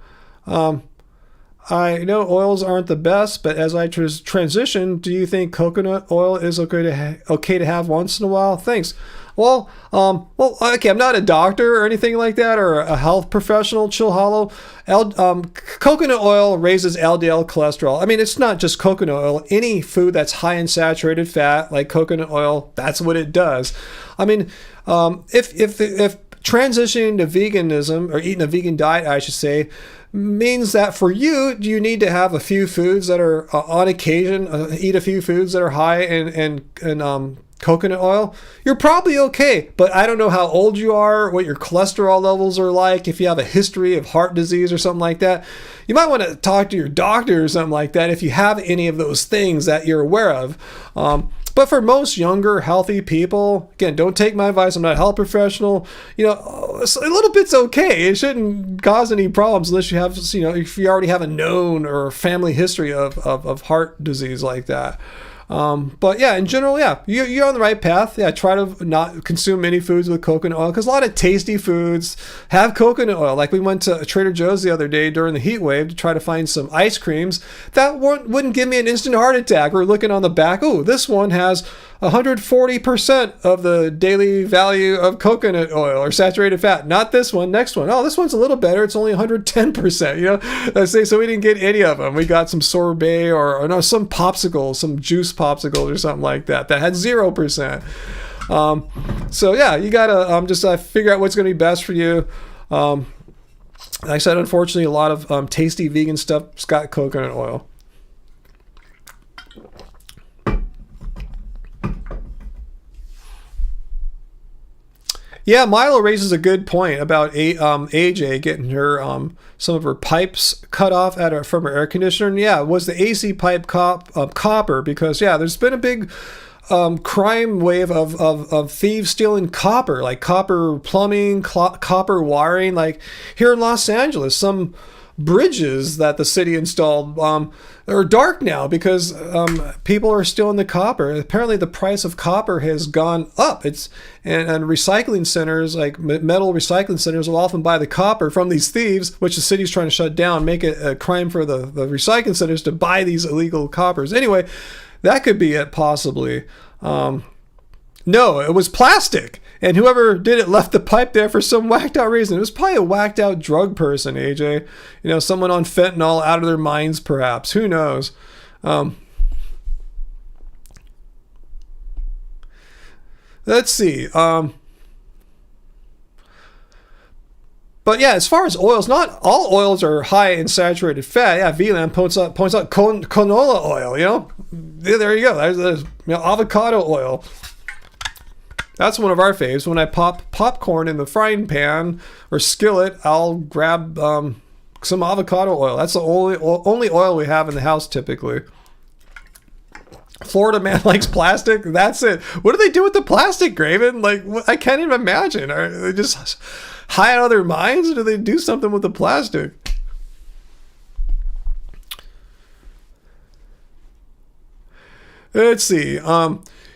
I know oils aren't the best, but as I transition, do you think coconut oil is okay to have once in a while? Thanks. Well, okay, I'm not a doctor or anything like that, or a health professional. Chill Hollow. Coconut oil raises LDL cholesterol. I mean, it's not just coconut oil. Any food that's high in saturated fat, like coconut oil, that's what it does. I mean, if transitioning to veganism, or eating a vegan diet, I should say, means that for you need to have a few foods that are on occasion, eat a few foods that are high in coconut oil, you're probably okay. But I don't know how old you are, what your cholesterol levels are like, if you have a history of heart disease or something like that. You might want to talk to your doctor or something like that if you have any of those things that you're aware of. But for most younger, healthy people, again, don't take my advice. I'm not a health professional. You know, a little bit's okay. It shouldn't cause any problems unless you have, you know, if you already have a known or family history of heart disease like that. But yeah, in general, yeah, you're on the right path. Yeah, try to not consume any foods with coconut oil, because a lot of tasty foods have coconut oil. Like we went to Trader Joe's the other day during the heat wave to try to find some ice creams that wouldn't give me an instant heart attack. We're looking on the back. Oh, this one has 140% of the daily value of coconut oil or saturated fat. Not this one. Next one. Oh, this one's a little better. It's only 110%. You know, so we didn't get any of them. We got some sorbet or no, some popsicle, some juice popsicles or something like that had 0%. So yeah, you gotta just figure out what's going to be best for you. Like I said, unfortunately, a lot of tasty vegan stuff's got coconut oil. Yeah, Milo raises a good point about AJ getting her some of her pipes cut off from her air conditioner. And yeah, it was the AC pipe copper, because yeah, there's been a big crime wave of thieves stealing copper, like copper plumbing, copper wiring. Like here in Los Angeles, some bridges that the city installed are dark now because people are stealing the copper. Apparently the price of copper has gone up. And recycling centers, like metal recycling centers, will often buy the copper from these thieves, which the city's trying to shut down, make it a crime for the recycling centers to buy these illegal coppers. Anyway, that could be it, possibly. No, it was plastic. And whoever did it left the pipe there for some whacked out reason. It was probably a whacked out drug person, AJ. You know, someone on fentanyl, out of their minds, perhaps. Who knows? Let's see. But yeah, as far as oils, not all oils are high in saturated fat. Yeah, VLAN points out canola oil, you know? There you go. There's avocado oil. That's one of our faves. When I pop popcorn in the frying pan or skillet, I'll grab some avocado oil. That's the only oil we have in the house typically. Florida man likes plastic. That's it. What do they do with the plastic, Graven? Like, I can't even imagine. Are they just high out of their minds, or do they do something with the plastic? Let's see.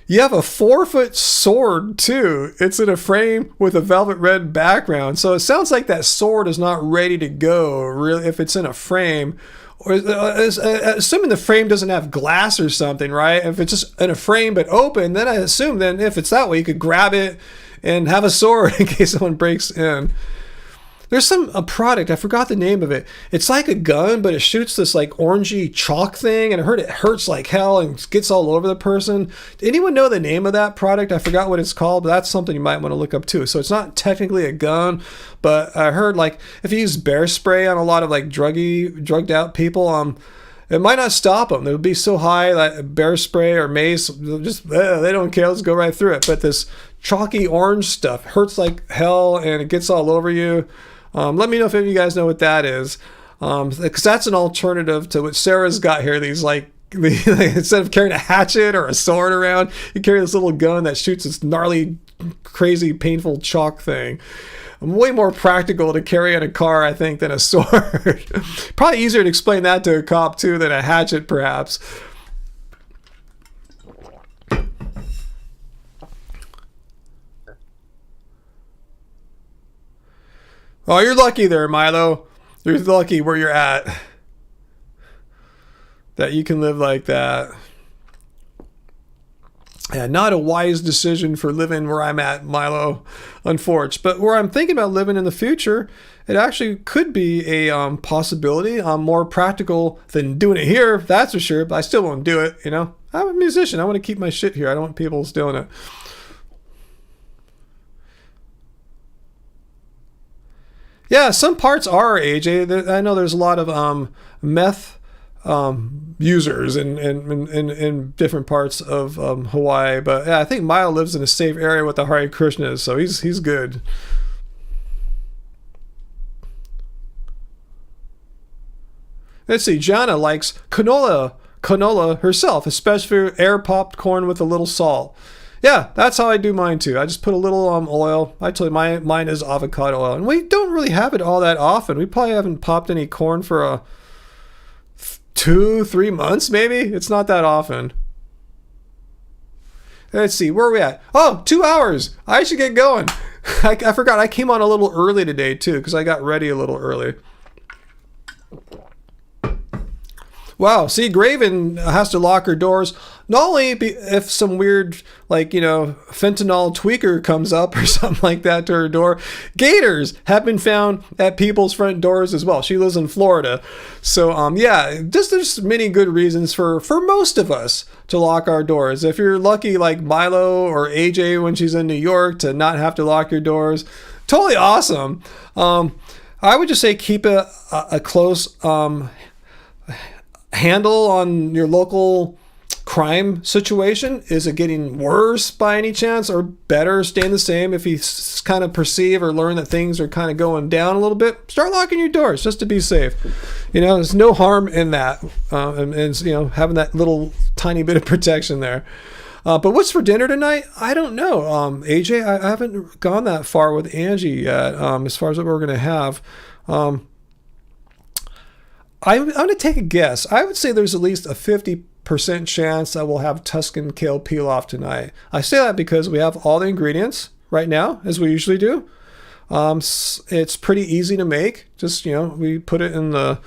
You have a 4-foot sword too. It's in a frame with a velvet red background. So it sounds like that sword is not ready to go, really, if it's in a frame. Or assuming the frame doesn't have glass or something, right? If it's just in a frame but open, then I assume then if it's that way, you could grab it and have a sword in case someone breaks in. There's a product, I forgot the name of it. It's like a gun, but it shoots this like orangey chalk thing, and I heard it hurts like hell and gets all over the person. Anyone know the name of that product? I forgot what it's called, but that's something you might want to look up too. So it's not technically a gun, but I heard like if you use bear spray on a lot of like drugged out people, it might not stop them. It would be so high that bear spray or mace, just they don't care. Let's go right through it. But this chalky orange stuff hurts like hell, and it gets all over you. Let me know if any of you guys know what that is, because that's an alternative to what Sarah's got here. These like instead of carrying a hatchet or a sword around, you carry this little gun that shoots this gnarly, crazy, painful chalk thing. Way more practical to carry in a car, I think, than a sword. Probably easier to explain that to a cop too than a hatchet, perhaps. Oh, you're lucky there, Milo. You're lucky where you're at. That you can live like that. Yeah, not a wise decision for living where I'm at, Milo, unfortunately. But where I'm thinking about living in the future, it actually could be a possibility. More practical than doing it here, that's for sure. But I still won't do it, you know. I'm a musician. I want to keep my shit here. I don't want people stealing it. Yeah, some parts are AJ. I know there's a lot of meth users in different parts of Hawaii, but yeah, I think Mile lives in a safe area with the Hare Krishnas, so he's good. Let's see. Jana likes canola herself, especially air popped corn with a little salt. Yeah, that's how I do mine too. I just put a little oil. I told you mine is avocado oil, and we don't really have it all that often. We probably haven't popped any corn for 2-3 months, maybe. It's not that often. Let's see, where are we at? Oh, 2 hours. I should get going. I forgot. I came on a little early today too, because I got ready a little early. Wow, see, Graven has to lock her doors. Not only if some weird, like, you know, fentanyl tweaker comes up or something like that to her door. Gators have been found at people's front doors as well. She lives in Florida. So, yeah, there's many good reasons for most of us to lock our doors. If you're lucky like Milo or AJ when she's in New York to not have to lock your doors, totally awesome. I would just say keep a close handle on your local crime situation. Is it getting worse by any chance, or better, staying the same? If you kind of perceive or learn that things are kind of going down a little bit, start locking your doors just to be safe. You know, there's no harm in that, and you know, having that little tiny bit of protection there. But what's for dinner tonight? I don't know. AJ, I haven't gone that far with Angie yet, as far as what we're going to have. I'm going to take a guess. I would say there's at least a 50% chance that we'll have Tuscan kale pilaf tonight. I say that because we have all the ingredients right now, as we usually do. It's pretty easy to make. Just, you know, we put it in the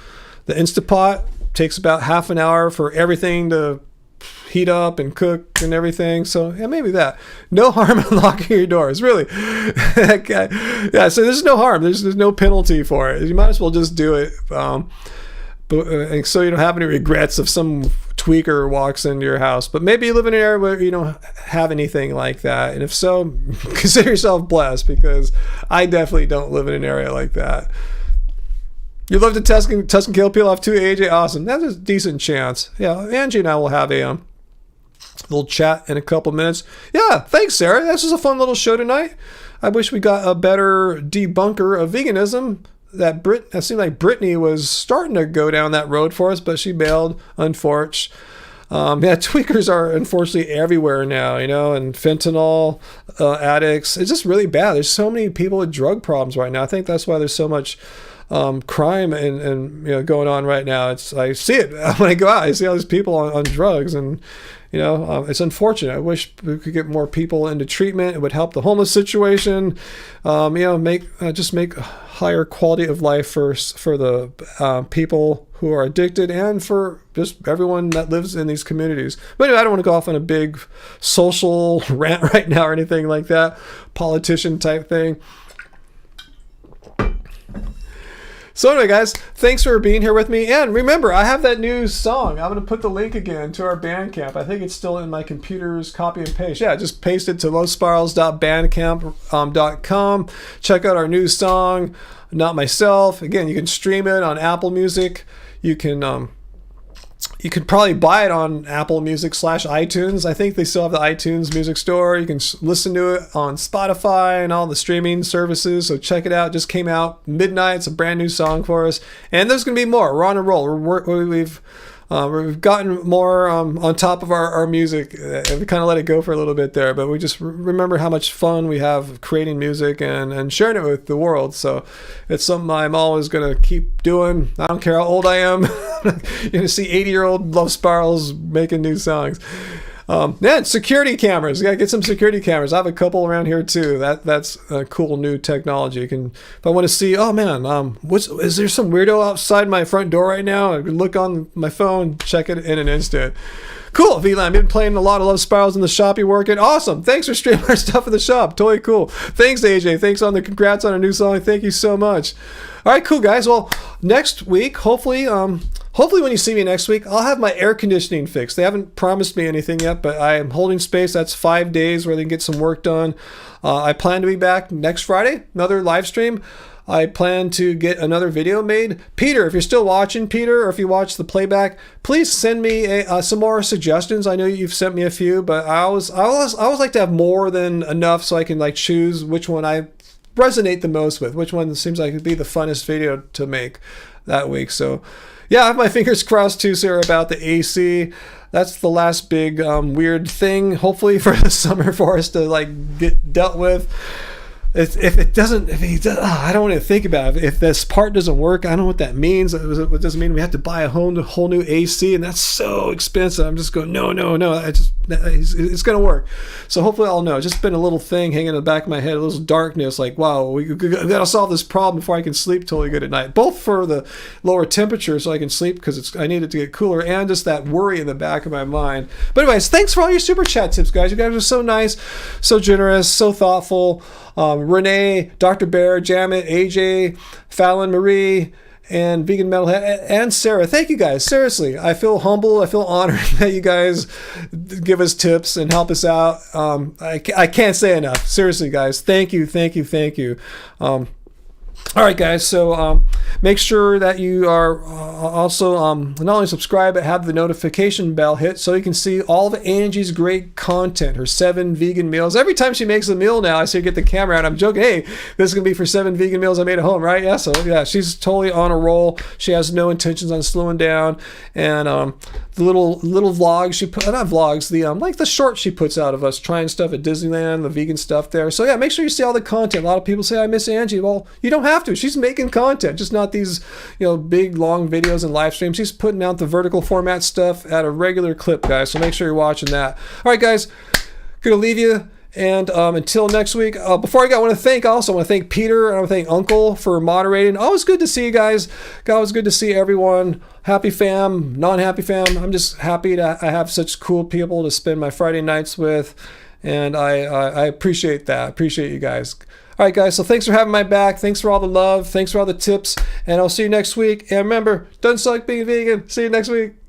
Instapot. Takes about half an hour for everything to heat up and cook and everything. So yeah, maybe that. No harm in locking your doors, really. Yeah, so there's no harm. There's no penalty for it. You might as well just do it. But so you don't have any regrets if some tweaker walks into your house. But maybe you live in an area where you don't have anything like that. And if so, consider yourself blessed, because I definitely don't live in an area like that. You love the Tuscan kale pilaf too, AJ? Awesome. That's a decent chance. Yeah, Angie and I will have a little chat in a couple minutes. Yeah, thanks, Sarah. This was a fun little show tonight. I wish we got a better debunker of veganism. It seemed like Brittany was starting to go down that road for us, but she bailed, unfortunately. Yeah, tweakers are unfortunately everywhere now, you know, and fentanyl addicts. It's just really bad. There's so many people with drug problems right now. I think that's why there's so much crime and you know, going on right now. I see it when I go out. I see all these people on drugs, and you know, it's unfortunate. I wish we could get more people into treatment. It would help the homeless situation. You know, make higher quality of life for the people who are addicted, and for just everyone that lives in these communities. But anyway, I don't want to go off on a big social rant right now or anything like that, politician type thing. So anyway, guys, thanks for being here with me. And remember, I have that new song. I'm going to put the link again to our Bandcamp. I think it's still in my computer's copy and paste. Yeah, just paste it to lowspirals.bandcamp.com. Check out our new song, Not Myself. Again, you can stream it on Apple Music. You could probably buy it on Apple Music / iTunes. I think they still have the iTunes music store. You can listen to it on Spotify and all the streaming services. So check it out. Just came out midnight. It's a brand new song for us. And there's going to be more. We're on a roll. We've gotten more on top of our music. We kind of let it go for a little bit there, but we just remember how much fun we have creating music and sharing it with the world. So it's something I'm always going to keep doing. I don't care how old I am. You're going to see 80-year-old Love Spirals making new songs. Yeah, security cameras. You gotta get some security cameras. I have a couple around here too. That's a cool new technology. You can, if I want to see, oh man, is there some weirdo outside my front door right now? I can look on my phone, check it in an instant. Cool, VLAN. I've been playing a lot of Love Spirals in the shop. You working? Awesome. Thanks for streaming our stuff in the shop. Totally cool. Thanks, AJ. Thanks on the congrats on a new song. Thank you so much. All right, cool, guys. Well, next week, hopefully when you see me next week, I'll have my air conditioning fixed. They haven't promised me anything yet, but I am holding space. That's 5 days where they can get some work done. I plan to be back next Friday, another live stream. I plan to get another video made. Peter, if you're still watching, Peter, or if you watch the playback, please send me some more suggestions. I know you've sent me a few, but I always like to have more than enough so I can like choose which one I resonate the most with, which one seems like it'd be the funnest video to make that week. So yeah, I have my fingers crossed too, Sarah, about the AC. That's the last big weird thing, hopefully, for the summer for us to like get dealt with. I don't want to think about it. If this part doesn't work, I don't know what that means. It doesn't mean we have to buy a whole new AC, and that's so expensive. I'm just going, no. It's going to work. So hopefully I'll know. It's just been a little thing hanging in the back of my head, a little darkness, like, wow, we got to solve this problem before I can sleep totally good at night. Both for the lower temperature so I can sleep because I need it to get cooler, and just that worry in the back of my mind. But anyways, thanks for all your super chat tips, guys. You guys are so nice, so generous, so thoughtful. Renee, Dr. Bear, Jamit, AJ, Fallon, Marie, and Vegan Metalhead, and Sarah. Thank you guys. Seriously, I feel humble. I feel honored that you guys give us tips and help us out. I can't say enough. Seriously, guys. Thank you. All right, guys, so make sure that you are also not only subscribe, but have the notification bell hit so you can see all of Angie's great content, her 7 vegan meals. Every time she makes a meal now, I see her get the camera out. I'm joking, hey, this is going to be for 7 vegan meals I made at home, right? Yeah, so yeah, she's totally on a roll. She has no intentions on slowing down. And the little vlogs she put, not vlogs, the like the shorts she puts out of us trying stuff at Disneyland, the vegan stuff there. So yeah, make sure you see all the content. A lot of people say I miss Angie. Well, you don't have to. She's making content, just not these big long videos and live streams. She's putting out the vertical format stuff at a regular clip, guys. So make sure you're watching that. All right, guys, gonna leave you. And until next week, before I go, I want to thank Peter. I want to thank Uncle for moderating. Always good to see you guys. Always good to see everyone. Happy fam, non-happy fam. I'm just happy that I have such cool people to spend my Friday nights with. And I appreciate that. I appreciate you guys. All right, guys. So thanks for having my back. Thanks for all the love. Thanks for all the tips. And I'll see you next week. And remember, doesn't suck being vegan. See you next week.